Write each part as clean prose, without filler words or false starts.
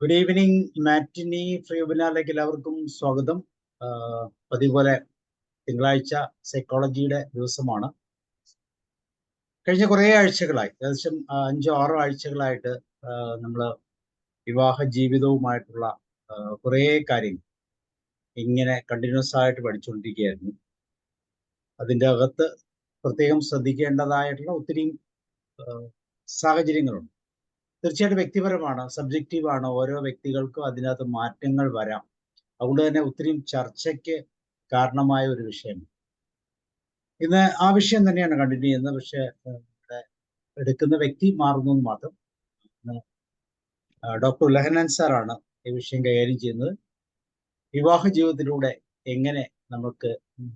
Good evening മാറ്റിനി free വെബിനാറിലേക്ക് എല്ലാവർക്കും സ്വാഗതം. പതിപോലെ തിങ്കളാഴ്ച സൈക്കോളജിയുടെ ദിവസമാണ്. കഴിഞ്ഞ കുറേ ആഴ്ചകളായി, ഏകദേശം 5-6 ആഴ്ചകളായിട്ട് നമ്മൾ വിവാഹ ജീവിതവുമായിട്ടുള്ള കുറേ കാര്യങ്ങൾ ഇങ്ങനെ കണ്ടിന്യൂസ് ആയിട്ട് പഠിച്ചുകൊണ്ടിരിക്കുകയായിരുന്നു. അതിൻ്റെ അകത്ത് പ്രത്യേകം ശ്രദ്ധിക്കേണ്ടതായിട്ടുള്ള ഒത്തിരി സാഹചര്യങ്ങളുണ്ട്. തീർച്ചയായിട്ടും വ്യക്തിപരമാണ്, സബ്ജക്റ്റീവാണ്. ഓരോ വ്യക്തികൾക്കും അതിനകത്ത് മാറ്റങ്ങൾ വരാം. അതുകൊണ്ട് തന്നെ ഒത്തിരി ചർച്ചയ്ക്ക് കാരണമായ ഒരു വിഷയം. ഇന്ന് ആ വിഷയം തന്നെയാണ് കണ്ടിന്യൂ ചെയ്യുന്നത്. പക്ഷെ എടുക്കുന്ന വ്യക്തി മാറുന്നു മാത്രം. ഡോക്ടർ ലഹനാൻ സാറാണ് ഈ വിഷയം കൈകാര്യം ചെയ്യുന്നത്. വിവാഹ ജീവിതത്തിലൂടെ എങ്ങനെ നമുക്ക്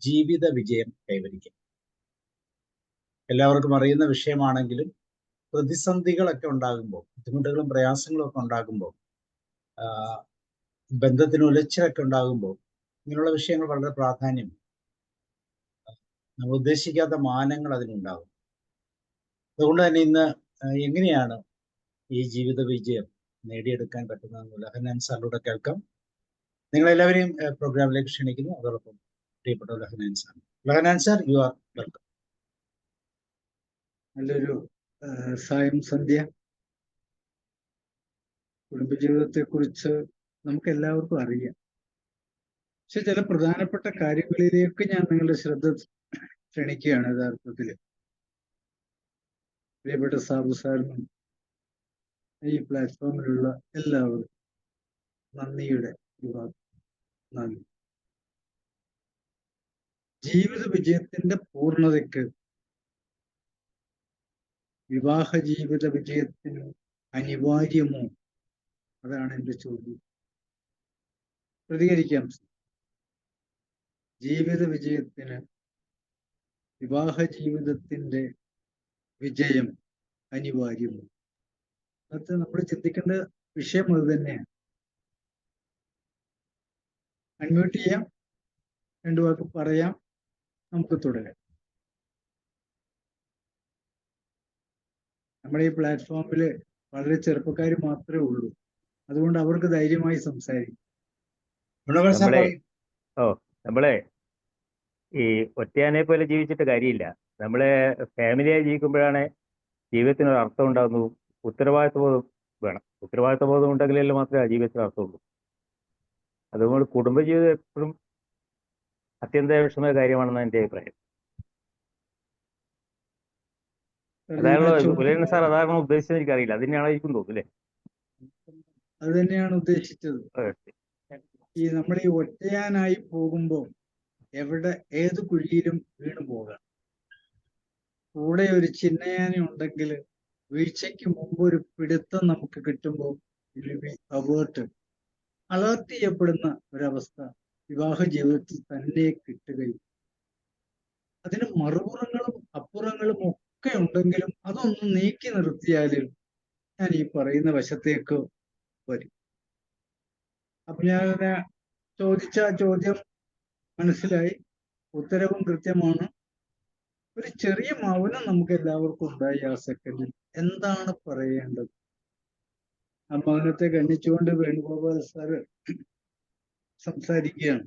ജീവിത വിജയം കൈവരിക്കാം. എല്ലാവർക്കും അറിയുന്ന വിഷയമാണെങ്കിലും പ്രതിസന്ധികളൊക്കെ ഉണ്ടാകുമ്പോൾ, ബുദ്ധിമുട്ടുകളും പ്രയാസങ്ങളും ഒക്കെ ഉണ്ടാകുമ്പോൾ, ബന്ധത്തിന് ഉലച്ചിലൊക്കെ ഉണ്ടാകുമ്പോൾ ഇങ്ങനെയുള്ള വിഷയങ്ങൾ വളരെ പ്രാധാന്യം. നമ്മൾ ഉദ്ദേശിക്കാത്ത മാനങ്ങൾ അതിനുണ്ടാകും. അതുകൊണ്ട് തന്നെ ഇന്ന് എങ്ങനെയാണ് ഈ ജീവിത വിജയം നേടിയെടുക്കാൻ പറ്റുന്നതെന്ന് ലഹനാൻ സാറിലൂടെ കേൾക്കാം. നിങ്ങളെല്ലാവരെയും പ്രോഗ്രാമിലേക്ക് ക്ഷണിക്കുന്നു. അതോടൊപ്പം പ്രിയപ്പെട്ട Lahanan sir. Lahanan sir, you are welcome. നല്ലൊരു സായം സന്ധ്യ. കുടുംബജീവിതത്തെ കുറിച്ച് നമുക്ക് എല്ലാവർക്കും അറിയാം. പക്ഷെ ചില പ്രധാനപ്പെട്ട കാര്യങ്ങളിലേക്ക് ഞാൻ നിങ്ങളുടെ ശ്രദ്ധ ക്ഷണിക്കുകയാണ്. യഥാർത്ഥത്തിൽ പ്രിയപ്പെട്ട സാബു സാറിനും ഈ പ്ലാറ്റ്ഫോമിലുള്ള എല്ലാവരും നന്ദിയുടെ നന്ദി. ജീവിത വിജയത്തിന്റെ പൂർണ്ണതയ്ക്ക് വിവാഹ ജീവിത വിജയത്തിന് അനിവാര്യമോ? അതാണ് എൻ്റെ ചോദ്യം. പ്രതികരിക്കാം. ജീവിത വിജയത്തിന് വിവാഹ ജീവിതത്തിന്റെ വിജയം അനിവാര്യമോ? അത് നമ്മൾ ചിന്തിക്കേണ്ട വിഷയം അത് തന്നെയാണ്. അൺമ്യൂട്ട് ചെയ്യാം, 2 വാക്ക് പറയാം, നമുക്ക് തുടരാം. നമ്മുടെ ഈ പ്ലാറ്റ്ഫോമിൽ വളരെ ചെറുപ്പക്കാർ മാത്രമേ ഉള്ളൂ. അതുകൊണ്ട് അവർക്ക് ധൈര്യമായി സംസാരിക്കും. നമ്മളെ ഈ ഒറ്റയാനെ പോലെ ജീവിച്ചിട്ട് കാര്യമില്ല. നമ്മളെ ഫാമിലിയായി ജീവിക്കുമ്പോഴാണ് ജീവിതത്തിന് ഒരു അർത്ഥം ഉണ്ടാകുന്നതും. ഉത്തരവാദിത്വബോധം വേണം. ഉത്തരവാദിത്വബോധം ഉണ്ടെങ്കിലല്ലേ മാത്രമേ ആ ജീവിതത്തിന് അർത്ഥമുള്ളൂ. അതുകൊണ്ട് കുടുംബജീവിതം എപ്പോഴും അത്യന്താപേക്ഷമായ കാര്യമാണെന്ന് എൻ്റെ അഭിപ്രായം. അതായത് സാർ അതാണ് ഉദ്ദേശിച്ചത്, എനിക്കറിയില്ല. അത് തന്നെയാണായിരിക്കും തോന്നുന്നു അല്ലേ? അത് തന്നെയാണ് ഉദ്ദേശിച്ചത്. ഈ നമ്മൾ ഈ ഒറ്റയാനായി പോകുമ്പോൾ ഏത് കുഴിയിലും വീണു പോകാം. കൂടെ ഒരു ചിന്നയാന ഉണ്ടെങ്കിൽ വീഴ്ചയ്ക്ക് മുമ്പ് ഒരു പിടുത്തം നമുക്ക് കിട്ടുമ്പോൾ അലർട്ട് ചെയ്യപ്പെടുന്ന ഒരവസ്ഥ വിവാഹ ജീവിതത്തിൽ തന്നെ കിട്ടുകയും അതിന് മറുപുറങ്ങളും അപ്പുറങ്ങളും ഒക്കെ ഉണ്ടെങ്കിലും അതൊന്നും നീക്കി നിർത്തിയാലും ഞാൻ ഈ പറയുന്ന വശത്തേക്ക് വരും. അപ്പൊ ഞാൻ ചോദിച്ച ചോദ്യം മനസ്സിലായി, ഉത്തരവും കൃത്യമാണ്. ഒരു ചെറിയ മൗനം നമുക്ക് എല്ലാവർക്കും ഉണ്ടായി ആ സെക്കൻഡിൽ. എന്താണ് പറയേണ്ടത്? ആ മൗനത്തെ ഗണ്ണിച്ചുകൊണ്ട് വേണുഗോപാൽ സാറ് സംസാരിക്കുകയാണ്.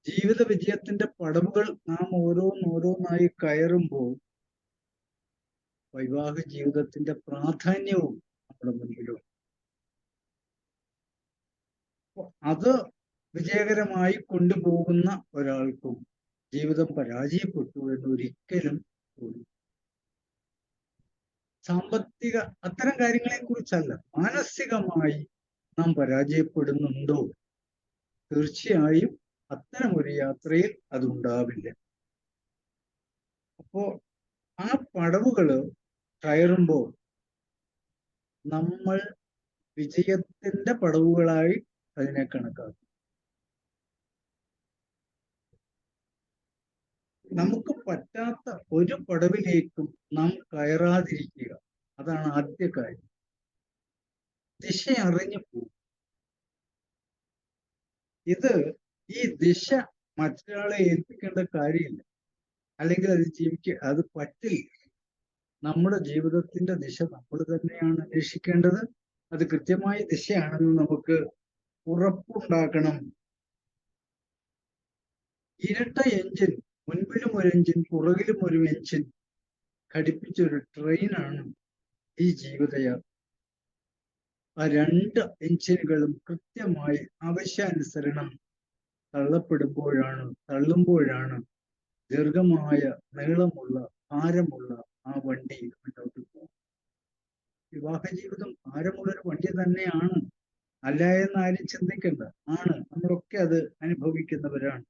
ജീവിത വിജയത്തിന്റെ പടവുകൾ നാം ഓരോന്നായി കയറുമ്പോൾ വൈവാഹിക ജീവിതത്തിന്റെ പ്രാധാന്യവും നമ്മുടെ മുന്നിലുണ്ട്. അത് വിജയകരമായി കൊണ്ടുപോകുന്ന ഒരാൾക്കും ജീവിതം പരാജയപ്പെട്ടു എന്നൊരിക്കലും തോന്നും. സാമ്പത്തിക അത്തരം കാര്യങ്ങളെ കുറിച്ചല്ല, മാനസികമായി നാം പരാജയപ്പെടുന്നുണ്ടോ? തീർച്ചയായും അത്തരം ഒരു യാത്രയിൽ അതുണ്ടാവില്ല. അപ്പോ ആ പടവുകള് കയറുമ്പോൾ നമ്മൾ വിജയത്തിന്റെ പടവുകളായി അതിനെ കണക്കാക്കും. നമുക്ക് പറ്റാത്ത ഒരു പടവിലേക്കും നാം കയറാതിരിക്കുക, അതാണ് ആദ്യ കാര്യം. ദിശ അറിഞ്ഞു പോകും. ഈ ദിശ മറ്റൊരാളെ ഏൽപ്പിക്കേണ്ട കാര്യമില്ല, അല്ലെങ്കിൽ അത് പറ്റില്ല. നമ്മുടെ ജീവിതത്തിന്റെ ദിശ നമ്മൾ തന്നെയാണ് അന്വേഷിക്കേണ്ടത്. അത് കൃത്യമായ ദിശയാണെന്ന് നമുക്ക് ഉറപ്പുണ്ടാക്കണം. ഇരട്ട എഞ്ചിൻ, മുൻപിലും ഒരു എഞ്ചിൻ പുറകിലും ഒരു എഞ്ചിൻ ഘടിപ്പിച്ചൊരു ട്രെയിനാണ് ഈ ജീവിതയാത്ര. ആ രണ്ട് എഞ്ചിനുകളും കൃത്യമായി ആവശ്യാനുസരണം തള്ളുമ്പോഴാണ് ദീർഘമായ നീളമുള്ള ഭാരമുള്ള ആ വണ്ടി മുന്നോട്ട് പോകും. വിവാഹ ജീവിതം ഭാരമുള്ളൊരു വണ്ടി തന്നെയാണ്, അല്ല എന്ന് ആരും ചിന്തിക്കേണ്ട. ആണ്, നമ്മളൊക്കെ അത് അനുഭവിക്കുന്നവരാണ്.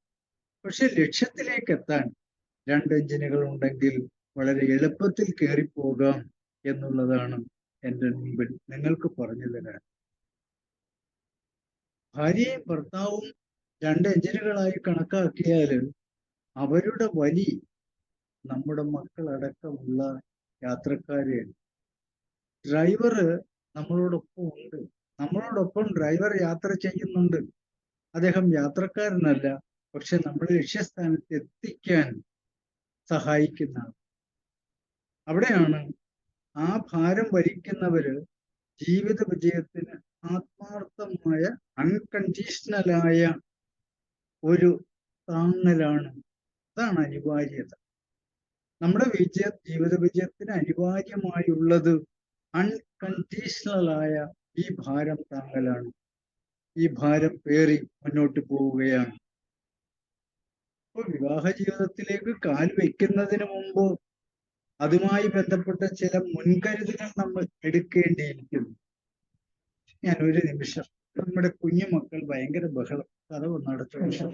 പക്ഷെ ലക്ഷ്യത്തിലേക്ക് എത്താൻ രണ്ട് എഞ്ചിനുകൾ ഉണ്ടെങ്കിൽ വളരെ എളുപ്പത്തിൽ കയറിപ്പോകാം എന്നുള്ളതാണ് എൻ്റെ മുമ്പിൽ നിങ്ങൾക്ക് പറഞ്ഞു തരാൻ. ഭാര്യയും ഭർത്താവും രണ്ട് എഞ്ചിനുകളായി കണക്കാക്കിയാൽ അവരുടെ വലി നമ്മുടെ മക്കളടക്കമുള്ള യാത്രക്കാരെയാണ്. ഡ്രൈവറ് നമ്മളോടൊപ്പം ഉണ്ട്, നമ്മളോടൊപ്പം ഡ്രൈവർ യാത്ര ചെയ്യുന്നുണ്ട്. അദ്ദേഹം യാത്രക്കാരനല്ല, പക്ഷെ നമ്മളെ ലക്ഷ്യസ്ഥാനത്ത് എത്തിക്കാൻ സഹായിക്കുന്ന. അവിടെയാണ് ആ ഭാരം വഹിക്കുന്നവര് ജീവിത വിജയത്തിന് ആത്മാർത്ഥമായ അൺകണ്ടീഷണലായ ഒരു താങ്ങലാണ്. അതാണ് അനിവാര്യത. നമ്മുടെ ജീവിത വിജയത്തിന് അനിവാര്യമായുള്ളത് അൺകണ്ടീഷണലായ ഈ ഭാരം താങ്ങലാണ്. ഈ ഭാരം പേറി മുന്നോട്ട് പോവുകയാണ്. അപ്പോൾ വിവാഹ ജീവിതത്തിലേക്ക് കാൽ വയ്ക്കുന്നതിന് മുമ്പ് അതുമായി ബന്ധപ്പെട്ട ചില മുൻകരുതലുകൾ നമ്മൾ എടുക്കേണ്ടിയിരിക്കുന്നു. ഞാൻ ഒരു നിമിഷം, നമ്മുടെ കുഞ്ഞുമക്കൾ ഭയങ്കര ബഹളം, കഥ ഒന്നടച്ച നിമിഷം.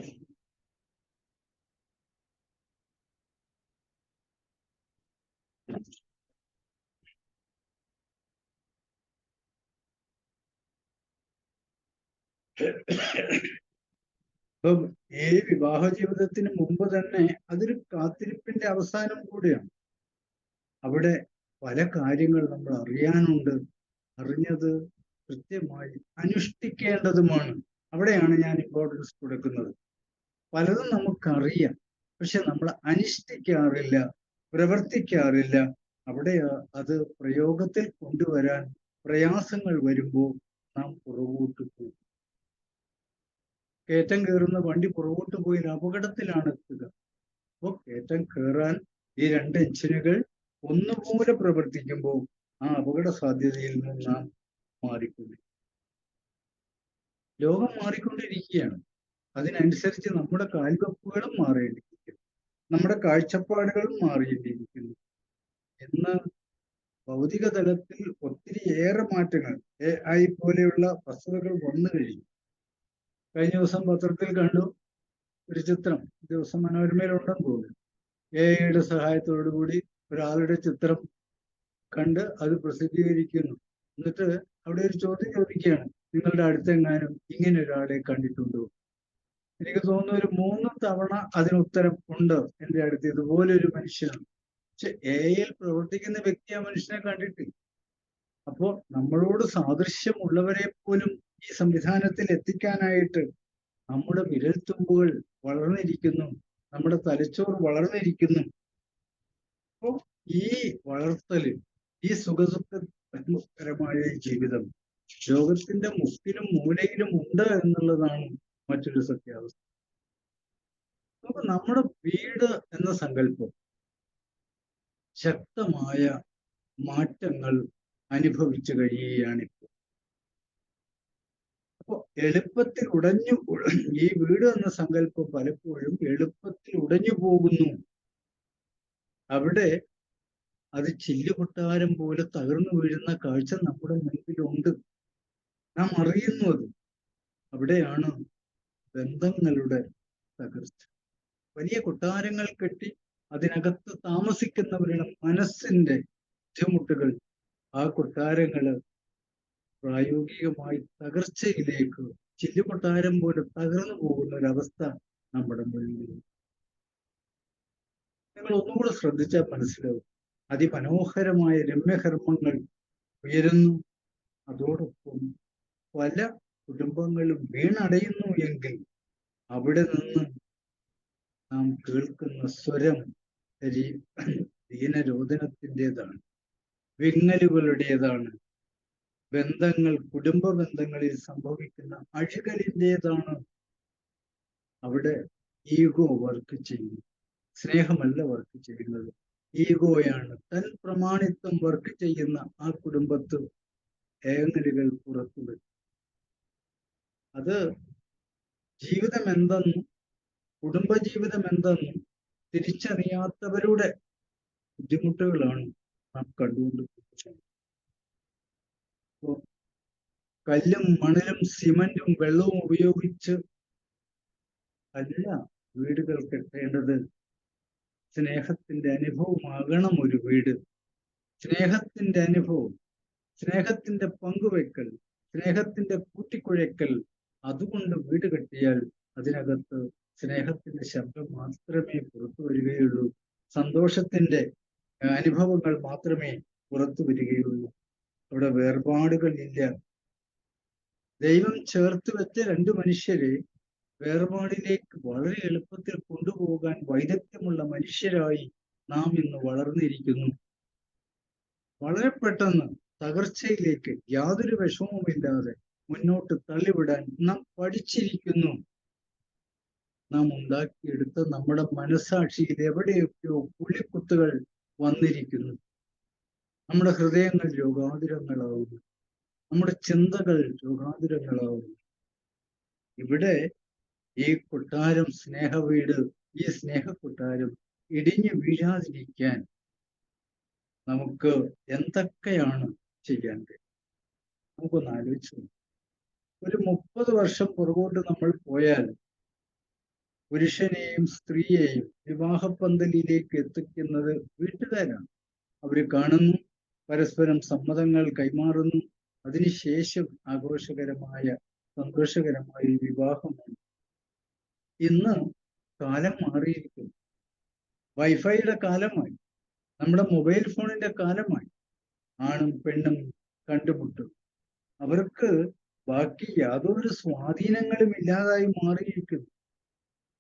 അപ്പം ഈ വിവാഹ ജീവിതത്തിന് മുമ്പ് തന്നെ അതൊരു കാത്തിരിപ്പിന്റെ അവസാനം കൂടിയാണ്. അവിടെ പല കാര്യങ്ങൾ നമ്മൾ അറിയാനുണ്ട്, അറിഞ്ഞത് കൃത്യമായി അനുഷ്ഠിക്കേണ്ടതുമാണ്. അവിടെയാണ് ഞാൻ ഇമ്പോർട്ടൻസ് കൊടുക്കുന്നത്. പലതും നമുക്കറിയാം, പക്ഷെ നമ്മൾ അനുഷ്ഠിക്കാറില്ല, പ്രവർത്തിക്കാറില്ല. അവിടെ അത് പ്രയോഗത്തിൽ കൊണ്ടുവരാൻ പ്രയാസങ്ങൾ വരുമ്പോൾ നാം പുറകോട്ട് പോകും. കയറ്റം കയറുന്ന വണ്ടി പുറകോട്ട് പോയി അപകടത്തിലാണ് എത്തുക. അപ്പോൾ കയറ്റം കയറാൻ ഈ രണ്ട് എഞ്ചിനുകൾ ഒന്നുപോലെ പ്രവർത്തിക്കുമ്പോൾ ആ അപകട സാധ്യതയിൽ നിന്ന് നാം മാറിക്കൊണ്ടിരിക്കും. ലോകം മാറിക്കൊണ്ടിരിക്കുകയാണ്. അതിനനുസരിച്ച് നമ്മുടെ കാൽവെപ്പുകളും മാറേണ്ടിയിരിക്കുന്നു, നമ്മുടെ കാഴ്ചപ്പാടുകളും മാറിയിരിക്കുന്നു. ഇന്ന് ഭൗതിക തലത്തിൽ ഒത്തിരിയേറെ മാറ്റങ്ങൾ, AI പോലെയുള്ള വസ്തുതകൾ വന്നു കഴിഞ്ഞു. കഴിഞ്ഞ ദിവസം പത്രത്തിൽ കണ്ടു ഒരു ചിത്രം, ദിവസം മനോരമയിലുണ്ടെന്ന് തോന്നുന്നു. AI സഹായത്തോടു കൂടി ഒരാളുടെ ചിത്രം കണ്ട് അത് പ്രസിദ്ധീകരിക്കുന്നു. എന്നിട്ട് അവിടെ ഒരു ചോദ്യം ചോദിക്കുകയാണ്, നിങ്ങളുടെ അടുത്തെങ്ങാനും ഇങ്ങനെ ഒരാളെ കണ്ടിട്ടുണ്ടോ? എനിക്ക് തോന്നുന്നു ഒരു 3 തവണ അതിന് ഉത്തരം ഉണ്ട്. എൻ്റെ അടുത്ത് ഇതുപോലൊരു മനുഷ്യനാണ്. പക്ഷെ AI പ്രവർത്തിക്കുന്ന വ്യക്തി ആ മനുഷ്യനെ കണ്ടിട്ടില്ല. അപ്പോൾ നമ്മളോട് സാദൃശ്യമുള്ളവരെ പോലും ഈ സംവിധാനത്തിൽ എത്തിക്കാനായിട്ട് നമ്മുടെ വിരൽത്തുമ്പുകൾ വളർന്നിരിക്കുന്നു, നമ്മുടെ തലച്ചോറ് വളർന്നിരിക്കുന്നു. അപ്പോൾ ഈ വളർത്തല്, ഈ സുഖദുഃഖപരമായ ജീവിതം ലോകത്തിന്റെ മുക്കിലും മൂലയിലും ഉണ്ട് എന്നുള്ളതാണ് മറ്റൊരു സത്യാവസ്ഥ. അപ്പൊ നമ്മുടെ വീട് എന്ന സങ്കല്പം ശക്തമായ മാറ്റങ്ങൾ അനുഭവിച്ചു കഴിയുകയാണിപ്പോൾ. അപ്പോൾ എളുപ്പത്തിൽ ഈ വീട് എന്ന സങ്കല്പം പലപ്പോഴും എളുപ്പത്തിൽ ഉടഞ്ഞു പോകുന്നു. അവിടെ അത് ചില്ലുകൊട്ടാരം പോലെ തകർന്നു വീഴുന്ന കാഴ്ച നമ്മുടെ മുൻപിലുണ്ട്, നാം അറിയുന്നു അത്. അവിടെയാണ് ബന്ധങ്ങളുടെ തകർച്ച. വലിയ കൊട്ടാരങ്ങൾ കെട്ടി അതിനകത്ത് താമസിക്കുന്നവരുടെ മനസ്സിന്റെ ബുദ്ധിമുട്ടുകൾ, ആ കൊട്ടാരങ്ങള് പ്രായോഗികമായി തകർച്ചയിലേക്ക്, ചില്ലുകൊട്ടാരം പോലെ തകർന്നു പോകുന്ന ഒരവസ്ഥ നമ്മുടെ മുന്നിൽ. നിങ്ങൾ ഒന്നുകൂടെ ശ്രദ്ധിച്ചാൽ മനസ്സിലാവും. അതിമനോഹരമായ രമ്യകർമ്മങ്ങൾ ഉയരുന്നു, അതോടൊപ്പം പല കുടുംബങ്ങളും വീണടയുന്നു എങ്കിൽ അവിടെ നിന്ന് നാം കേൾക്കുന്ന സ്വരം ദീനരോധനത്തിൻ്റെതാണ്, വിങ്ങലുകളുടേതാണ്, ബന്ധങ്ങൾ, കുടുംബ ബന്ധങ്ങളിൽ സംഭവിക്കുന്ന അഴുകലിൻ്റെതാണ്. അവിടെ ഈഗോ വർക്ക് ചെയ്യുന്നു, സ്നേഹമല്ല വർക്ക് ചെയ്യുന്നത്, ഈഗോയാണ്. തൻ പ്രമാണിത്വം വർക്ക് ചെയ്യുന്ന ആ കുടുംബത്ത് ഏങ്ങലുകൾ പുറത്തു വരും. അത് ജീവിതം എന്തെന്നും കുടുംബജീവിതം എന്തെന്നും തിരിച്ചറിയാത്തവരുടെ ബുദ്ധിമുട്ടുകളാണ് നാം കണ്ടുകൊണ്ടിരിക്കുന്നത്. കല്ലും മണലും സിമന്റും വെള്ളവും ഉപയോഗിച്ച് അല്ല വീടുകൾ കെട്ടേണ്ടത്. സ്നേഹത്തിന്റെ അനുഭവമാകണം ഒരു വീട്. സ്നേഹത്തിന്റെ അനുഭവം, സ്നേഹത്തിന്റെ പങ്കുവെക്കൽ, സ്നേഹത്തിന്റെ കൂട്ടിക്കുഴയ്ക്കൽ, അതുകൊണ്ട് വീട് കെട്ടിയാൽ അതിനകത്ത് സ്നേഹത്തിന്റെ ശബ്ദം മാത്രമേ പുറത്തു വരികയുള്ളൂ, സന്തോഷത്തിന്റെ അനുഭവങ്ങൾ മാത്രമേ പുറത്തു വരികയുള്ളൂ. അവിടെ വേർപാടുകൾ ഇല്ല. ദൈവം ചേർത്ത് വെച്ച രണ്ട് മനുഷ്യരെ വേർപാടിലേക്ക് വളരെ എളുപ്പത്തിൽ കൊണ്ടുപോകാൻ വൈദഗ്ധ്യമുള്ള മനുഷ്യരായി നാം ഇന്ന് വളർന്നിരിക്കുന്നു. വളരെ പെട്ടെന്ന് തകർച്ചയിലേക്ക് യാതൊരു വിഷമവുമില്ലാതെ മുന്നോട്ട് തള്ളിവിടാൻ നാം പഠിച്ചിരിക്കുന്നു. നാം ഉണ്ടാക്കിയെടുത്ത നമ്മുടെ മനസാക്ഷിയിൽ എവിടെയൊക്കെയോ പുള്ളിക്കുത്തുകൾ വന്നിരിക്കുന്നു. നമ്മുടെ ഹൃദയങ്ങൾ രോഗാതുരങ്ങളാവുന്നു, നമ്മുടെ ചിന്തകൾ രോഗാതുരങ്ങളാവുന്നു. ഇവിടെ ഈ കൊട്ടാരം സ്നേഹവീട്, ഈ സ്നേഹക്കൊട്ടാരം ഇടിഞ്ഞു വീഴാതിരിക്കാൻ നമുക്ക് എന്തൊക്കെയാണ് ചെയ്യാൻ കഴിയും? നമുക്കൊന്ന് ആലോചിച്ചു. ഒരു 30 വർഷം പുറകോട്ട് നമ്മൾ പോയാൽ പുരുഷനെയും സ്ത്രീയെയും വിവാഹപ്പന്തലിലേക്ക് എത്തിക്കുന്നത് വീട്ടുകാരാണ്. അവർ കാണുന്നു, പരസ്പരം സമ്മതങ്ങൾ കൈമാറുന്നു, അതിനുശേഷം ആഘോഷകരമായ സന്തോഷകരമായ ഒരു വിവാഹമാണ്. ഇന്ന് കാലം മാറിയിരിക്കുന്നു. വൈഫൈയുടെ കാലമായി, നമ്മുടെ മൊബൈൽ ഫോണിന്റെ കാലമായി. ആണും പെണ്ണും കണ്ടുമുട്ടും. അവർക്ക് ബാക്കി യാതൊരു സ്വാധീനങ്ങളും ഇല്ലാതായി മാറിയിരിക്കുന്നു.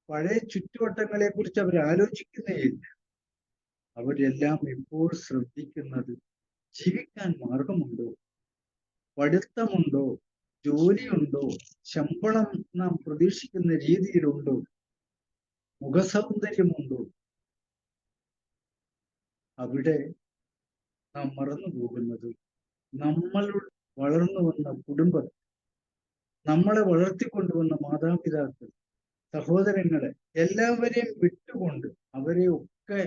പഴയ ചുറ്റുവട്ടങ്ങളെ കുറിച്ച് അവർ ആലോചിക്കുന്നേയില്ല. അവരെല്ലാം ഇപ്പോൾ ശ്രദ്ധിക്കുന്നത് ജീവിക്കാൻ മാർഗമുണ്ടോ, പഠിത്തമുണ്ടോ, ജോലിയുണ്ടോ, ശമ്പളം നാം പ്രതീക്ഷിക്കുന്ന രീതിയിലുണ്ടോ, മുഖസൗന്ദര്യമുണ്ടോ. അവിടെ നാം മറന്നു പോകുന്നത് നമ്മൾ വളർന്നു വന്ന കുടുംബം, നമ്മളെ വളർത്തിക്കൊണ്ടുവന്ന മാതാപിതാക്കൾ, സഹോദരങ്ങളെ എല്ലാവരെയും വിട്ടുകൊണ്ട് അവരെ ഒക്കെ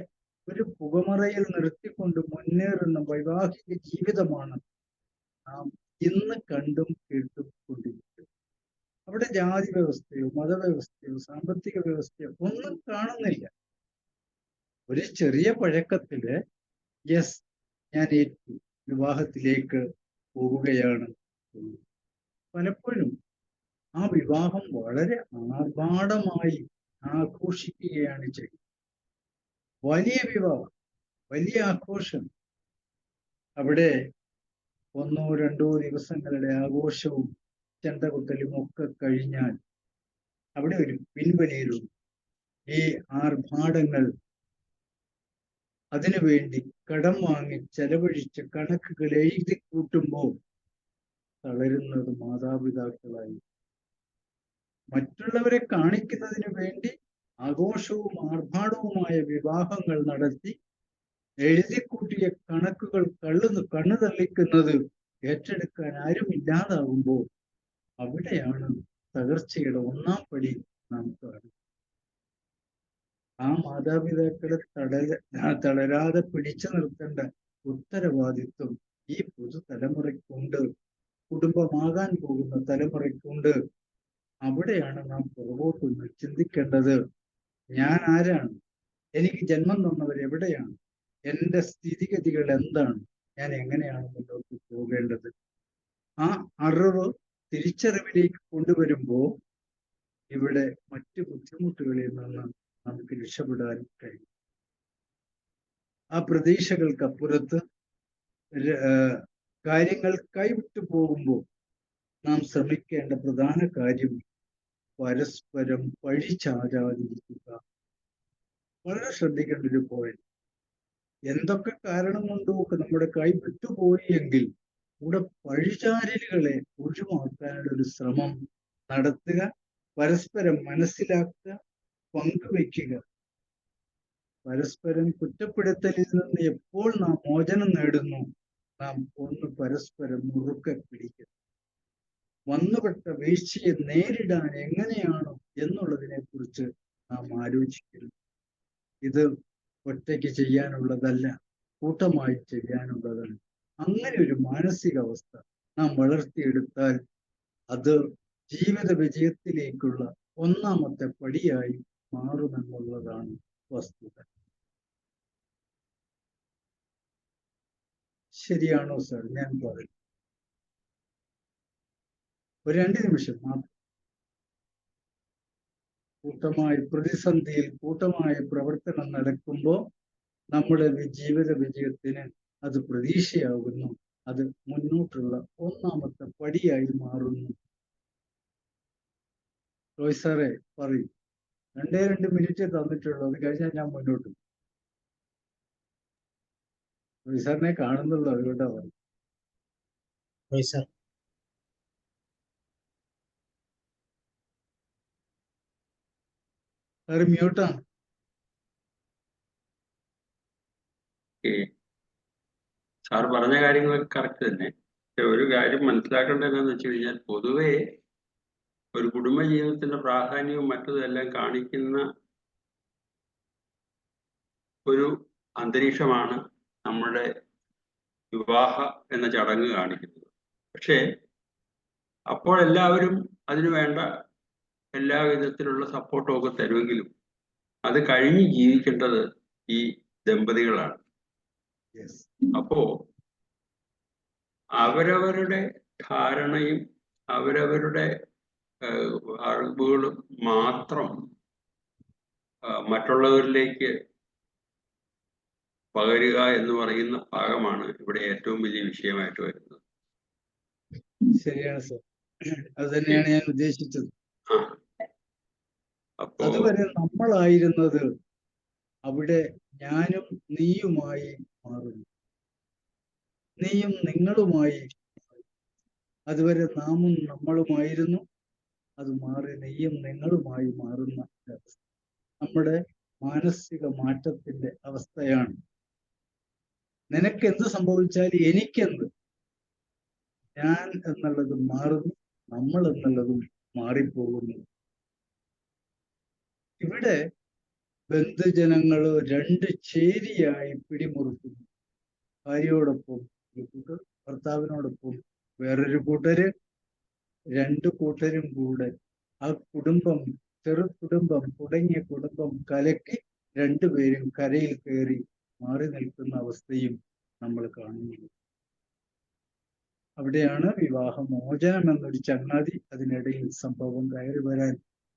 ഒരു പുകമറയിൽ നിർത്തിക്കൊണ്ട് മുന്നേറുന്ന വൈവാഹിക ജീവിതമാണ് നാം ഇന്ന് കണ്ടും കേട്ടും കൊണ്ടിരിക്കുന്നത്. അവിടെ ജാതി വ്യവസ്ഥയോ മതവ്യവസ്ഥയോ സാമ്പത്തിക വ്യവസ്ഥയോ ഒന്നും കാണുന്നില്ല. ഒരു ചെറിയ പഴക്കത്തില് യെസ് ഞാൻ ഏറ്റു, വിവാഹത്തിലേക്ക് പോവുകയാണ്. പലപ്പോഴും ആ വിവാഹം വളരെ ആർഭാടമായി ആഘോഷിക്കുകയാണ് ചെയ്യുന്നത്. വലിയ വിവാഹം, വലിയ ആഘോഷം. അവിടെ 1-2 ദിവസങ്ങളുടെ ആഘോഷവും ചെണ്ടകൊട്ടലും ഒക്കെ കഴിഞ്ഞാൽ അവിടെ ഒരു പിൻവലിയിലുണ്ട്. ഈ ആർഭാടങ്ങൾ അതിനുവേണ്ടി കടം വാങ്ങി ചെലവഴിച്ച് കണക്കുകൾ എഴുതി കൂട്ടുമ്പോൾ തളരുന്നത് മാതാപിതാക്കളായി. മറ്റുള്ളവരെ കാണിക്കുന്നതിന് വേണ്ടി ആഘോഷവും ആർഭാടവുമായ വിവാഹങ്ങൾ നടത്തി എഴുതിക്കൂട്ടിയ കണക്കുകൾ കണ്ണു തള്ളിക്കുന്നത് ഏറ്റെടുക്കാൻ ആരുമില്ലാതാകുമ്പോൾ അവിടെയാണ് തകർച്ചയുടെ ഒന്നാം പടി നാം കാണുന്നത്. ആ മാതാപിതാക്കളെ തളരാതെ പിടിച്ചു നിർത്തേണ്ട ഉത്തരവാദിത്വം ഈ പുതുതലമുറയ്ക്കുണ്ട്, കുടുംബമാകാൻ പോകുന്ന തലമുറയ്ക്കുണ്ട്. അവിടെയാണ് നാം പുറകോട്ടൊന്ന് ചിന്തിക്കേണ്ടത്. ഞാൻ ആരാണ്? എനിക്ക് ജന്മം തന്നവർ എവിടെയാണ്? എൻ്റെ സ്ഥിതിഗതികൾ എന്താണ്? ഞാൻ എങ്ങനെയാണ് മുന്നോട്ട് പോകേണ്ടത്? ആ അറിവ് തിരിച്ചറിവിലേക്ക് കൊണ്ടുവരുമ്പോൾ ഇവിടെ മറ്റു ബുദ്ധിമുട്ടുകളിൽ നിന്ന് നമുക്ക് രക്ഷപ്പെടാൻ കഴിയും. ആ പ്രതീക്ഷകൾക്കപ്പുറത്ത് കാര്യങ്ങൾ കൈവിട്ടു പോകുമ്പോൾ നാം ശ്രമിക്കേണ്ട പ്രധാന കാര്യം പരസ്പരം പഴിചാരാതിരിക്കുക. വളരെ ശ്രദ്ധിക്കേണ്ട ഒരു പോയിന്റ്. എന്തൊക്കെ കാരണം കൊണ്ടോ നമ്മുടെ കൈ വിട്ടുപോയി എങ്കിൽ കൂടെ പഴിചാരലുകളെ ഒഴിവാക്കാനുള്ള ഒരു ശ്രമം നടത്തുക, പരസ്പരം മനസ്സിലാക്കുക, പങ്കുവെക്കുക. പരസ്പരം കുറ്റപ്പെടുത്തലിൽ നിന്ന് എപ്പോൾ നാം മോചനം നേടുന്നു, നാം ഒന്ന് പരസ്പരം മുറുക്കെ പിടിക്കുന്നു. വന്നുപെട്ട വീഴ്ചയെ നേരിടാൻ എങ്ങനെയാണ് എന്നുള്ളതിനെ കുറിച്ച് നാം ആലോചിക്കുന്നു. ഇത് ഒറ്റയ്ക്ക് ചെയ്യാനുള്ളതല്ല, കൂട്ടമായി ചെയ്യാനുള്ളതാണ്. അങ്ങനെ ഒരു മാനസികാവസ്ഥ നാം വളർത്തിയെടുത്താൽ അത് ജീവിത വിജയത്തിലേക്കുള്ള ഒന്നാമത്തെ പടിയായി മാറുമെന്നുള്ളതാണ് വസ്തുത. ശരിയാണോ സാർ ഞാൻ പറഞ്ഞു? ഒരു 2 നിമിഷം മാത്രം. കൂട്ടമായി പ്രതിസന്ധിയിൽ കൂട്ടമായ പ്രവർത്തനം നടക്കുമ്പോൾ നമ്മുടെ ജീവിത വിജയത്തിന് അത് പ്രതീക്ഷയാകുന്നു. അത് മുന്നോട്ടുള്ള ഒന്നാമത്തെ പടിയായി മാറുന്നു. റോയ് സാറേ പറയും. 2 മിനിറ്റ് തന്നിട്ടുള്ളൂ, അത് കഴിഞ്ഞാൽ ഞാൻ മുന്നോട്ട്. റോയ് സാറിനെ കാണുന്നുള്ളൂ, അതുകൊണ്ടാ പറയും. Sir sir മ്യൂട്ടാണ്. സാർ പറഞ്ഞ കാര്യങ്ങളൊക്കെ കറക്റ്റ് തന്നെ. പക്ഷെ ഒരു കാര്യം മനസ്സിലാക്കേണ്ടത് എന്താണെന്ന് വെച്ച് കഴിഞ്ഞാൽ, പൊതുവേ ഒരു കുടുംബ ജീവിതത്തിന്റെ പ്രാധാന്യവും മറ്റതും എല്ലാം കാണിക്കുന്ന ഒരു അന്തരീക്ഷമാണ് നമ്മുടെ വിവാഹ എന്ന ചടങ്ങ് കാണിക്കുന്നത്. പക്ഷേ അപ്പോൾ എല്ലാവരും അതിനു വേണ്ട എല്ലാ വിധത്തിലുള്ള സപ്പോർട്ടും ഒക്കെ തരുമെങ്കിലും അത് കഴിഞ്ഞ് ജീവിക്കേണ്ടത് ഈ ദമ്പതികളാണ്. അപ്പോ അവരവരുടെ ധാരണയും അവരവരുടെ അറിവുകളും മാത്രം മറ്റുള്ളവരിലേക്ക് പകരുക എന്ന് പറയുന്ന ഭാഗമാണ് ഇവിടെ ഏറ്റവും വലിയ വിഷയമായിട്ട് വരുന്നത്. ശരിയാണ് സർ, അത് തന്നെയാണ് ഞാൻ ഉദ്ദേശിച്ചത്. അപ്പോ അതുവരെ നമ്മളായിരുന്നത് അവിടെ ഞാനും നീയുമായി മാറുന്നു, നീയും നിങ്ങളുമായി. അതുവരെ നാമും നമ്മളുമായിരുന്നു, അത് മാറി നീയും നിങ്ങളുമായി മാറുന്ന അവസ്ഥ നമ്മുടെ മാനസിക മാറ്റത്തിന്റെ അവസ്ഥയാണ്. നിനക്കെന്ത് സംഭവിച്ചാലും എനിക്കെന്ത്, ഞാൻ എന്നുള്ളത് മാറുന്നു, നമ്മൾ എന്നുള്ളതും മാറിപ്പോകുന്നു. ഇവിടെ ബന്ധുജനങ്ങള് 2 ചേരിയായി പിടിമുറുക്കുന്നു. ഭാര്യയോടൊപ്പം ഒരു കൂട്ടർ, ഭർത്താവിനോടൊപ്പം വേറൊരു കൂട്ടര്. 2 കൂട്ടരും കൂടെ ആ കുടുംബം, ചെറു കുടുംബം തുടങ്ങിയ കുടുംബം കലക്കി 2 പേരും കരയിൽ കയറി മാറി നിൽക്കുന്ന അവസ്ഥയും നമ്മൾ കാണുന്നു. അവിടെയാണ് വിവാഹമോചനം എന്നൊരു ചങ്ങാതി അതിനിടയിൽ സംഭവം കയറി വരാൻ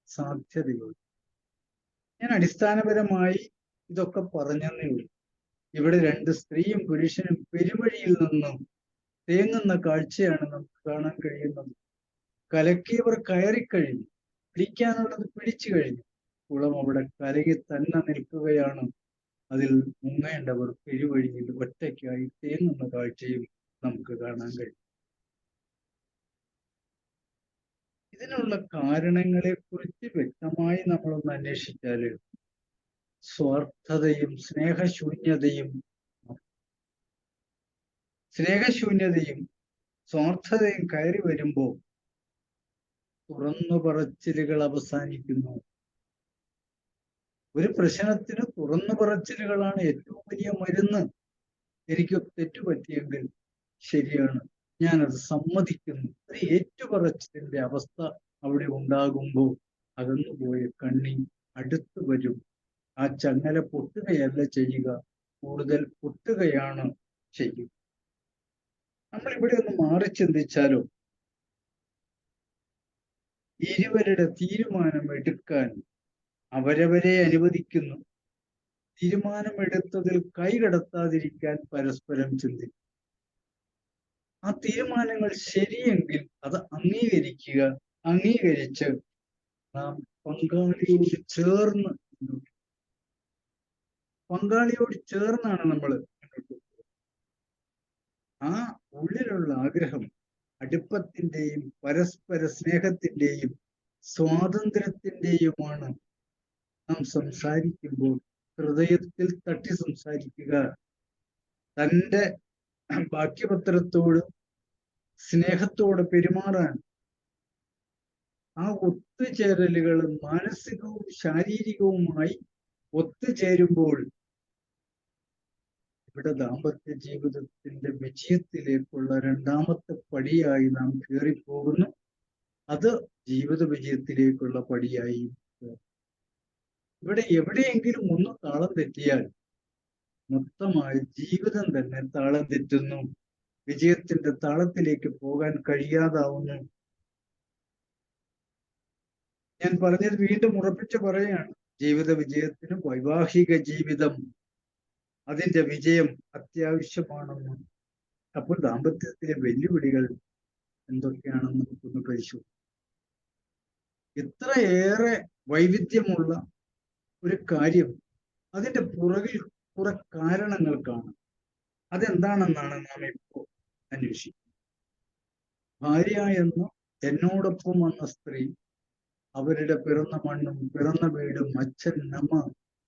സാധ്യതയുള്ളൂ. ഞാൻ അടിസ്ഥാനപരമായി ഇതൊക്കെ പറഞ്ഞെന്നേ ഉള്ളൂ. ഇവിടെ 2 സ്ത്രീയും പുരുഷനും പെരുവഴിയിൽ നിന്നും തേങ്ങുന്ന കാഴ്ചയാണ് നമുക്ക് കാണാൻ കഴിയുന്നത്. കലക്കിയവർ കയറിക്കഴിഞ്ഞു, പിടിക്കാനുള്ളത് പിടിച്ചു കഴിഞ്ഞു. കുളം അവിടെ കലകി തന്നെ നിൽക്കുകയാണ്. അതിൽ മുങ്ങേണ്ടവർ പെരുവഴിയിൽ ഒറ്റയ്ക്കായി തേങ്ങുന്ന കാഴ്ചയും നമുക്ക് കാണാൻ കഴിയും. ഇതിനുള്ള കാരണങ്ങളെ കുറിച്ച് വ്യക്തമായി നമ്മളൊന്ന് അന്വേഷിച്ചാൽ സ്വാർത്ഥതയും സ്നേഹശൂന്യതയും സ്വാർത്ഥതയും കയറി വരുമ്പോൾ തുറന്നു പറച്ചിലുകൾ അവസാനിക്കുന്നു. ഒരു പ്രശ്നത്തിന് തുറന്നു പറച്ചിലുകളാണ് ഏറ്റവും വലിയ മരുന്ന്. എനിക്ക് തെറ്റുപറ്റിയെങ്കിൽ ശരിയാണ്, ഞാനത് സമ്മതിക്കുന്നു. ഒരു ഏറ്റുപറച്ചിലിന്റെ അവസ്ഥ അവിടെ ഉണ്ടാകുമ്പോൾ അകന്നുപോയ കണ്ണി അടുത്തു വരും. ആ ചങ്ങല പൊട്ടുകയല്ല ചെയ്യുക, കൂടുതൽ പൊട്ടുകയാണ് ചെയ്യുക. നമ്മൾ ഇവിടെ ഒന്ന് മാറി ചിന്തിച്ചാലോ, ഇരുവരുടെ തീരുമാനം എടുക്കാൻ അവരവരെ അനുവദിക്കുന്നു. തീരുമാനമെടുത്തതിൽ കൈകടത്താതിരിക്കാൻ പരസ്പരം ചിന്തിക്കും. ആ തീരുമാനങ്ങൾ ശരിയെങ്കിൽ അത് അംഗീകരിച്ച് നാം പങ്കാളിയോട് ചേർന്നാണ് നമ്മൾ മുന്നോട്ട് പോകുന്നത്. ആ ഉള്ളിലുള്ള ആഗ്രഹം അടുപ്പത്തിന്റെയും പരസ്പര സ്നേഹത്തിന്റെയും സ്വാതന്ത്ര്യത്തിന്റെയുമാണ്. നാം സംസാരിക്കുമ്പോൾ ഹൃദയത്തിൽ തട്ടി സംസാരിക്കുക. തൻ്റെ ബാക്കിപത്രത്തോട് സ്നേഹത്തോടെ പെരുമാറാൻ ആ ഒത്തുചേരലുകൾ മാനസികവും ശാരീരികവുമായി ഒത്തുചേരുമ്പോൾ ഇവിടെ ദാമ്പത്യ ജീവിതത്തിന്റെ വിജയത്തിലേക്കുള്ള രണ്ടാമത്തെ പടിയായി നാം കയറിപ്പോകുന്നു. അത് ജീവിത വിജയത്തിലേക്കുള്ള പടിയായി. ഇവിടെ എവിടെയെങ്കിലും ഒന്ന് താളം തെറ്റിയാൽ മൊത്തമായി ജീവിതം തന്നെ താളം തെറ്റുന്നു. വിജയത്തിന്റെ താളത്തിലേക്ക് പോകാൻ കഴിയാതാവുന്നു. ഞാൻ പറഞ്ഞത് വീണ്ടും ഉറപ്പിച്ച് പറയുകയാണ്. ജീവിത വിജയത്തിന് വൈവാഹിക ജീവിതം അതിന്റെ വിജയം അത്യാവശ്യമാണെന്ന്. അപ്പോൾ ദാമ്പത്യത്തിലെ വെല്ലുവിളികൾ എന്തൊക്കെയാണെന്ന് നമുക്കൊന്ന് പരിശോധിക്കാം. ഇത്രയേറെ വൈവിധ്യമുള്ള ഒരു കാര്യം, അതിന്റെ പുറകിൽ കുറെ കാരണങ്ങൾ കാണും. അതെന്താണെന്നാണ് നാം ഇപ്പോൾ അന്വേഷിക്കുന്നത്. ഭാര്യ എന്ന എന്നോടൊപ്പം വന്ന സ്ത്രീ അവരുടെ പിറന്ന മണ്ണും പിറന്ന വീടും അച്ഛൻ അമ്മ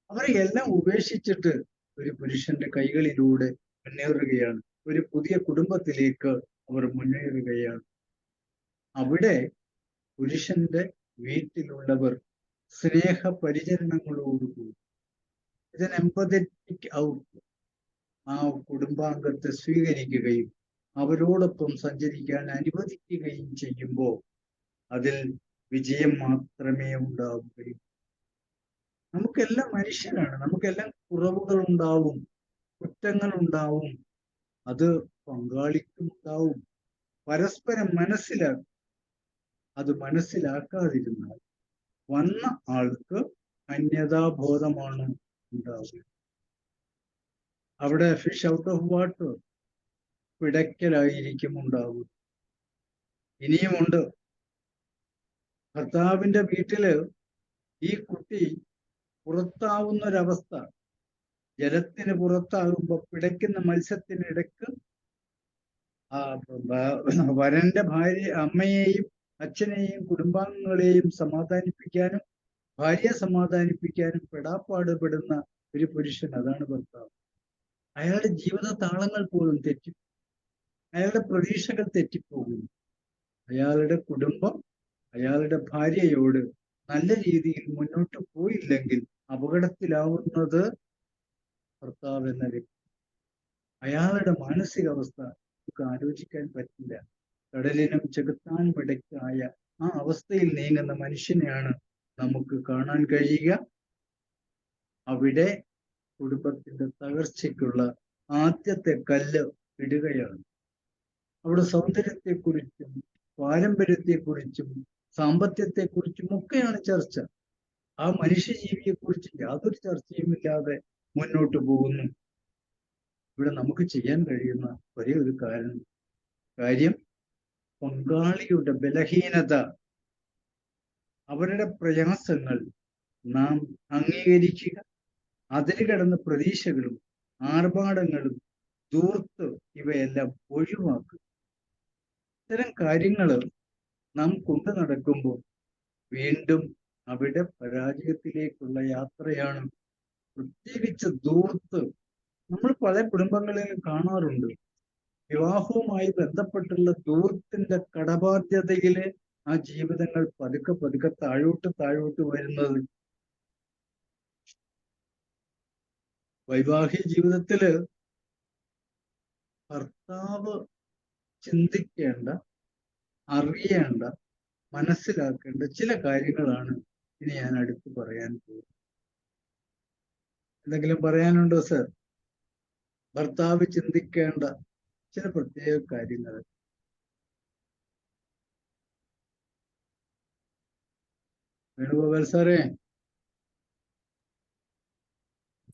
അവരെ എല്ലാം ഉപേക്ഷിച്ചിട്ട് ഒരു പുരുഷന്റെ കൈകളിലൂടെ മുന്നേറുകയാണ്. ഒരു പുതിയ കുടുംബത്തിലേക്ക് അവർ മുന്നേറുകയാണ്. അവിടെ പുരുഷന്റെ വീട്ടിലുള്ളവർ സ്നേഹ പരിചരണങ്ങളോടുകൂടി ഇതിന് എംപതറ്റിക് ഔട്ട് ആ കുടുംബാംഗത്തെ സ്വീകരിക്കുകയും അവരോടൊപ്പം സഞ്ചരിക്കാൻ അനുവദിക്കുകയും ചെയ്യുമ്പോൾ അതിൽ വിജയം മാത്രമേ ഉണ്ടാവുകയുള്ളൂ. നമുക്കെല്ലാം മനുഷ്യരാണ്, നമുക്കെല്ലാം കുറവുകൾ ഉണ്ടാവും, കുറ്റങ്ങൾ ഉണ്ടാവും, അത് പങ്കാളിക്കും ഉണ്ടാവും. പരസ്പരം മനസ്സിലാക്കും. അത് മനസ്സിലാക്കാതിരുന്നാൽ വന്ന ആൾക്ക് അന്യതാബോധമാണ് ഉണ്ടാവുക. അവിടെ ഫിഷ് ഔട്ട് ഓഫ് വാട്ടർ, പിടയ്ക്കലായിരിക്കും ഉണ്ടാവുക. ഇനിയുമുണ്ട്. ഭർത്താവിന്റെ വീട്ടില് ഈ കുട്ടി പുറത്താവുന്നൊരവസ്ഥ, ജലത്തിന് പുറത്താകുമ്പോൾ പിടയ്ക്കുന്ന മത്സ്യത്തിനിടക്ക് വരന്റെ ഭാര്യ അമ്മയെയും അച്ഛനെയും കുടുംബാംഗങ്ങളെയും സമാധാനിപ്പിക്കാനും ഭാര്യയെ സമാധാനിപ്പിക്കാനും പെടാപ്പാടുപെടുന്ന ഒരു പുരുഷൻ, അതാണ് ഭർത്താവ്. അയാളുടെ ജീവിത താളങ്ങൾ പോലും തെറ്റി, അയാളുടെ പ്രതീക്ഷകൾ തെറ്റിപ്പോകുന്നു. അയാളുടെ കുടുംബം അയാളുടെ ഭാര്യയോട് നല്ല രീതിയിൽ മുന്നോട്ട് പോയില്ലെങ്കിൽ അപകടത്തിലാവുന്നത് ഭർത്താവ് എന്ന വ്യക്തി. അയാളുടെ മാനസികാവസ്ഥ നമുക്ക് ആലോചിക്കാൻ പറ്റില്ല. കടലിനും ചെകുത്താനും ഇടയ്ക്കായ ആ അവസ്ഥയിൽ നീങ്ങുന്ന മനുഷ്യനെയാണ് നമുക്ക് കാണാൻ കഴിയുക. അവിടെ കുടുംബത്തിന്റെ തകർച്ചയ്ക്കുള്ള ആദ്യത്തെ കല്ല് ഇടുകയാണ്. അവിടെ സൗന്ദര്യത്തെക്കുറിച്ചും പാരമ്പര്യത്തെക്കുറിച്ചും സാമ്പത്യത്തെക്കുറിച്ചും ഒക്കെയാണ് ചർച്ച. ആ മനുഷ്യജീവിയെക്കുറിച്ച് യാതൊരു ചർച്ചയുമില്ലാതെ മുന്നോട്ട് പോകുന്നു. ഇവിടെ നമുക്ക് ചെയ്യാൻ കഴിയുന്ന ഒരേ ഒരു കാര്യം പങ്കാളിയുടെ ബലഹീനത, അവരുടെ പ്രയാസങ്ങൾ നാം അംഗീകരിക്കുക. അതിന് കിടന്ന പ്രതീക്ഷകളും ആർഭാടങ്ങളും ധൂർത്ത് ഇവയെല്ലാം ഒഴിവാക്കുക. ഇത്തരം കാര്യങ്ങൾ നാം കൊണ്ടു നടക്കുമ്പോൾ വീണ്ടും അവിടെ പരാജയത്തിലേക്കുള്ള യാത്രയാണ്. പ്രത്യേകിച്ച് ധൂർത്ത് നമ്മൾ പല കുടുംബങ്ങളിലും കാണാറുണ്ട്. വിവാഹവുമായി ബന്ധപ്പെട്ടുള്ള ധൂർത്തിന്റെ കടബാധ്യതയില് ആ ജീവിതങ്ങൾ പതുക്കെ പതുക്കെ താഴോട്ട് വരുന്നത്. വൈവാഹിക ജീവിതത്തില് ഭർത്താവ് ചിന്തിക്കേണ്ട, അറിയേണ്ട, മനസ്സിലാക്കേണ്ട ചില കാര്യങ്ങളാണ് ഇനി ഞാൻ അടുത്ത് പറയാൻ പോകുന്നത്. എന്തെങ്കിലും പറയാനുണ്ടോ സർ? ഭർത്താവ് ചിന്തിക്കേണ്ട ചില പ്രത്യേക കാര്യങ്ങൾ. വേണുഗോപാൽ സാറേ.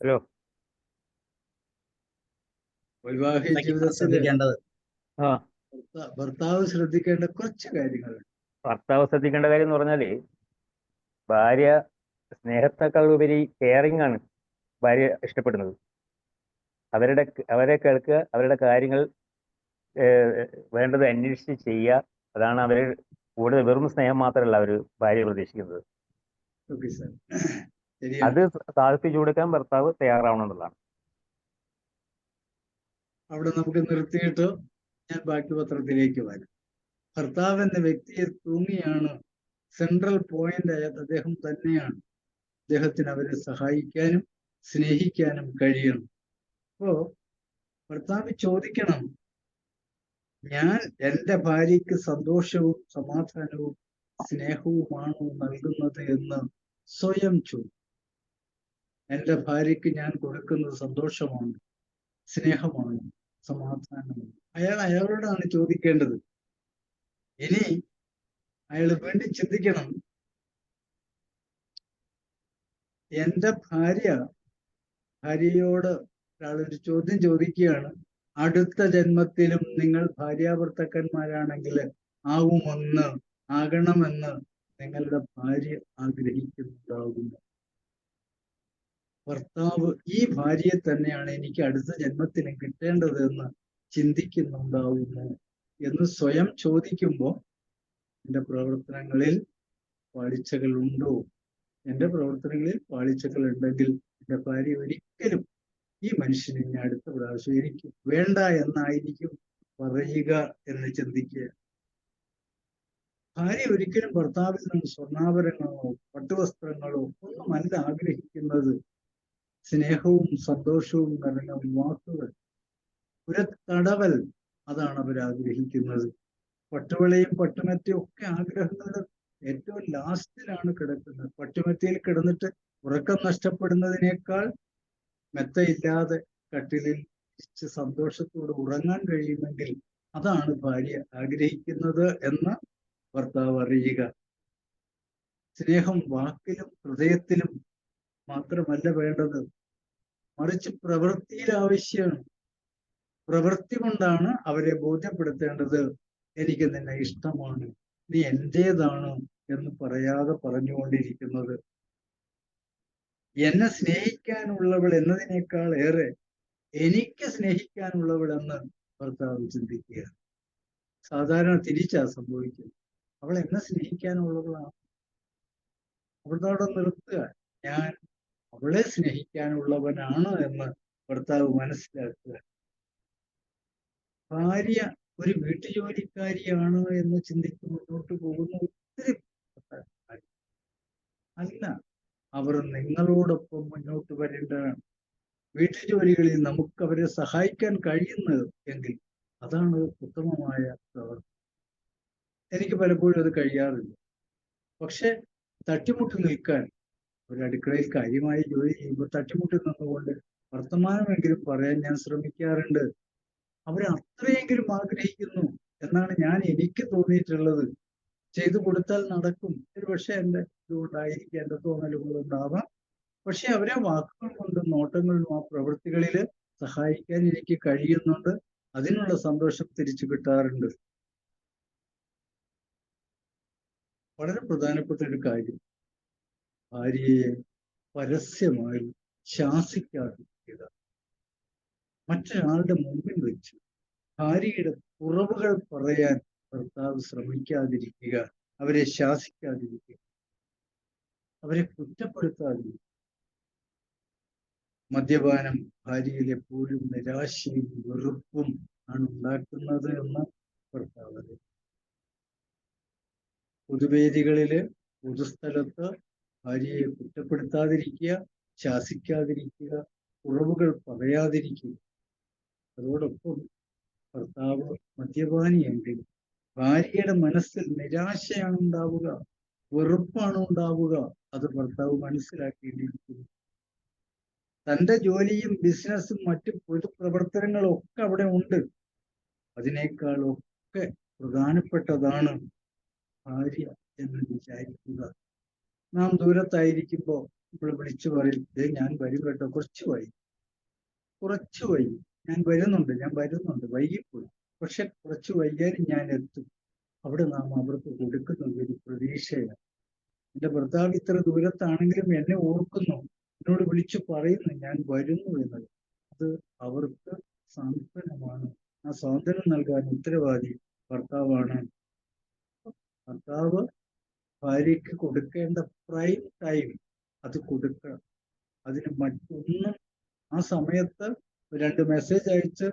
ഹലോ. വൈവാഹിക ജീവിതത്തിൽ ഭർത്താവ് ശ്രദ്ധിക്കേണ്ട കുറച്ച് കാര്യങ്ങൾ. ഭർത്താവ് ശ്രദ്ധിക്കേണ്ട കാര്യം എന്ന് പറഞ്ഞാല്, ഭാര്യ സ്നേഹത്തെക്കാൾ ഉപരി കെയറിംഗ് ആണ് ഭാര്യ ഇഷ്ടപ്പെടുന്നത്. അവരെ കേൾക്കുക, അവരുടെ കാര്യങ്ങൾ വേണ്ടത് അന്വേഷിച്ച് ചെയ്യുക. അതാണ് അവർ കൂടുതൽ, വെറും സ്നേഹം മാത്രമല്ല അവർ ഭാര്യ പ്രതീക്ഷിക്കുന്നത്. ഓക്കെ സാർ, ശരിയാണ്. അത് സാധിപ്പിച്ചു കൊടുക്കാൻ ഭർത്താവ് തയ്യാറാവണം എന്നുള്ളതാണ്. അവിടെ നമുക്ക് നിർത്തിയിട്ട് ഞാൻ ബാക്കി പത്രത്തിലേക്ക് വരാം. ഭർത്താവ് എന്ന വ്യക്തിയെ തൂങ്ങിയാണ് സെൻട്രൽ പോയിന്റ് ആയത് അദ്ദേഹം തന്നെയാണ്. അദ്ദേഹത്തിന് അവരെ സഹായിക്കാനും സ്നേഹിക്കാനും കഴിയണം. അപ്പോ ഭർത്താവ് ചോദിക്കണം, ഞാൻ എൻ്റെ ഭാര്യയ്ക്ക് സന്തോഷവും സമാധാനവും സ്നേഹവുമാണോ നൽകുന്നത് എന്ന് സ്വയം ചോദിക്കും. എൻ്റെ ഭാര്യയ്ക്ക് ഞാൻ കൊടുക്കുന്നത് സന്തോഷമാണ്, സ്നേഹമാണ്, സമാധാനമാണ്? അയാളോടാണ് ചോദിക്കേണ്ടത്. ഇനി അയാൾ വീണ്ടും ചിന്തിക്കണം, എൻ്റെ ഭാര്യയോട് ഒരാളൊരു ചോദ്യം ചോദിക്കുകയാണ്, അടുത്ത ജന്മത്തിലും നിങ്ങൾ ഭാര്യാഭർത്താക്കന്മാരാണെങ്കിൽ ആകണമെന്ന് നിങ്ങളുടെ ഭാര്യ ആഗ്രഹിക്കുന്നുണ്ടാകുന്നു. ഭർത്താവ് ഈ ഭാര്യയെ തന്നെയാണ് എനിക്ക് അടുത്ത ജന്മത്തിലും കിട്ടേണ്ടത് എന്ന് ചിന്തിക്കുന്നുണ്ടാവുന്നു എന്ന് സ്വയം ചോദിക്കുമ്പോൾ എൻ്റെ പ്രവർത്തനങ്ങളിൽ പാളിച്ചകൾ ഉണ്ടോ? എൻ്റെ പ്രവർത്തനങ്ങളിൽ പാളിച്ചകൾ ഉണ്ടെങ്കിൽ എൻ്റെ ഭാര്യ ഒരിക്കലും ഈ മനുഷ്യന് ഇനി അടുത്ത പ്രാവശ്യം എനിക്ക് വേണ്ട എന്നായിരിക്കും പറയുക എന്ന് ചിന്തിക്കുക. ഭാര്യ ഒരിക്കലും ഭർത്താവിൽ നിന്ന് സ്വർണ്ണാഭരണങ്ങളോ പട്ടുവസ്ത്രങ്ങളോ ഒന്നുമല്ല ആഗ്രഹിക്കുന്നത്. സ്നേഹവും സന്തോഷവും നിറഞ്ഞ വാക്കുകൾ, ഒരു തടവൽ, അതാണ് അവരാഗ്രഹിക്കുന്നത്. പട്ടുവളയും പട്ടുമെത്തയും ഒക്കെ ആഗ്രഹങ്ങളുടെ ഏറ്റവും ലാസ്റ്റിലാണ് കിടക്കുന്നത്. പട്ടുമെത്തയിൽ കിടന്നിട്ട് ഉറക്കം നഷ്ടപ്പെടുന്നതിനേക്കാൾ മെത്തയില്ലാതെ കട്ടിലിൽ സന്തോഷത്തോടെ ഉറങ്ങാൻ കഴിയുമെങ്കിൽ അതാണ് ഭാര്യ ആഗ്രഹിക്കുന്നത് എന്ന് ഭർത്താവ് അറിയുക. സ്നേഹം വാക്കിലും ഹൃദയത്തിലും മാത്രമല്ല വേണ്ടത്, മറിച്ച് പ്രവൃത്തിയിൽ ആവശ്യമാണ്. പ്രവൃത്തി കൊണ്ടാണ് അവരെ ബോധ്യപ്പെടുത്തേണ്ടത്, എനിക്ക് നിന്നെ ഇഷ്ടമാണ്, നീ എന്റേതാണ് എന്ന് പറയാതെ പറഞ്ഞുകൊണ്ടിരിക്കുന്നത്. എന്നെ സ്നേഹിക്കാനുള്ളവൾ എന്നതിനേക്കാൾ ഏറെ എനിക്ക് സ്നേഹിക്കാനുള്ളവൾ എന്ന് ഭർത്താവ് ചിന്തിക്കുക. സാധാരണ തിരിച്ചാ സംഭവിക്കുന്നത്. അവൾ എന്നെ സ്നേഹിക്കാനുള്ളവളാണ്, അവളോടെ നിർത്തുക. ഞാൻ അവളെ സ്നേഹിക്കാനുള്ളവനാണ് എന്ന് ഭർത്താവ് മനസ്സിലാക്കുക. ഭാര്യ ഒരു വീട്ടുജോലിക്കാരിയാണ് എന്ന് ചിന്തിച്ച് മുന്നോട്ട് പോകുന്ന ഒത്തിരി അല്ല, അവർ നിങ്ങളോടൊപ്പം മുന്നോട്ട് വരേണ്ടതാണ്. വീട്ടുജോലികളിൽ നമുക്ക് അവരെ സഹായിക്കാൻ കഴിയുന്നത് എങ്കിൽ അതാണ് ഉത്തമമായ പ്രവർത്തനം. എനിക്ക് പലപ്പോഴും അത് കഴിയാറില്ല. പക്ഷെ തട്ടിമുട്ടി നിൽക്കാൻ, ഒരു അടുക്കളയിൽ കാര്യമായി ജോലി ചെയ്യുമ്പോൾ തട്ടിമുട്ടി നിന്നുകൊണ്ട് വർത്തമാനമെങ്കിലും പറയാൻ ഞാൻ ശ്രമിക്കാറുണ്ട്. അവർ അത്രയെങ്കിലും ആഗ്രഹിക്കുന്നു എന്നാണ് എനിക്ക് തോന്നിയിട്ടുള്ളത്. ചെയ്തു കൊടുത്താൽ നടക്കും. ഒരു പക്ഷെ എൻ്റെ ഇതുകൊണ്ടായിരിക്കും, എൻ്റെ തോന്നലുകളുണ്ടാവാം. പക്ഷെ അവരെ വാക്കുകൾ കൊണ്ടും നോട്ടങ്ങളിലും ആ പ്രവൃത്തികളിൽ സഹായിക്കാൻ എനിക്ക് കഴിയുന്നുണ്ട്. അതിനുള്ള സന്തോഷം തിരിച്ചു കിട്ടാറുണ്ട്. വളരെ പ്രധാനപ്പെട്ട ഒരു കാര്യം, ഭാര്യയെ പരസ്യമായി ശാസിക്കാതിരിക്കുക. മറ്റൊരാളുടെ മുമ്പിൽ വെച്ച് ഭാര്യയുടെ കുറവുകൾ പറയാൻ ഭർത്താവ് ശ്രമിക്കാതിരിക്കുക, അവരെ ശാസിക്കാതിരിക്കുക, അവരെ കുറ്റപ്പെടുത്താതിരിക്കുക. മദ്യപാനം ഭാര്യയിൽ എപ്പോഴും നിരാശയും വെറുപ്പും ആണ് ഉണ്ടാക്കുന്നത് എന്ന് ഭർത്താവ്. പൊതുവേദികളില്, പൊതുസ്ഥലത്ത് ഭാര്യയെ കുറ്റപ്പെടുത്താതിരിക്കുക, ശാസിക്കാതിരിക്കുക, കുറവുകൾ പറയാതിരിക്കുക. അതോടൊപ്പം ഭർത്താവ് മദ്യപാനിയെങ്കിൽ ഭാര്യയുടെ മനസ്സിൽ നിരാശയാണ് ഉണ്ടാവുക, വെറുപ്പാണ് ഉണ്ടാവുക. അത് ഭർത്താവ് മനസ്സിലാക്കിയിരിക്കുന്നു. തൻ്റെ ജോലിയും ബിസിനസ്സും മറ്റു പൊതുപ്രവർത്തനങ്ങളും ഒക്കെ അവിടെ ഉണ്ട്. അതിനേക്കാളൊക്കെ പ്രധാനപ്പെട്ടതാണ് ഭാര്യ എന്ന് വിചാരിക്കുക. നാം ദൂരത്തായിരിക്കുമ്പോൾ നമ്മൾ വിളിച്ചു പറയും, ഞാൻ വരും കേട്ടോ, കുറച്ച് വൈകി, ഞാൻ വരുന്നുണ്ട്, വൈകിപ്പോയി, പക്ഷെ കുറച്ച് വൈകിയാലും ഞാൻ എത്തും. അവിടെ നാം അവർക്ക് കൊടുക്കുന്നത് ഒരു പ്രതീക്ഷയാണ്. എൻ്റെ ഭർത്താവ് ഇത്ര ദൂരത്താണെങ്കിലും എന്നെ ഓർക്കുന്നു, എന്നോട് വിളിച്ചു പറയുന്നു ഞാൻ വരുന്നു എന്നത്. അത് അവർക്ക് സാന്ത്വനമാണ്, ആ സ്വാതന്ത്ര്യം നൽകാൻ ഉത്തരവാദി ഭർത്താവാണ്. ഭർത്താവ് ഭാര്യയ്ക്ക് കൊടുക്കേണ്ട പ്രൈം ടൈം അത് കൊടുക്കണം. അതിന് മറ്റൊന്നും ആ സമയത്ത് 2 മെസ്സേജ് അയച്ച്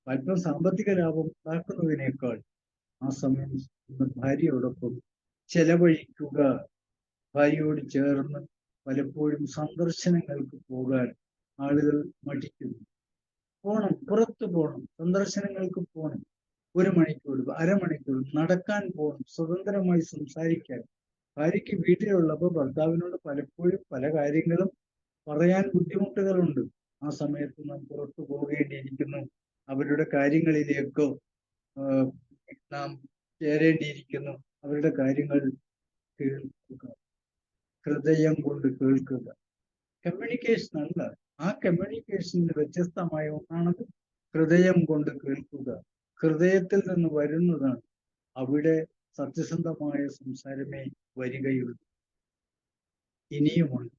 അല്പം സാമ്പത്തിക ലാഭം ഉണ്ടാക്കുന്നതിനേക്കാൾ ആ സമയം ഭാര്യയോടൊപ്പം ചെലവഴിക്കുക. ഭാര്യയോട് ചേർന്ന് പലപ്പോഴും സന്ദർശനങ്ങൾക്ക് പോകാൻ ആളുകൾ മടിക്കുന്നു. പോണം, പുറത്തു പോകണം, സന്ദർശനങ്ങൾക്ക് പോകണം, 1 മണിക്കൂർ, അരമണിക്കൂർ നടക്കാൻ പോകണം, സ്വതന്ത്രമായി സംസാരിക്കാൻ. ഭാര്യയ്ക്ക് വീട്ടിലുള്ളപ്പോൾ ഭർത്താവിനോട് പലപ്പോഴും പല കാര്യങ്ങളും പറയാൻ ബുദ്ധിമുട്ടുകളുണ്ട്. ആ സമയത്ത് നാം പുറത്തു പോകേണ്ടിയിരിക്കുന്നു, അവരുടെ കാര്യങ്ങളിലേക്കോ നാം ചേരേണ്ടിയിരിക്കുന്നു. അവരുടെ കാര്യങ്ങൾ കേൾക്കുക, ഹൃദയം കൊണ്ട് കേൾക്കുക. കമ്മ്യൂണിക്കേഷൻ അല്ല, ആ കമ്മ്യൂണിക്കേഷന് വ്യത്യസ്തമായ ഒന്നാണത് ഹൃദയം കൊണ്ട് കേൾക്കുക. ഹൃദയത്തിൽ നിന്ന് വരുന്നതാണ്. അവിടെ സത്യസന്ധമായ സംസാരമേ വരികയുള്ളൂ. ഇനിയുമുണ്ട്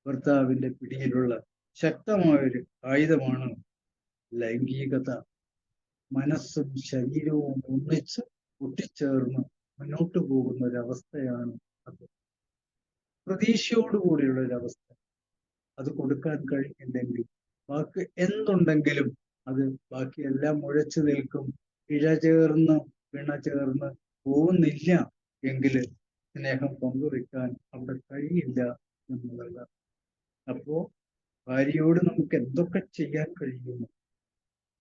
ഭർത്താവിന്റെ പിടിയിലുള്ള ശക്തമായൊരു ആയുധമാണ് ലൈംഗികത. മനസ്സും ശരീരവും ഒന്നിച്ച് ഒട്ടിച്ചേർന്ന് മുന്നോട്ട് പോകുന്ന ഒരവസ്ഥയാണ് അത്. പ്രതീക്ഷയോടുകൂടിയുള്ള ഒരവസ്ഥ. അത് കൊടുക്കാൻ കഴിയുന്നില്ലെങ്കിൽ ബാക്കി എന്തുണ്ടെങ്കിലും അത് ബാക്കിയെല്ലാം മുഴച്ചു നിൽക്കും. പിണ ചേർന്ന് പോകുന്നില്ല എങ്കിൽ സ്നേഹം പങ്കുവെക്കാൻ അവിടെ കഴിയില്ല എന്നുള്ളതാണ്. അപ്പോ ഭാര്യയോട് നമുക്ക് എന്തൊക്കെ ചെയ്യാൻ കഴിയുന്നു?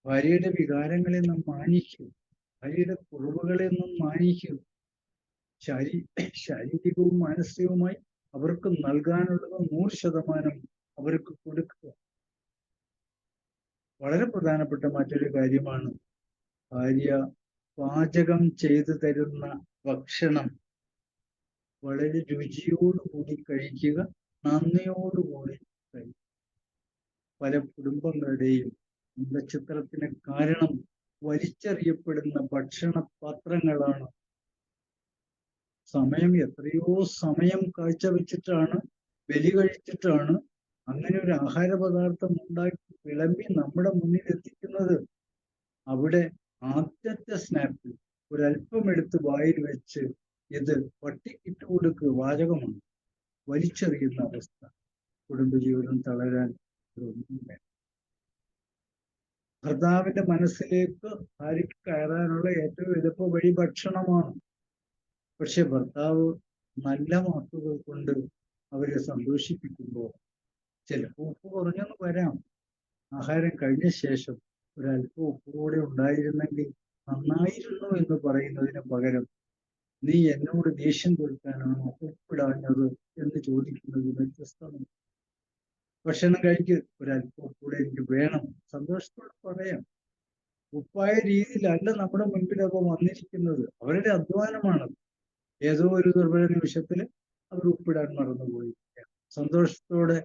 ഭാര്യയുടെ വികാരങ്ങളെ നാം മാനിക്കും, ഭാര്യയുടെ കുറവുകളെ നാം മാനിക്കും. ശാരീരികവും മാനസികവുമായി അവർക്ക് നൽകാനുള്ളത് 100% അവർക്ക് കൊടുക്കുക. വളരെ പ്രധാനപ്പെട്ട മറ്റൊരു കാര്യമാണ് ഭാര്യ പാചകം ചെയ്തു തരുന്ന ഭക്ഷണം വളരെ രുചിയോടുകൂടി കഴിക്കുക, നന്ദിയോടുകൂടി കഴിക്കുക. പല കുടുംബങ്ങളുടെയും ചിത്രത്തിന് കാരണം വലിച്ചെറിയപ്പെടുന്ന ഭക്ഷണ പാത്രങ്ങളാണ്. എത്രയോ സമയം കാഴ്ചവെച്ചിട്ടാണ്, ബലി കഴിച്ചിട്ടാണ് അങ്ങനെ ഒരു ആഹാര പദാർത്ഥം ഉണ്ടാക്കി വിളമ്പി നമ്മുടെ മുന്നിൽ എത്തിക്കുന്നത്. അവിടെ ആദ്യത്തെ സ്നാപ്പിൽ ഒരല്പം എടുത്ത് വായിൽ വെച്ച് ഇത് പട്ടിക്കിട്ട് കൊടുക്കുക വാചകമാണ്. വലിച്ചെറിയുന്ന അവസ്ഥ. കുടുംബജീവിതം തളരാൻ ഒന്നും വേണം. ഭർത്താവിന്റെ മനസ്സിലേക്ക് ഭാര്യയ്ക്ക് കയറാനുള്ള ഏറ്റവും എളുപ്പ വഴി ഭക്ഷണമാണ്. പക്ഷെ ഭർത്താവ് നല്ല വാക്കുകൾ കൊണ്ട് അവരെ സന്തോഷിപ്പിക്കുമ്പോൾ ചിലപ്പോൾ ഉപ്പ് കുറഞ്ഞെന്ന് വരാം. ആഹാരം കഴിഞ്ഞ ശേഷം ഒരല്പം ഉപ്പ് കൂടെ ഉണ്ടായിരുന്നെങ്കിൽ നന്നായിരുന്നു എന്ന് പറയുന്നതിന് പകരം നീ എന്നോട് ദേഷ്യം തീർക്കാനാണോ ഉപ്പിടാഞ്ഞത് എന്ന് ചോദിക്കുന്നത് വ്യത്യസ്തമാണ്. ഭക്ഷണം കഴിക്ക്, ഒരല്പം കൂടെ എനിക്ക് വേണം, സന്തോഷത്തോടെ പറയാം. ഉപ്പായ രീതിയിലല്ല നമ്മുടെ മുൻപിൽ അപ്പോൾ വന്നിരിക്കുന്നത്. അവരുടെ അധ്വാനമാണ്. ഏതോ ഒരു ദുർബല നിമിഷത്തിൽ അവർ ഉപ്പിടാൻ മറന്നുപോയി. സന്തോഷത്തോടെ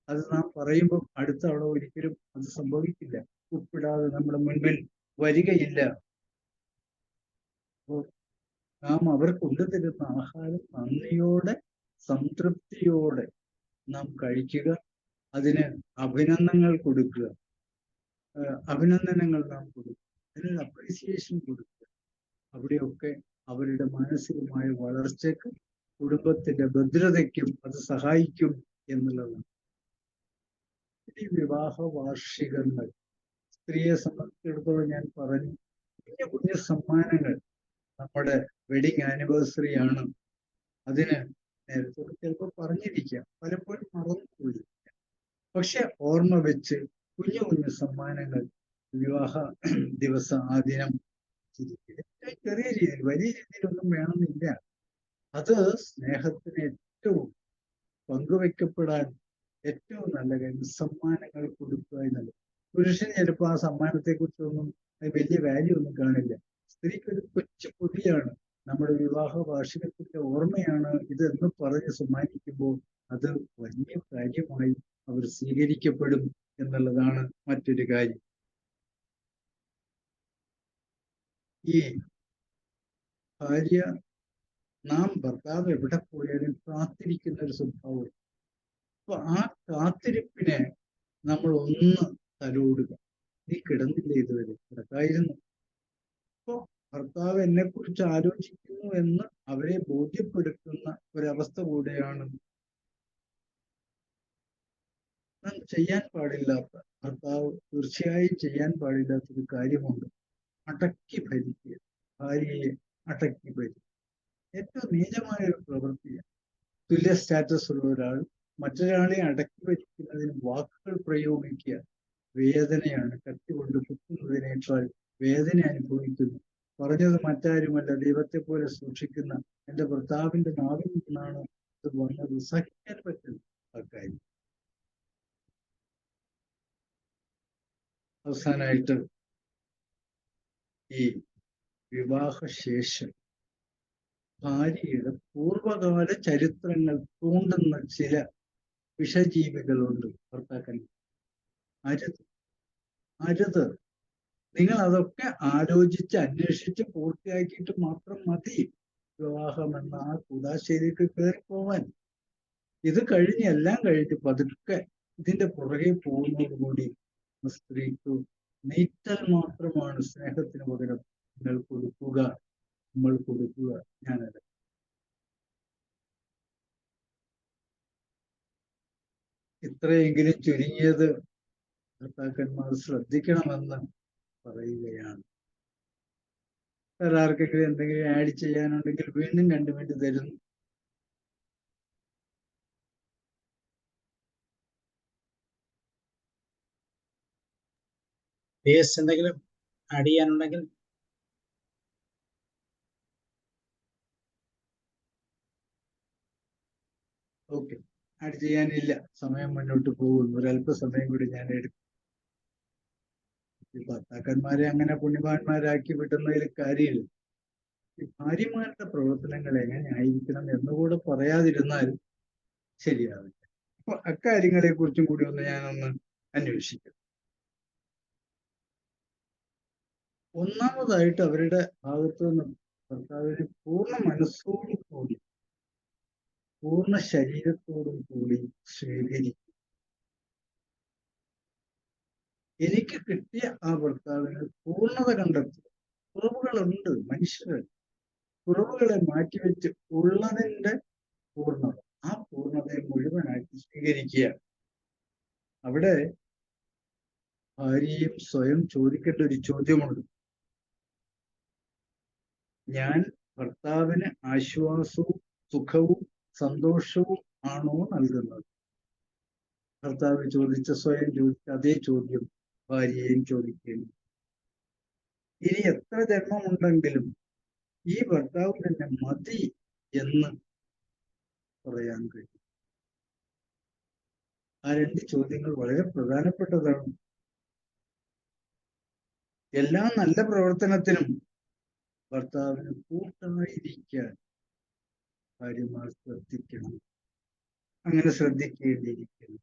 അത് നാം പറയുമ്പോൾ അടുത്ത അവിടെ ഒരിക്കലും അത് സംഭവിക്കില്ല. ഉപ്പിടാതെ നമ്മുടെ മുൻപിൽ വരികയില്ല. അപ്പോൾ നാം അവർ കൊണ്ടുതരുന്ന ആഹാരം നന്ദിയോടെ സംതൃപ്തിയോടെ നാം കഴിക്കുക. അതിന് അഭിനന്ദനങ്ങൾ കൊടുക്കുക, അഭിനന്ദനങ്ങൾ നാം കൊടുക്കുക, അതിനൊരു അപ്രീസിയേഷൻ കൊടുക്കുക. അവിടെയൊക്കെ അവരുടെ മാനസികമായ വളർച്ചയ്ക്ക്, കുടുംബത്തിന്റെ ഭദ്രതയ്ക്കും അത് സഹായിക്കും എന്നുള്ളതാണ്. ഈ വിവാഹ വാർഷികങ്ങൾ സ്ത്രീയെ സംബന്ധിച്ചിടത്തോളം ഞാൻ പറഞ്ഞു, കുഞ്ഞു കുഞ്ഞു സമ്മാനങ്ങൾ. നമ്മുടെ വെഡിങ് ആനിവേഴ്സറി ആണ്, അതിന് നേരത്തെ ചിലപ്പോൾ പറഞ്ഞിരിക്കാം, പലപ്പോഴും മറന്നുപോയിരിക്കാം. പക്ഷെ ഓർമ്മ വെച്ച് കുഞ്ഞു കുഞ്ഞു സമ്മാനങ്ങൾ വിവാഹ ദിവസം ആ ദിനം ചെറിയ രീതിയിൽ, വലിയ രീതിയിലൊന്നും വേണമെന്നില്ല. അത് സ്നേഹത്തിന് ഏറ്റവും പങ്കുവെക്കപ്പെടാൻ ഏറ്റവും നല്ല കാര്യം സമ്മാനങ്ങൾ കൊടുക്കുക എന്നുള്ളത്. പുരുഷന് ചിലപ്പോൾ ആ സമ്മാനത്തെ കുറിച്ചൊന്നും വലിയ വാല്യൂ ഒന്നും കാണില്ല. സ്ത്രീക്കൊരു കൊച്ചു പൊതിയാണ്, നമ്മുടെ വിവാഹ വാർഷികത്തിന്റെ ഓർമ്മയാണ് ഇതെന്ന് പറഞ്ഞ് സമ്മാനിക്കുമ്പോൾ അത് വലിയ കാര്യമായി അവർ സ്വീകരിക്കപ്പെടും എന്നുള്ളതാണ് മറ്റൊരു കാര്യം. ഈ ഭാര്യ, നാം ഭർത്താവ് എവിടെ പോയാലും കാത്തിരിക്കുന്ന ഒരു സ്വഭാവം. അപ്പൊ ആ കാത്തിരിപ്പിനെ നമ്മൾ ഒന്ന് തലോടുക. നീ കിടന്നില്ലേ ഇതുവരെ? കിടക്കായിരുന്നു. അപ്പോ ഭർത്താവ് എന്നെ കുറിച്ച് ആലോചിക്കുന്നു എന്ന് അവരെ ബോധ്യപ്പെടുത്തുന്ന ഒരവസ്ഥ കൂടെയാണ് നാം ചെയ്യാൻ പാടില്ലാത്ത, ഭർത്താവ് തീർച്ചയായും ചെയ്യാൻ പാടില്ലാത്തൊരു കാര്യമുണ്ട്. അടക്കി ഭരിക്കുക, ഭാര്യയെ അടക്കി ഭരിക്കുക. ഏറ്റവും നീചമായ ഒരു പ്രവൃത്തിയാണ്. തുല്യ സ്റ്റാറ്റസ് ഉള്ള ഒരാൾ മറ്റൊരാളെ അടക്കി ഭരിക്കുന്നതിന് വാക്കുകൾ പ്രയോഗിക്കുക വേദനയാണ്. കത്തി കൊണ്ട് കുത്തുന്നതിനേക്കാൾ വേദന അനുഭവിക്കുന്നു. പറഞ്ഞത് മറ്റാരുമല്ല, ദൈവത്തെ പോലെ സൂക്ഷിക്കുന്ന എൻ്റെ ഭർത്താവിന്റെ നാവിൽ നിന്നാണ് ഇത് വന്നത്. സഹിക്കാൻ പറ്റുന്നു ആ കാര്യം. അവസാനമായിട്ട് ഈ വിവാഹശേഷം ഭാര്യയുടെ പൂർവകാല ചരിത്രങ്ങൾ തോണ്ടുന്ന ചില വിഷജീവികളുണ്ട് ഭർത്താക്കൻ. അരുത്. നിങ്ങൾ അതൊക്കെ ആലോചിച്ച് അന്വേഷിച്ച് പൂർത്തിയാക്കിയിട്ട് മാത്രം മതി വിവാഹം എന്ന ആ കൂടാശ്ശേരിക്ക് കയറി പോവാൻ. ഇത് കഴിഞ്ഞ് എല്ലാം കഴിഞ്ഞ് പതുക്കെ ഇതിന്റെ പുറകെ പോകുന്നതോടുകൂടി സ്ത്രീക്ക് നീറ്റൽ മാത്രമാണ് സ്നേഹത്തിന് പകരം നിങ്ങൾ കൊടുക്കുക, നമ്മൾ കൊടുക്കുക. ഞാനല്ല. ഇത്രയെങ്കിലും ചുരുങ്ങിയത് ഭർത്താക്കന്മാർ ശ്രദ്ധിക്കണമെന്ന് പറയുകയാണ്. വേറെ ആർക്കെങ്കിലും എന്തെങ്കിലും ആഡ് ചെയ്യാനുണ്ടെങ്കിൽ വീണ്ടും 2 മിനിറ്റ് തരുന്നു. എന്തെങ്കിലും ആഡ് ചെയ്യാനുണ്ടെങ്കിൽ ഓക്കെ, ആഡ് ചെയ്യാനില്ല. സമയം മുന്നോട്ട് പോകുന്നു. ഒരല്പസമയം കൂടി ഞാൻ എടുക്കും. ഈ ഭർത്താക്കന്മാരെ അങ്ങനെ പുണ്യവാന്മാരാക്കി വിടുന്നതിൽ കാര്യമില്ല. ഈ ഭാര്യമാരുടെ പ്രവർത്തനങ്ങൾ എങ്ങനെയായിരിക്കണം എന്നുകൂടെ പറയാതിരുന്നാൽ ശരിയാവില്ല. അപ്പൊ അക്കാര്യങ്ങളെ കുറിച്ചും കൂടി ഞാനൊന്ന് അന്വേഷിക്കും. ഒന്നാമതായിട്ട് അവരുടെ ഭാഗത്തു നിന്ന് ഭർത്താവിനെ പൂർണ്ണ മനസ്സോടും കൂടി പൂർണ്ണ ശരീരത്തോടും കൂടി സ്വീകരിക്കും. എനിക്ക് കിട്ടിയ ആ ഭർത്താവിന് പൂർണ്ണത കണ്ടെത്തുക. കുറവുകളുണ്ട്, മനുഷ്യർ കുറവുകളെ മാറ്റിവെച്ച് ഉള്ളതിൻ്റെ പൂർണ്ണത, ആ പൂർണ്ണതയെ മുഴുവനാക്കി സ്വീകരിക്കുക. അവിടെ ഭാര്യയും സ്വയം ചോദിക്കേണ്ട ഒരു ചോദ്യമുണ്ട്. ഞാൻ ഭർത്താവിന് ആശ്വാസവും സുഖവും സന്തോഷവും ആണോ നൽകുന്നത്? ഭർത്താവ് സ്വയം ചോദിച്ച അതേ ചോദ്യം ഭാര്യയും ചോദിക്കുന്നു. ഇനി എത്ര ജന്മമുണ്ടെങ്കിലും ഈ ഭർത്താവ് തന്നെ മതി എന്ന് പറയാൻ കഴിയും. ആ 2 ചോദ്യങ്ങൾ വളരെ പ്രധാനപ്പെട്ടതാണ്. എല്ലാ നല്ല പ്രവർത്തനത്തിനും ഭർത്താവിന് കൂട്ടായിരിക്കാൻ ഭാര്യമാർ ശ്രദ്ധിക്കണം. അങ്ങനെ ശ്രദ്ധിക്കേണ്ടിയിരിക്കുന്നു.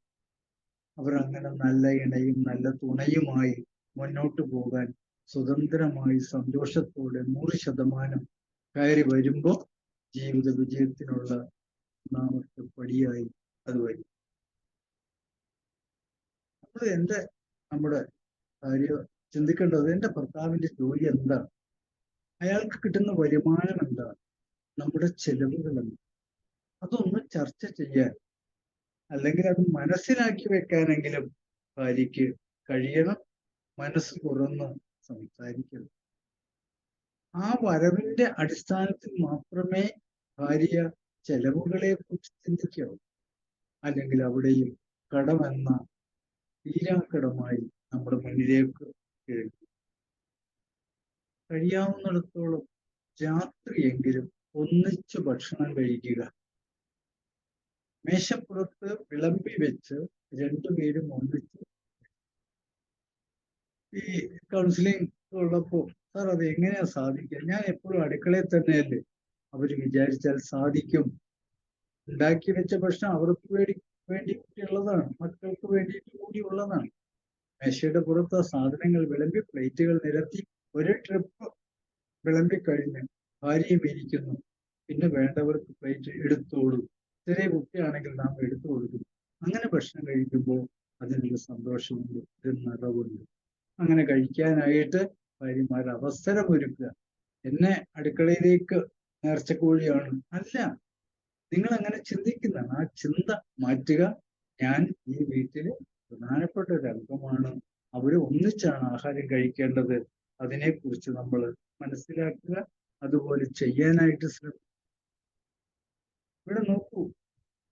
അവർ അങ്ങനെ നല്ല ഇണയും നല്ല തുണയുമായി മുന്നോട്ട് പോകാൻ സ്വതന്ത്രമായി സന്തോഷത്തോടെ 100% കയറി വരുമ്പോൾ ജീവിത വിജയത്തിനുള്ള ഒന്നാമത്തെ പടിയായി അത് വരും. അപ്പോൾ നമ്മുടെ ഭാര്യ ചിന്തിക്കേണ്ടത്, എൻ്റെ ഭർത്താവിൻ്റെ ജോലി എന്താണ്, അയാൾക്ക് കിട്ടുന്ന വരുമാനം എന്താണ്, നമ്മുടെ ചെലവുകൾ എന്താണ്, അതൊന്ന് ചർച്ച ചെയ്യാൻ, അല്ലെങ്കിൽ അത് മനസ്സിലാക്കി വെക്കാനെങ്കിലും ഭാര്യയ്ക്ക് കഴിയണം. മനസ്സ് തുറന്ന് സംസാരിക്കണം. ആ വരവിന്റെ അടിസ്ഥാനത്തിൽ മാത്രമേ ഭാര്യ ചെലവുകളെ കുറിച്ച് ചിന്തിക്കാവൂ. അല്ലെങ്കിൽ അവിടെയും കടമെന്ന തീരാക്കടമായി നമ്മുടെ മുന്നിലേക്ക് കേൾക്കും. കഴിയാവുന്നിടത്തോളം രാത്രിയെങ്കിലും ഒന്നിച്ച് ഭക്ഷണം കഴിക്കുക. മേശപ്പുറത്ത് വിളമ്പി വെച്ച് 2 പേരും ഒന്നിച്ച്. ഈ കൗൺസിലിംഗ് ഉള്ളപ്പോൾ സാർ അത് എങ്ങനെയാ സാധിക്കുക? ഞാൻ എപ്പോഴും അടുക്കളയിൽ തന്നെയല്ലേ. അവർ വിചാരിച്ചാൽ സാധിക്കും. ഉണ്ടാക്കി വെച്ച ഭക്ഷണം അവർക്ക് വേണ്ടിയിട്ടുള്ളതാണ്, മക്കൾക്ക് വേണ്ടിയിട്ട് കൂടി ഉള്ളതാണ്. മേശയുടെ പുറത്ത് സാധനങ്ങൾ വിളമ്പി പ്ലേറ്റുകൾ നിരത്തി ഒരു ട്രിപ്പ് വിളമ്പിക്കഴിഞ്ഞ് ഭാര്യയും ഇരിക്കുന്നു. പിന്നെ വേണ്ടവർക്ക് പ്ലേറ്റ് എടുത്തോളൂ. ചെറിയ കുട്ടിയാണെങ്കിൽ നാം എടുത്തു കൊടുക്കും. അങ്ങനെ ഭക്ഷണം കഴിക്കുമ്പോൾ അതിനൊരു സന്തോഷമുണ്ട്, ഒരു നിറവുണ്ട്. അങ്ങനെ കഴിക്കാനായിട്ട് ഭാര്യമാർ അവസരമൊരുക്കുക. എന്നെ അടുക്കളയിലേക്ക് നേർച്ചക്കോഴിയാണ് അല്ല, നിങ്ങൾ അങ്ങനെ ചിന്തിക്കുന്നതാണ്. ആ ചിന്ത മാറ്റുക. ഞാൻ ഈ വീട്ടില് പ്രധാനപ്പെട്ട ഒരു അംഗമാണ്, അവര് ഒന്നിച്ചാണ് ആഹാരം കഴിക്കേണ്ടത്. അതിനെക്കുറിച്ച് നമ്മൾ മനസ്സിലാക്കുക, അതുപോലെ ചെയ്യാനായിട്ട് ശ്രമിക്കുക. ഇവിടെ നോക്കൂ,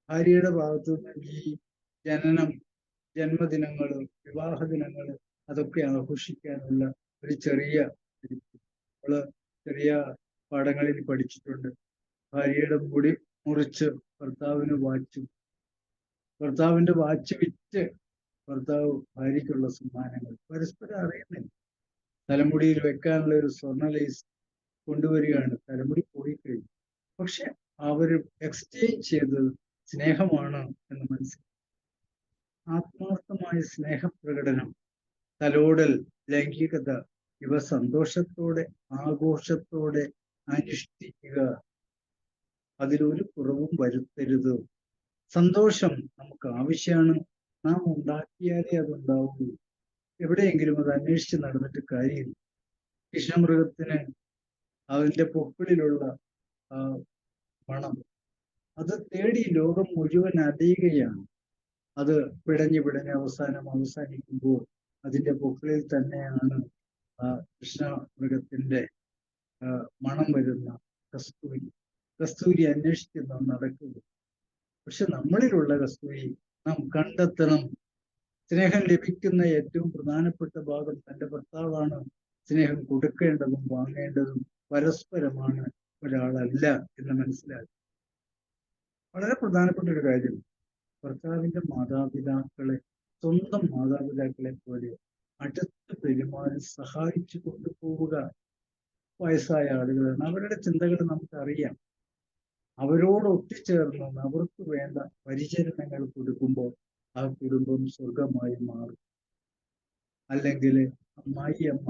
ഭാര്യയുടെ ഭാഗത്തു നിന്ന് ഈ ജനനം, ജന്മദിനങ്ങള്, വിവാഹ ദിനങ്ങള് അതൊക്കെ ആഘോഷിക്കാനുള്ള ഒരു ചെറിയ നമ്മള് ചെറിയ പാഠങ്ങളിൽ പഠിച്ചിട്ടുണ്ട്. ഭാര്യയുടെ മുടി മുറിച്ച് ഭർത്താവിന് വാച്ചും, ഭർത്താവിന്റെ വാച്ച് വിറ്റ് ഭർത്താവ് ഭാര്യയ്ക്കുള്ള സമ്മാനങ്ങൾ പരസ്പരം അറിയുന്നില്ല. തലമുടിയിൽ വെക്കാനുള്ള ഒരു സ്വർണ്ണ ലേസ് കൊണ്ടുവരികയാണ്, തലമുടി പോയി കഴിഞ്ഞു. പക്ഷെ അവർ എക്സ്ചേഞ്ച് ചെയ്തത് സ്നേഹമാണ് എന്ന് മനസ്സിലാക്കി. ആത്മാർത്ഥമായ സ്നേഹപ്രകടനം, തലോടൽ, ലൈംഗികത ഇവ സന്തോഷത്തോടെ ആഘോഷത്തോടെ അനുഷ്ഠിക്കുക. അതിലൊരു കുറവും വരുത്തരുത്. സന്തോഷം നമുക്ക് ആവശ്യമാണ്, നാം ഉണ്ടാക്കിയാലേ അതുണ്ടാവൂ. എവിടെയെങ്കിലും അത് അന്വേഷിച്ച് നടന്നിട്ട് കാര്യമില്ല. കൃഷ്ണമൃഗത്തിന് അതിന്റെ പൊക്കിളിലുള്ള മണം അത് തേടി ലോകം മുഴുവൻ അലയുകയാണ്. അത് പിടഞ്ഞ് അവസാനിക്കുമ്പോൾ അതിന്റെ പൊക്കിളിൽ തന്നെയാണ് ആ കൃഷ്ണമൃഗത്തിന്റെ മണം വരുന്ന കസ്തൂരി അന്വേഷിച്ച് നാം നടക്കുക. പക്ഷെ നമ്മളിലുള്ള കസ്തൂരി നാം കണ്ടെത്തണം. സ്നേഹം ലഭിക്കുന്ന ഏറ്റവും പ്രധാനപ്പെട്ട ഭാഗം തന്റെ ഭർത്താവാണ്. സ്നേഹം കൊടുക്കേണ്ടതും വാങ്ങേണ്ടതും പരസ്പരമാണ്, ഒരാളല്ല എന്ന് മനസ്സിലാക്കി. വളരെ പ്രധാനപ്പെട്ട ഒരു കാര്യം, ഭർത്താവിന്റെ മാതാപിതാക്കളെ സ്വന്തം മാതാപിതാക്കളെ പോലെ അടുത്ത് പെരുമാറി സഹായിച്ചു കൊണ്ടുപോവുക. വയസ്സായ ആളുകളാണ്, അവരുടെ ചിന്തകൾ നമുക്കറിയാം. അവരോട് ഒത്തുചേർന്ന് അവർക്ക് വേണ്ട പരിചരണങ്ങൾ കൊടുക്കുമ്പോൾ ആ കുടുംബം സ്വർഗമായി മാറും. അല്ലെങ്കിൽ അമ്മായിയമ്മ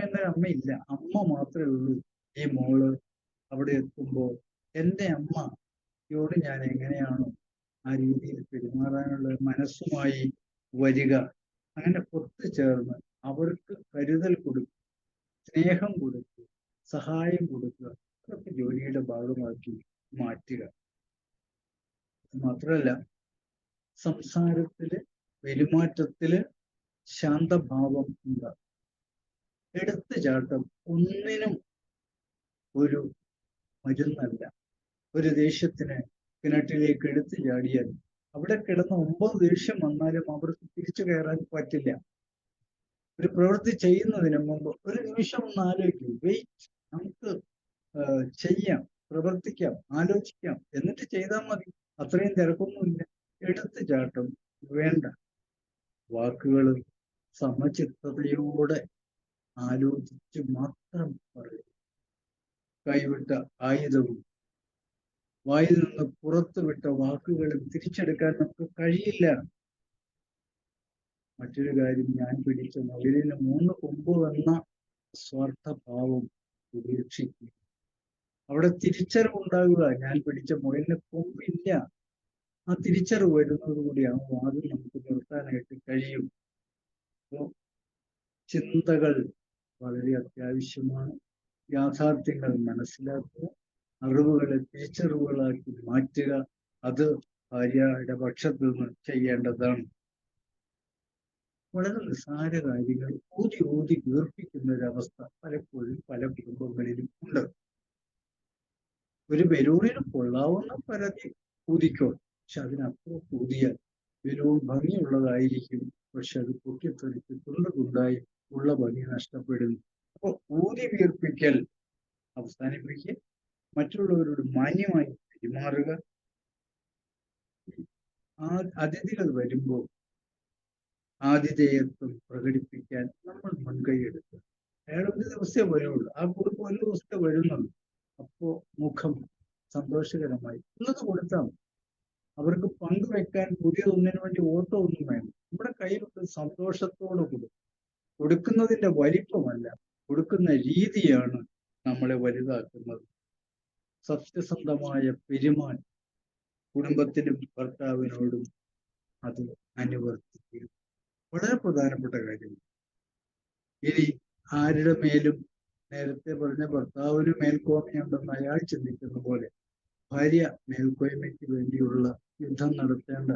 എന്നൊരു അമ്മയില്ല, അമ്മ മാത്രമേ ഉള്ളൂ. ഈ മോള് അവിടെ എത്തുമ്പോൾ എൻ്റെ അമ്മയോട് ഞാൻ എങ്ങനെയാണോ ആ രീതിയിൽ പെരുമാറാനുള്ള മനസ്സുമായി വരിക. അങ്ങനെ ഒത്തുചേർന്ന് അവർക്ക് കരുതൽ കൊടുക്കുക, സ്നേഹം കൊടുക്കുക, സഹായം കൊടുക്കുക, അതൊക്കെ ജോലിയുടെ ഭാഗമാക്കി മാറ്റുക. മാത്രമല്ല, സംസാരത്തില്, പെരുമാറ്റത്തില് ശാന്തഭാവം ഉണ്ടാകും. എടുത്തുചാട്ടം ഒന്നിനും ഒരു മരുന്നല്ല. ഒരു ദേഷ്യത്തിന് കിണറ്റിലേക്ക് എടുത്തു ചാടിയാൽ അവിടെ കിടന്ന് 9 ദേഷ്യം വന്നാലും അവർക്ക് തിരിച്ചു കയറാൻ പറ്റില്ല. ഒരു പ്രവൃത്തി ചെയ്യുന്നതിന് മുമ്പ് ഒരു നിമിഷം ഒന്ന് ആലോചിക്കും, വെയിറ്റ്, നമുക്ക് ചെയ്യാം, പ്രവർത്തിക്കാം, ആലോചിക്കാം, എന്നിട്ട് ചെയ്താൽ മതി. അത്രയും തിരക്കൊന്നുമില്ല. എടുത്തുചാട്ടം വേണ്ട. വാക്കുകൾ സമചിത്തതയോടെ ആലോചിച്ച് മാത്രം പറയും. കൈവിട്ട ആയുധവും വായിൽ നിന്ന് പുറത്തുവിട്ട വാക്കുകളും തിരിച്ചെടുക്കാൻ നമുക്ക് കഴിയില്ല. മറ്റൊരു കാര്യം, ഞാൻ പിടിച്ച മുയലിന് 3 കൊമ്പ് എന്ന സ്വാർത്ഥഭാവം ഉപേക്ഷിക്കുക. അവിടെ തിരിച്ചറിവുണ്ടാകുക, ഞാൻ പിടിച്ച മുയലിന് കൊമ്പില്ല. ആ തിരിച്ചറിവ് വരുന്നതോടുകൂടി ആ വാതിൽ നമുക്ക് നിർത്താനായിട്ട് കഴിയും. അപ്പോൾ ചിന്തകൾ വളരെ അത്യാവശ്യമാണ്. യാഥാർത്ഥ്യങ്ങൾ മനസ്സിലാക്കുക, അറിവുകളെ തിരിച്ചറിവുകളാക്കി മാറ്റുക. അത് ഭാര്യയുടെ പക്ഷത്തു നിന്ന് ചെയ്യേണ്ടതാണ്. വളരെ നിസ്സാര കാര്യങ്ങൾ ഊതി വീർപ്പിക്കുന്ന ഒരവസ്ഥ പലപ്പോഴും പല കുടുംബങ്ങളിലും ഉണ്ട്. ഒരു ബലൂണിന് കൊള്ളാവുന്ന പരതി ഊതിക്കോ, പക്ഷെ അതിനപ്പുറം ഊതിയാൽ ബലൂൺ ഭംഗിയുള്ളതായിരിക്കും, പക്ഷെ അത് പൊട്ടിത്തെറിച്ച് തുണ്ടായി ഉള്ള ഭംഗി നഷ്ടപ്പെടുന്നു. അപ്പോൾ ഊതി വീർപ്പിക്കൽ അവസാനിപ്പിക്കുക, മറ്റുള്ളവരോട് മാന്യമായി പെരുമാറുക. അതിഥികൾ വരുമ്പോൾ ആതിഥേയത്വം പ്രകടിപ്പിക്കാൻ നമ്മൾ മുൻകൈ എടുക്കുക. അയാൾ ഒരു ദിവസമേ വരുള്ളൂ, ആ കുടുംബം ഒരു ദിവസത്തെ വരുന്നുള്ളൂ. അപ്പോ മുഖം സന്തോഷകരമായി ഉള്ളത് കൊടുത്താൽ അവർക്ക് പങ്കുവെക്കാൻ പുതിയതൊന്നിനു വേണ്ടി ഓട്ടോ ഒന്നും വേണം. നമ്മുടെ കയ്യിലുള്ള സന്തോഷത്തോട് കൊടുക്കുന്നതിന്റെ വലിപ്പമല്ല, കൊടുക്കുന്ന രീതിയാണ് നമ്മളെ വലുതാക്കുന്നത്. സത്യസന്ധമായ പെരുമാറ്റം കുടുംബത്തിലും ഭർത്താവിനോടും അത് അനുവർത്തിക്കുക വളരെ പ്രധാനപ്പെട്ട കാര്യമാണ്. ഇനി ആരുടെ മേലും നേരത്തെ പറഞ്ഞ ഭർത്താവിന് മേൽക്കോയ്മയുണ്ടെന്ന് അയാൾ ചിന്തിക്കുന്ന പോലെ ഭാര്യ മേൽക്കോയ്മയ്ക്ക് വേണ്ടിയുള്ള യുദ്ധം നടത്തേണ്ട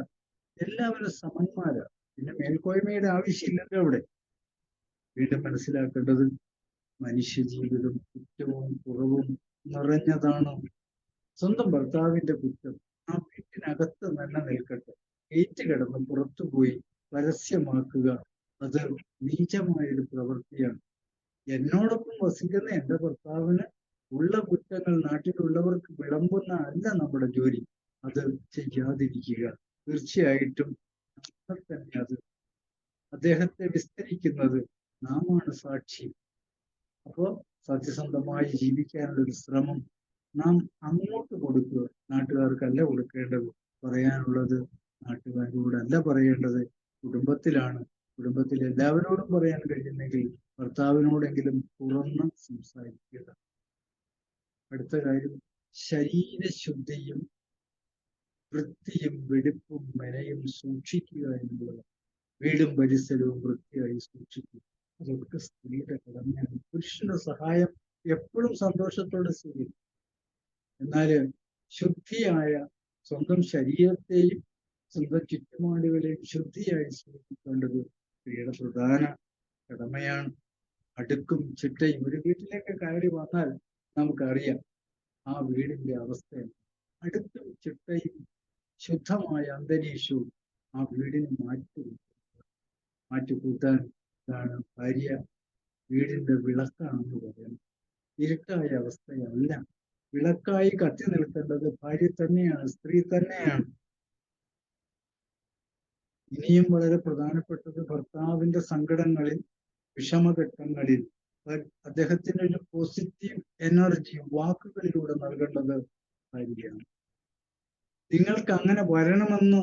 എല്ലാവരും സമന്മാരാണ്. പിന്നെ മേൽക്കോയ്മയുടെ ആവശ്യമില്ലല്ലോ അവിടെ. വീണ്ടും മനസ്സിലാക്കേണ്ടത് മനുഷ്യ ജീവിതം കുറ്റവും കുറവും നിറഞ്ഞതാണ്. സ്വന്തം ഭർത്താവിന്റെ കുറ്റം ആ വീട്ടിനകത്ത് തന്നെ നിൽക്കട്ടെ, ഗേറ്റ് കിടന്ന് പുറത്തുപോയി പരസ്യമാക്കുക അത് നീചമായൊരു പ്രവൃത്തിയാണ്. എന്നോടൊപ്പം വസിക്കുന്ന എൻ്റെ ഭർത്താവിന് ഉള്ള കുറ്റങ്ങൾ നാട്ടിലുള്ളവർക്ക് വിളമ്പുന്ന അല്ല നമ്മുടെ ജോലി. അത് ചെയ്യാതിരിക്കുക. തീർച്ചയായിട്ടും തന്നെ അത് അദ്ദേഹത്തെ വിസ്തരിക്കുന്നത് നാമാണ് സാക്ഷി. അപ്പോൾ സത്യസന്ധമായി ജീവിക്കാനുള്ള ഒരു ശ്രമം നാം അങ്ങോട്ട് കൊടുക്കുക. നാട്ടുകാർക്കല്ല കൊടുക്കേണ്ടത്. പറയാനുള്ളത് നാട്ടുകാരോടല്ല പറയേണ്ടത്, കുടുംബത്തിലാണ്. കുടുംബത്തിൽ എല്ലാവരോടും പറയാൻ കഴിയുന്നെങ്കിൽ ഭർത്താവിനോടെങ്കിലും തുറന്ന് സംസാരിക്കുക. അടുത്ത കാര്യം, ശരീരശുദ്ധിയും വൃത്തിയും വെടിപ്പും മെനയും സൂക്ഷിക്കുക എന്നുള്ളത്. വീടും പരിസരവും വൃത്തിയായി സൂക്ഷിക്കുക. അതൊക്കെ സ്ത്രീയുടെ കടമയാണ്. പുരുഷന്റെ സഹായം എപ്പോഴും സന്തോഷത്തോടെ സ്വീകരിക്കും. എന്നാൽ ശുദ്ധിയായ സ്വന്തം ശരീരത്തെയും സ്വന്തം ചുറ്റുപാടുകളെയും ശുദ്ധിയായി സൂക്ഷിക്കേണ്ടത് സ്ത്രീയുടെ പ്രധാന കടമയാണ്. അടുക്കും ചിട്ടയും ഒരു വീട്ടിലേക്ക് കയറി വന്നാൽ നമുക്കറിയാം ആ വീടിന്റെ അവസ്ഥയാണ്. അടുക്കും ചിട്ടയും ശുദ്ധമായ അന്തരീക്ഷവും ആ വീടിന് മാറ്റുകൂട്ടാൻ ഇതാണ് ഭാര്യ വീടിന്റെ വിളക്കാണെന്ന് പറയുന്നത്. ഇരുട്ടായ അവസ്ഥയല്ല, വിളക്കായി കത്തി നിൽക്കേണ്ടത് ഭാര്യ തന്നെയാണ്, സ്ത്രീ തന്നെയാണ്. ഇനിയും വളരെ പ്രധാനപ്പെട്ടത് ഭർത്താവിന്റെ സങ്കടങ്ങളിൽ, വിഷമഘട്ടങ്ങളിൽ അദ്ദേഹത്തിന് ഒരു പോസിറ്റീവ് എനർജി വാക്കുകളിലൂടെ നൽകേണ്ടത് ഭാര്യയാണ്. നിങ്ങൾക്ക് അങ്ങനെ വരണമെന്ന്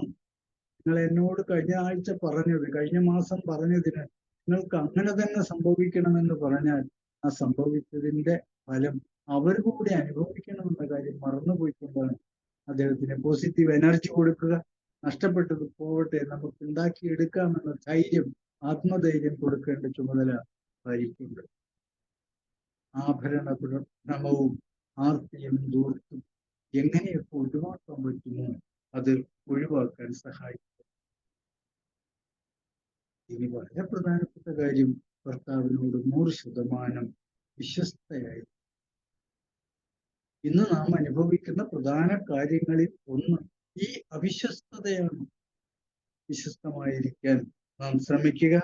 നിങ്ങൾ എന്നോട് കഴിഞ്ഞ ആഴ്ച പറഞ്ഞത്, കഴിഞ്ഞ മാസം പറഞ്ഞതിന് നിങ്ങൾക്ക് അങ്ങനെ തന്നെ സംഭവിക്കണമെന്ന് പറഞ്ഞാൽ ആ സംഭവിച്ചതിന്റെ ഫലം അവർ കൂടി അനുഭവിക്കണമെന്ന കാര്യം മറന്നുപോയിക്കൊണ്ടാണ് അദ്ദേഹത്തിന് പോസിറ്റീവ് എനർജി കൊടുക്കുക. നഷ്ടപ്പെട്ടത് പോവട്ടെ, നമുക്ക് ഉണ്ടാക്കിയെടുക്കാമെന്ന ധൈര്യം, ആത്മധൈര്യം കൊടുക്കേണ്ട ചുമതല ഭാര്യയ്ക്കുണ്ട്. ആഭരണ ഭ്രമവും ആർത്തിയും ദൂർത്തും എങ്ങനെയൊക്കെ ഒഴിവാക്കാൻ പറ്റുമോ അത് ഒഴിവാക്കാൻ സഹായിക്കും. ഇനി വളരെ പ്രധാനപ്പെട്ട കാര്യം, ഭർത്താവിനോട് 100% വിശ്വസ്തയായി. ഇന്ന് നാം അനുഭവിക്കുന്ന പ്രധാന കാര്യങ്ങളിൽ ഒന്ന് ഈ അവിശ്വസ്തതയാണ്. വിശ്വസ്തമായിരിക്കാൻ നാം ശ്രമിക്കുക.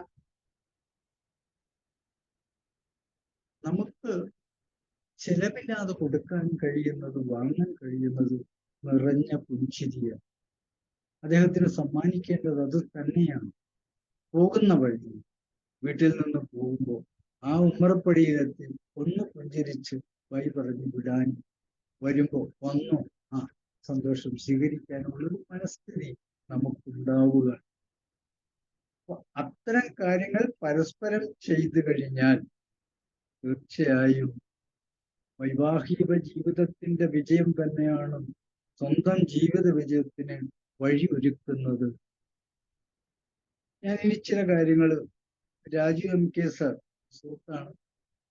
നമുക്ക് ചെലവില്ലാതെ കൊടുക്കാൻ കഴിയുന്നത്, വാങ്ങാൻ കഴിയുന്നത് നിറഞ്ഞ പുഞ്ചിരിയാണ്. അദ്ദേഹത്തിന് സമ്മാനിക്കേണ്ടത് അത് തന്നെയാണ്. പോകുന്ന വഴി വീട്ടിൽ നിന്ന് പോകുമ്പോൾ ആ ഉമ്മറപ്പടിയിലെത്തി ഒന്ന് പുഞ്ചിരിച്ച് വഴി പറഞ്ഞു വിടാൻ, വരുമ്പോ വന്നോ ആ സന്തോഷം സ്വീകരിക്കാനുള്ളൊരു മനസ്ഥിതി നമുക്കുണ്ടാവുക. അപ്പൊ അത്തരം കാര്യങ്ങൾ പരസ്പരം ചെയ്തു കഴിഞ്ഞാൽ തീർച്ചയായും വൈവാഹിക ജീവിതത്തിന്റെ വിജയം തന്നെയാണ് സ്വന്തം ജീവിത വിജയത്തിന് വഴിയൊരുക്കുന്നത്. ഞാൻ ഇനി ചില കാര്യങ്ങൾ, രാജു MK സർ സുഹൃത്താണ്,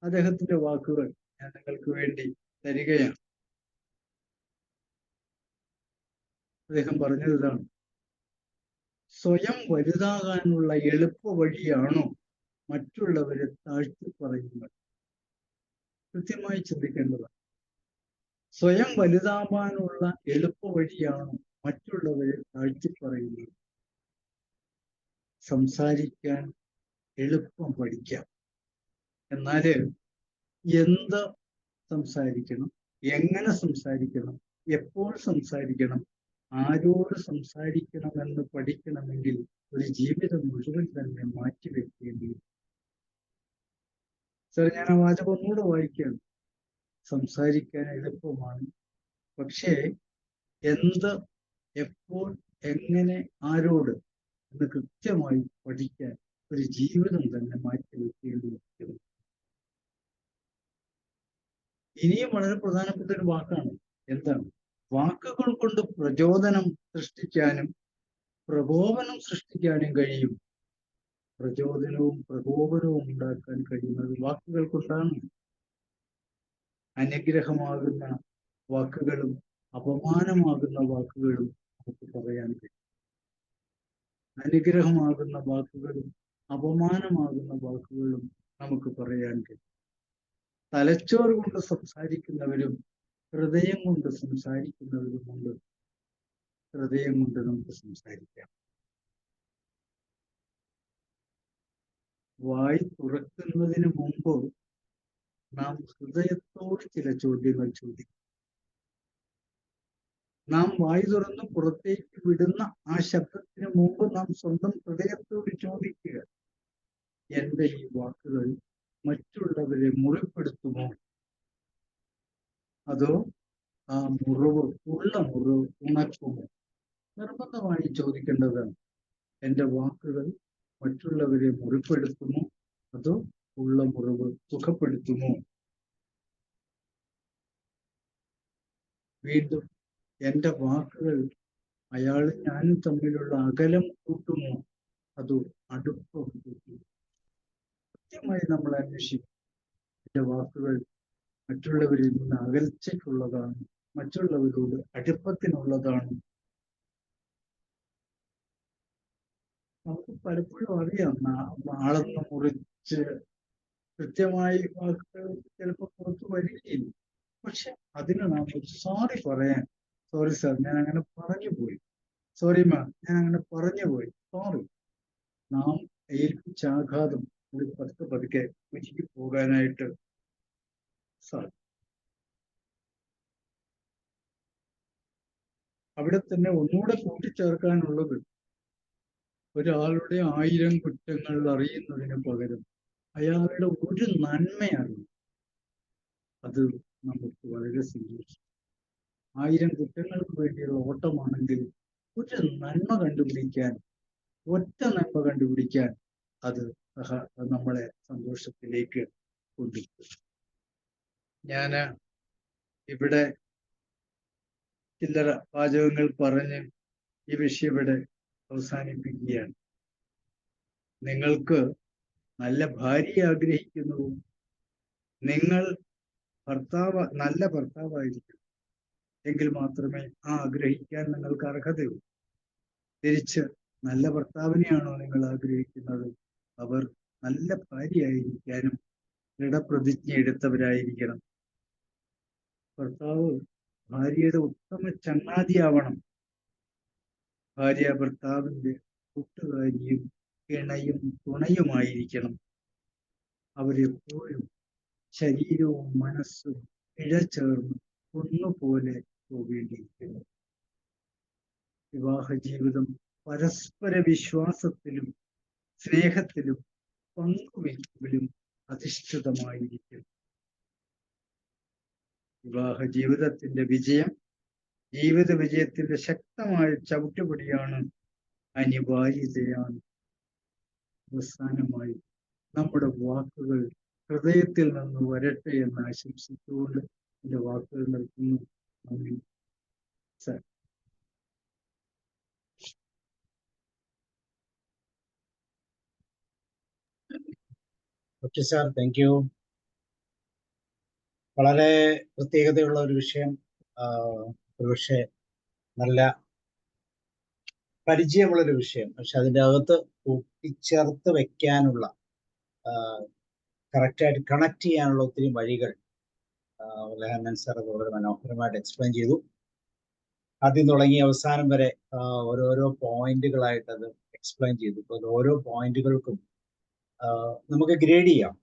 അദ്ദേഹത്തിന്റെ വാക്കുകൾ ഞാൻ നിങ്ങൾക്ക് വേണ്ടി തരികയാണ്. അദ്ദേഹം പറഞ്ഞത് ഇതാണ്: സ്വയം വലുതാകാനുള്ള എളുപ്പ വഴിയാണോ മറ്റുള്ളവരെ താഴ്ത്തി പറയുന്നത്? കൃത്യമായി ചിന്തിക്കേണ്ടതാണ്. സ്വയം വലുതാവാനുള്ള എളുപ്പ വഴിയാണോ മറ്റുള്ളവരെ താഴ്ത്തി പറയുന്നത്? സംസാരിക്കാൻ എളുപ്പം പഠിക്കാം, എന്നാല് എന്ത് സംസാരിക്കണം, എങ്ങനെ സംസാരിക്കണം, എപ്പോൾ സംസാരിക്കണം, ആരോട് സംസാരിക്കണമെന്ന് പഠിക്കണമെങ്കിൽ ഒരു ജീവിതം മുഴുവൻ തന്നെ മാറ്റിവെക്കേണ്ടി വരും. സാർ, ഞാൻ ആ വാചകം ഒന്നുകൂടെ വായിക്കുകയാണ്. സംസാരിക്കാൻ എളുപ്പമാണ്, പക്ഷേ എന്ത്, എപ്പോൾ, എങ്ങനെ, ആരോട് എന്ന് കൃത്യമായി പഠിക്കാൻ ഒരു ജീവിതം തന്നെ മാറ്റിവെക്കേണ്ടി വരും. ഇനിയും വളരെ പ്രധാനപ്പെട്ട ഒരു വാക്കാണ്. എന്താണ്? വാക്കുകൾ കൊണ്ട് പ്രചോദനം സൃഷ്ടിക്കാനും പ്രകോപനം സൃഷ്ടിക്കാനും കഴിയും. പ്രചോദനവും പ്രകോപനവും ഉണ്ടാക്കാൻ കഴിയുന്നത് വാക്കുകൾ കൊണ്ടാണ്. അനുഗ്രഹമാകുന്ന വാക്കുകളും അപമാനമാകുന്ന വാക്കുകളും നമുക്ക് പറയാൻ കഴിയും. അനുഗ്രഹമാകുന്ന വാക്കുകളും അപമാനമാകുന്ന വാക്കുകളും നമുക്ക് പറയാൻ കഴിയും. തലച്ചോറ് കൊണ്ട് സംസാരിക്കുന്നവരും ഹൃദയം കൊണ്ട് സംസാരിക്കുന്നവരുമുണ്ട്. ഹൃദയം കൊണ്ട് നമുക്ക് സംസാരിക്കാം. വായി തുറക്കുന്നതിന് മുമ്പ് നാം ഹൃദയത്തോട് ചില ചോദ്യങ്ങൾ ചോദിക്കും. നാം വായി തുറന്ന് പുറത്തേക്ക് വിടുന്ന ആ ശബ്ദത്തിന് മുമ്പ് നാം സ്വന്തം ഹൃദയത്തോട് ചോദിക്കുക, എന്റെ ഈ വാക്കുകൾ മറ്റുള്ളവരെ മുറിപ്പെടുത്തുമോ? അതോ ആ മുറിവ് ഉണക്കുമോ? നിർബന്ധമായി ചോദിക്കേണ്ടതാണ്. എന്റെ വാക്കുകൾ മറ്റുള്ളവരെ മുറിപ്പെടുത്തുമോ? അതോ ഉള്ള മുറിവ് സുഖപ്പെടുത്തുമോ? വീണ്ടും എന്റെ വാക്കുകൾ അയാളും ഞാനും തമ്മിലുള്ള അകലം കൂട്ടുമോ? അതോ അടുപ്പം കൂട്ടുമോ? കൃത്യമായി നമ്മൾ അന്വേഷിക്കും. എന്റെ വാക്കുകൾ മറ്റുള്ളവരിൽ നിന്ന് അകൽച്ചയ്ക്കുള്ളതാണ്, മറ്റുള്ളവരോട് അടുപ്പത്തിനുള്ളതാണ്. നമുക്ക് പലപ്പോഴും അറിയാം, ആളെന്ന് മുറിച്ച് കൃത്യമായി വാക്കുകൾ ചിലപ്പോൾ പുറത്തു വരികയില്ല. പക്ഷെ അതിന് നാം ഒരു സോറി പറയാൻ, സോറി സാർ ഞാൻ അങ്ങനെ പറഞ്ഞു പോയി, സോറി മാം ഞാൻ അങ്ങനെ പറഞ്ഞു പോയി, സോറി, നാം ഏൽപ്പിച്ച ആഘാതം ഒരു പതുക്കെ ഉരുക്കി പോകാനായിട്ട് സാധിക്കും. അവിടെ തന്നെ ഒന്നുകൂടെ കൂട്ടിച്ചേർക്കാനുള്ളത്, ഒരാളുടെ 1000 കുറ്റങ്ങൾ അറിയുന്നതിന് പകരം അയാളുടെ ഒരു നന്മ അറിയും. അത് നമുക്ക് വളരെ സന്തോഷം. 1000 കുറ്റങ്ങൾക്ക് വേണ്ടിയുള്ള ഓട്ടമാണെങ്കിൽ ഒരു നന്മ കണ്ടുപിടിക്കാൻ, ഒറ്റ നന്മ കണ്ടുപിടിക്കാൻ അത് നമ്മളെ സന്തോഷത്തിലേക്ക് കൊണ്ടുപോകും. ഞാൻ ഇവിടെ ചില്ലറ വാചകങ്ങൾ പറഞ്ഞ് ഈ വിഷയം ഇവിടെ അവസാനിപ്പിക്കുകയാണ്. നിങ്ങൾക്ക് നല്ല ഭാര്യയെ ആഗ്രഹിക്കുന്നു, നിങ്ങൾ നല്ല ഭർത്താവായിരിക്കും എങ്കിൽ മാത്രമേ ആ ആഗ്രഹിക്കാൻ നിങ്ങൾക്ക് അർഹതയുള്ളൂ. തിരിച്ച് നല്ല ഭർത്താവിനെയാണോ നിങ്ങൾ ആഗ്രഹിക്കുന്നത്, അവർ നല്ല ഭാര്യയായിരിക്കാനും ദൃഢപ്രതിജ്ഞ എടുത്തവരായിരിക്കണം. ഭർത്താവ് ഭാര്യയുടെ ഉത്തമ ചങ്ങാതിയാവണം. ഭാര്യ ഭർത്താവിന്റെ കൂട്ടുകാരിയും ഇണയും തുണയുമായിരിക്കണം. അവരെപ്പോഴും ശരീരവും മനസ്സും ഇഴചേർന്ന് ഒന്നുപോലെ പോകേണ്ടിയിരിക്കുന്നു. വിവാഹ ജീവിതം പരസ്പര വിശ്വാസത്തിലും സ്നേഹത്തിലും പങ്കുവയ്ക്കലും അധിഷ്ഠിതമായിരിക്കും. വിവാഹ ജീവിതത്തിന്റെ വിജയം, ജീവിത വിജയത്തിന്റെ ശക്തമായ ചവിട്ടുപടിയാണ്, അനിവാര്യതയാണ്. അവസാനമായി നമ്മുടെ വാക്കുകൾ ഹൃദയത്തിൽ നിന്ന് വരട്ടെ എന്ന് ആശംസിച്ചുകൊണ്ട് എന്റെ വാക്കുകൾ നിർത്തുന്നു. നന്ദി sir. Okay sir, thank you. വളരെ പ്രത്യേകതയുള്ള ഒരു വിഷയം, ഒരുപക്ഷെ നല്ല പരിചയമുള്ളൊരു വിഷയം. പക്ഷെ അതിൻ്റെ അകത്ത് കൂട്ടിച്ചേർത്ത് വെക്കാനുള്ള, കറക്റ്റായിട്ട് കണക്ട് ചെയ്യാനുള്ള ഒത്തിരി വഴികൾ ലഹന്നൻ സാർ വളരെ മനോഹരമായിട്ട് എക്സ്പ്ലെയിൻ ചെയ്തു. ആദ്യം തുടങ്ങി അവസാനം വരെ ഓരോരോ പോയിന്റുകളായിട്ട് അത് എക്സ്പ്ലെയിൻ ചെയ്തു. അപ്പോൾ ഓരോ പോയിന്റുകൾക്കും നമുക്ക് ഗ്രേഡ് ചെയ്യാം.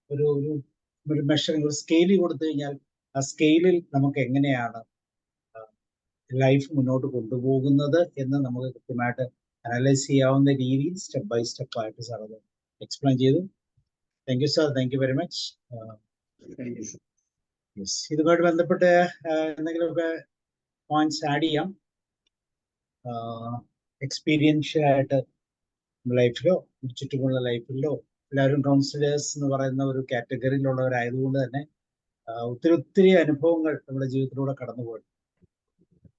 ഒരു മെഷറിംഗ്, ഒരു സ്കെയിൽ കൊടുത്തു കഴിഞ്ഞാൽ ആ സ്കെയിലിൽ നമുക്ക് എങ്ങനെയാണ് ലൈഫ് മുന്നോട്ട് കൊണ്ടുപോകുന്നത് എന്ന് നമുക്ക് കൃത്യമായിട്ട് അനലൈസ് ചെയ്യാവുന്ന രീതിയിൽ സ്റ്റെപ്പ് ബൈ സ്റ്റെപ്പ് ആയിട്ട് സാർ അത് എക്സ്പ്ലെയിൻ ചെയ്തു. Thank you sir, thank you very much. Yes, ഇതുമായിട്ട് ബന്ധപ്പെട്ട് എന്തെങ്കിലുമൊക്കെ പോയിന്റ്സ് ആഡ് ചെയ്യാം. എക്സ്പീരിയൻഷ്യലായിട്ട് ലൈഫിലോ ചുറ്റുമുള്ള ലൈഫിലോ എല്ലാവരും കൗൺസിലേഴ്സ് എന്ന് പറയുന്ന ഒരു കാറ്റഗറിയിലുള്ളവരായതുകൊണ്ട് തന്നെ ഒത്തിരി അനുഭവങ്ങൾ നമ്മുടെ ജീവിതത്തിലൂടെ കടന്നുപോയി,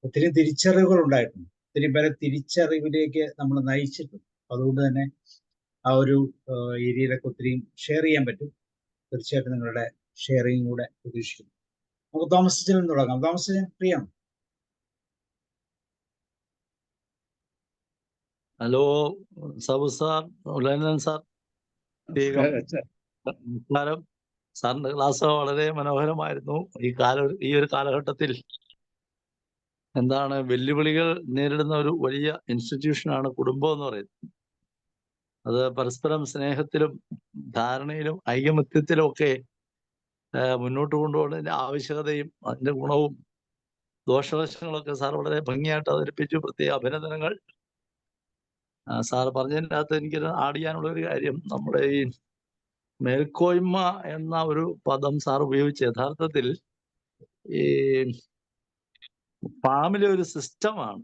ഒത്തിരി തിരിച്ചറിവുകൾ ഉണ്ടായിട്ടുണ്ട്, ഒത്തിരി പേരെ തിരിച്ചറിവിലേക്ക് നമ്മൾ നയിച്ചിട്ടുണ്ട്. അതുകൊണ്ട് തന്നെ ആ ഒരു ഏരിയയിലൊക്കെ ഒത്തിരി ഷെയർ ചെയ്യാൻ പറ്റും. തീർച്ചയായിട്ടും നിങ്ങളുടെ ഷെയറിങ് കൂടെ പ്രതീക്ഷിക്കുന്നു. നമുക്ക് തോമസ് അച്ഛനിൽ നിന്ന് തുടങ്ങാം. തോമസ് അച്ഛൻ ഫ്രീ ആണ്? ഹലോ സബു സാർ, ഉലയനൻ സാർ, നമസ്കാരം. സാറിന്റെ ക്ലാസ് വളരെ മനോഹരമായിരുന്നു. ഈ ഒരു കാലഘട്ടത്തിൽ എന്താണ് വെല്ലുവിളികൾ നേരിടുന്ന ഒരു വലിയ ഇൻസ്റ്റിറ്റ്യൂഷനാണ് കുടുംബം എന്ന് പറയുന്നത്. അത് പരസ്പരം സ്നേഹത്തിലും ധാരണയിലും ഐകമത്യത്തിലും ഒക്കെ മുന്നോട്ട് കൊണ്ടുപോകുന്നതിന്റെ ആവശ്യകതയും അതിന്റെ ഗുണവും ദോഷവശങ്ങളൊക്കെ സാർ വളരെ ഭംഗിയായിട്ട് അവതരിപ്പിച്ചു. പ്രത്യേക അഭിനന്ദനങ്ങൾ. സാർ പറഞ്ഞതിൻ്റെ അകത്ത് എനിക്ക് ആഡ് ചെയ്യാനുള്ള ഒരു കാര്യം, നമ്മുടെ ഈ മേൽക്കോയ്മ എന്ന ഒരു പദം സാർ ഉപയോഗിച്ച് യഥാർത്ഥത്തിൽ ഈ ഫാമിലി ഒരു സിസ്റ്റമാണ്.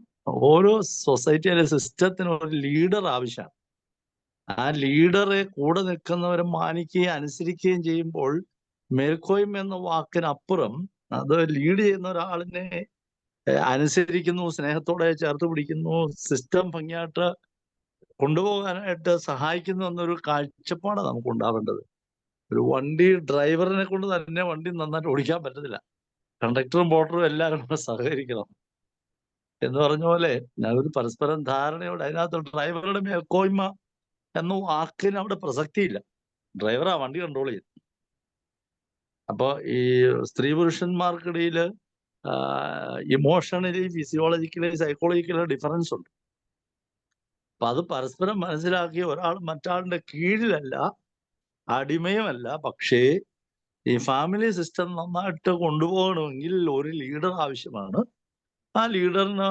ഓരോ സൊസൈറ്റിയിലെ സിസ്റ്റത്തിന് ഒരു ലീഡർ ആവശ്യമാണ്. ആ ലീഡറെ കൂടെ നിൽക്കുന്നവരെ മാനിക്കുകയും അനുസരിക്കുകയും ചെയ്യുമ്പോൾ മേൽക്കോയ്മ എന്ന വാക്കിനപ്പുറം അത് ലീഡ് ചെയ്യുന്ന ഒരാളിനെ അനുസരിക്കുന്നു, സ്നേഹത്തോടെ ചേർത്ത് പിടിക്കുന്നു, സിസ്റ്റം ഭംഗിയായിട്ട് കൊണ്ടുപോകാനായിട്ട് സഹായിക്കുന്നു എന്നൊരു കാഴ്ചപ്പാട് നമുക്ക് ഉണ്ടാവേണ്ടത്. ഒരു വണ്ടി ഡ്രൈവറിനെ കൊണ്ട് തന്നെ വണ്ടി നന്നായിട്ട് ഓടിക്കാൻ പറ്റത്തില്ല. കണ്ടക്ടറും പോർട്ടറും എല്ലാവരും കൂടെ സഹകരിക്കണം എന്ന് പറഞ്ഞ പോലെ ഒരു പരസ്പരം ധാരണയോടെ അതിനകത്ത് ഡ്രൈവറുടെ മേൽക്കോയ്മ എന്ന വാക്കിന് അവിടെ പ്രസക്തിയില്ല. ഡ്രൈവറാ വണ്ടി കൺട്രോൾ ചെയ്യുന്നത്. അപ്പൊ ഈ സ്ത്രീ പുരുഷന്മാർക്കിടയിൽ ഇമോഷണലി, ഫിസിയോളജിക്കലി, സൈക്കോളജിക്കലി ഡിഫറൻസ് ഉണ്ട്. അപ്പൊ അത് പരസ്പരം മനസ്സിലാക്കി ഒരാൾ മറ്റാളിന്റെ കീഴിലല്ല, അടിമയുമല്ല. പക്ഷേ ഈ ഫാമിലി സിസ്റ്റം നന്നായിട്ട് കൊണ്ടുപോകണമെങ്കിൽ ഒരു ലീഡർ ആവശ്യമാണ്. ആ ലീഡറിന്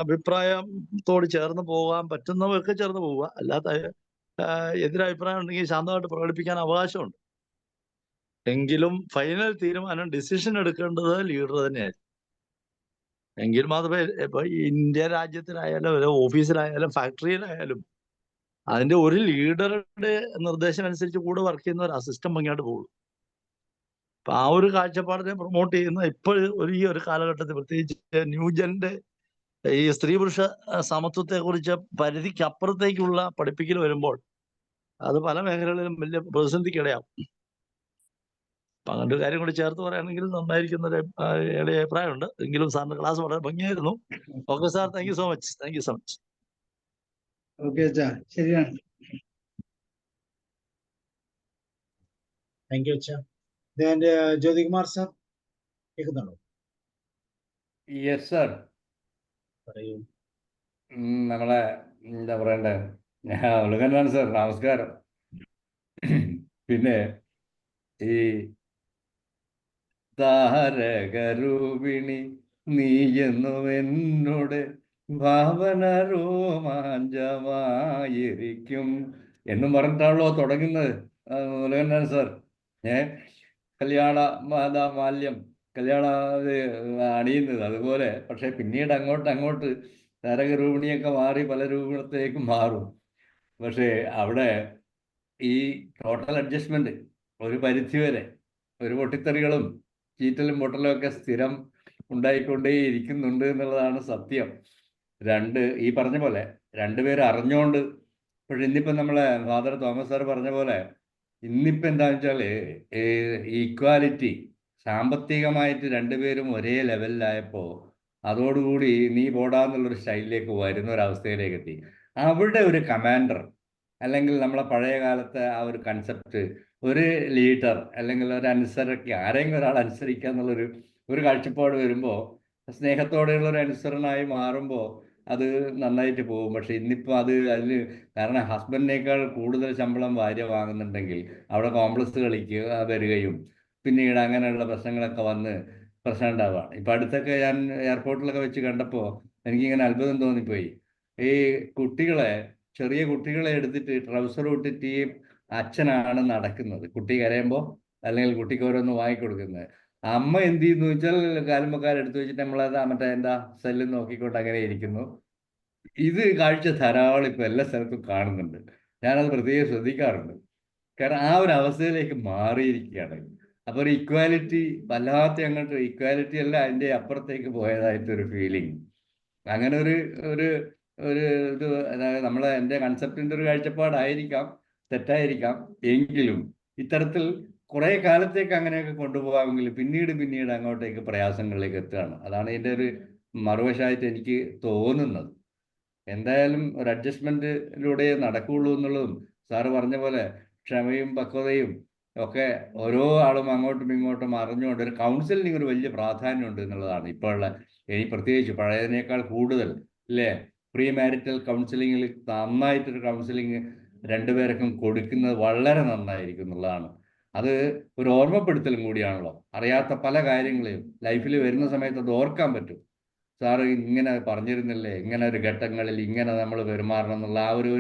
അഭിപ്രായത്തോട് ചേർന്ന് പോകാൻ പറ്റുന്നവർക്ക് ചേർന്ന് പോവുക, അല്ലാത്ത എതിരഭിപ്രായം ഉണ്ടെങ്കിൽ ശാന്തമായിട്ട് പ്രകടിപ്പിക്കാൻ അവകാശമുണ്ട്. എങ്കിലും ഫൈനൽ തീരുമാനം, ഡിസിഷൻ എടുക്കേണ്ടത് ലീഡർ തന്നെയായിരിക്കും. എങ്കിൽ മാത്രമേ ഇപ്പൊ ഇന്ത്യ രാജ്യത്തിലായാലും ഓഫീസിലായാലും ഫാക്ടറിയിലായാലും അതിന്റെ ഒരു ലീഡറുടെ നിർദ്ദേശം അനുസരിച്ച് കൂടെ വർക്ക് ചെയ്യുന്ന ഒരു സിസ്റ്റം ഭംഗിയായിട്ട് പോകുള്ളൂ. അപ്പൊ ആ ഒരു കാഴ്ചപ്പാടിനെ പ്രൊമോട്ട് ചെയ്യുന്ന ഇപ്പോൾ ഈ ഒരു കാലഘട്ടത്തിൽ പ്രത്യേകിച്ച് ന്യൂജന്റെ ഈ സ്ത്രീ പുരുഷ സമത്വത്തെ കുറിച്ച് പരിധിക്ക് അപ്പുറത്തേക്കുള്ള പഠിപ്പിക്കൽ വരുമ്പോൾ അത് പല മേഖലകളിലും വലിയ പ്രതിസന്ധിക്കിടയാവും. അപ്പൊ അങ്ങനത്തെ ഒരു കാര്യം കൂടി ചേർത്ത് പറയുകയാണെങ്കിൽ നന്നായിരിക്കുന്ന ഒരു അഭിപ്രായമുണ്ട്. എങ്കിലും സാറിന്റെ ക്ലാസ് വളരെ ഭംഗിയായിരുന്നു. Okay sir, thank you so much. Thank you so much. Okay അച്ഛാ, ശരിയാണ്. താങ്ക് യു അച്ഛാ. ജ്യോതികുമാർ സാർ കേൾക്കുന്നുണ്ടോ? Yes sir. പറയൂ. നമ്മളെ എന്താ പറയണ്ടേ, ഞാൻ ഉലകനാണ് സാർ. നമസ്കാരം. പിന്നെ ഈ താരകരൂപിണി നീ എന്നും എന്നോട് ഭാവന രോമാഞ്ചമായിരിക്കും എന്നും പറഞ്ഞിട്ടാണല്ലോ തുടങ്ങുന്നത് ഉലകനാണ് സാർ. കല്യാണ മാല്യം കല്യാണ അണിയുന്നത് അതുപോലെ. പക്ഷെ പിന്നീട് അങ്ങോട്ട് താരകരൂപിണിയൊക്കെ മാറി പല രൂപത്തിലേക്കും മാറും. പക്ഷേ അവിടെ ഈ ടോട്ടൽ അഡ്ജസ്റ്റ്മെന്റ് ഒരു പരിധിവരെ, ഒരു പൊട്ടിത്തെറികളും ചീറ്റലും പൊട്ടലും ഒക്കെ സ്ഥിരം ഉണ്ടായിക്കൊണ്ടേ ഇരിക്കുന്നുണ്ട് എന്നുള്ളതാണ് സത്യം. ഈ പറഞ്ഞ പോലെ രണ്ടുപേരും അറിഞ്ഞുകൊണ്ട്. പക്ഷെ ഇന്നിപ്പം നമ്മളെ ഫാദർ തോമസ് സാർ പറഞ്ഞ പോലെ ഇന്നിപ്പം എന്താണെന്ന് വെച്ചാൽ ഈക്വാലിറ്റി, സാമ്പത്തികമായിട്ട് രണ്ടുപേരും ഒരേ ലെവലിലായപ്പോൾ അതോടുകൂടി നീ പോടാന്നുള്ളൊരു സ്റ്റൈലിലേക്ക് വരുന്ന ഒരവസ്ഥയിലേക്ക് എത്തി. അവിടെ ഒരു കമാൻഡർ അല്ലെങ്കിൽ നമ്മളെ പഴയ കാലത്തെ ആ ഒരു കൺസെപ്റ്റ്, ഒരു ലീഡർ അല്ലെങ്കിൽ ഒരു അനുസരിക്കുക, ആരെങ്കിലും ഒരാൾ അനുസരിക്കുക എന്നുള്ളൊരു കാഴ്ചപ്പാട് വരുമ്പോൾ, സ്നേഹത്തോടെയുള്ള ഒരു അനുസരണമായി മാറുമ്പോൾ അത് നന്നായിട്ട് പോകും. പക്ഷെ ഇന്നിപ്പോൾ അതിന് കാരണം ഹസ്ബൻഡിനേക്കാൾ കൂടുതൽ ശമ്പളം ഭാര്യ വാങ്ങുന്നുണ്ടെങ്കിൽ അവിടെ കോംപ്ലക്സ് വരികയും പിന്നീട് അങ്ങനെയുള്ള പ്രശ്നങ്ങളൊക്കെ വന്ന് പ്രശ്നം ഉണ്ടാവുകയാണ്. ഇപ്പം അടുത്തൊക്കെ ഞാൻ എയർപോർട്ടിലൊക്കെ വെച്ച് കണ്ടപ്പോൾ എനിക്കിങ്ങനെ അത്ഭുതം തോന്നിപ്പോയി. ഈ ചെറിയ കുട്ടികളെ എടുത്തിട്ട് ട്രൗസർ ഇട്ടിട്ട് ഈ അച്ഛനാണ് നടക്കുന്നത്. കുട്ടി കരയുമ്പോൾ അല്ലെങ്കിൽ കുട്ടിക്ക് ഓരോന്ന് വാങ്ങിക്കൊടുക്കുന്നത്. അമ്മ എന്ത് ചെയ്യുന്നു വെച്ചാൽ കാലുമ്പക്കാരെടുത്ത് വെച്ചിട്ട് നമ്മളത് മറ്റേ എന്താ സെല്ല് നോക്കിക്കൊണ്ട് അങ്ങനെ ഇരിക്കുന്നു. ഇത് കാഴ്ച ധാരാളം ഇപ്പം എല്ലാ സ്ഥലത്തും കാണുന്നുണ്ട്. ഞാനത് പ്രത്യേകം ശ്രദ്ധിക്കാറുണ്ട്. കാരണം ആ ഒരു അവസ്ഥയിലേക്ക് മാറിയിരിക്കുകയാണ്. അപ്പോൾ ഒരു ഇക്വാലിറ്റി വല്ലാത്ത അങ്ങോട്ട് ഇക്വാലിറ്റി അല്ല, അതിൻ്റെ അപ്പുറത്തേക്ക് പോയതായിട്ടൊരു ഫീലിംഗ്. അങ്ങനെ ഒരു ഒരു ഇത്, അതായത് എൻ്റെ കൺസെപ്റ്റിൻ്റെ ഒരു കാഴ്ചപ്പാടായിരിക്കാം, തെറ്റായിരിക്കാം. എങ്കിലും ഇത്തരത്തിൽ കുറേ കാലത്തേക്ക് അങ്ങനെയൊക്കെ കൊണ്ടുപോകാമെങ്കിൽ പിന്നീട് അങ്ങോട്ടേക്ക് പ്രയാസങ്ങളിലേക്ക് എത്തുകയാണ്. അതാണ് ഇതിൻ്റെ ഒരു മറുവശമായിട്ട് എനിക്ക് തോന്നുന്നത്. എന്തായാലും ഒരു അഡ്ജസ്റ്റ്മെൻറ്റിലൂടെ നടക്കുകയുള്ളൂ എന്നുള്ളതും സാറ് പറഞ്ഞ പോലെ ക്ഷമയും പക്വതയും ഒക്കെ ഓരോ ആളും അങ്ങോട്ടും ഇങ്ങോട്ടും അറിഞ്ഞുകൊണ്ട് ഒരു കൗൺസിലിംഗ് ഒരു വലിയ പ്രാധാന്യമുണ്ട് എന്നുള്ളതാണ് ഇപ്പോഴുള്ള, ഇനി പ്രത്യേകിച്ച് പഴയതിനേക്കാൾ കൂടുതൽ അല്ലേ, പ്രീ മാരിറ്റൽ കൗൺസിലിങ്ങിൽ നന്നായിട്ടൊരു കൗൺസിലിംഗ് രണ്ടുപേർക്കും കൊടുക്കുന്നത് വളരെ നന്നായിരിക്കും എന്നുള്ളതാണ്. അത് ഒരു ഓർമ്മപ്പെടുത്തലും കൂടിയാണല്ലോ. അറിയാത്ത പല കാര്യങ്ങളെയും ലൈഫിൽ വരുന്ന സമയത്ത് അത് ഓർക്കാൻ പറ്റും. സാറ് ഇങ്ങനെ പറഞ്ഞിരുന്നില്ലേ, ഇങ്ങനെ ഒരു ഘട്ടങ്ങളിൽ ഇങ്ങനെ നമ്മൾ പെരുമാറണം എന്നുള്ള ആ ഒരു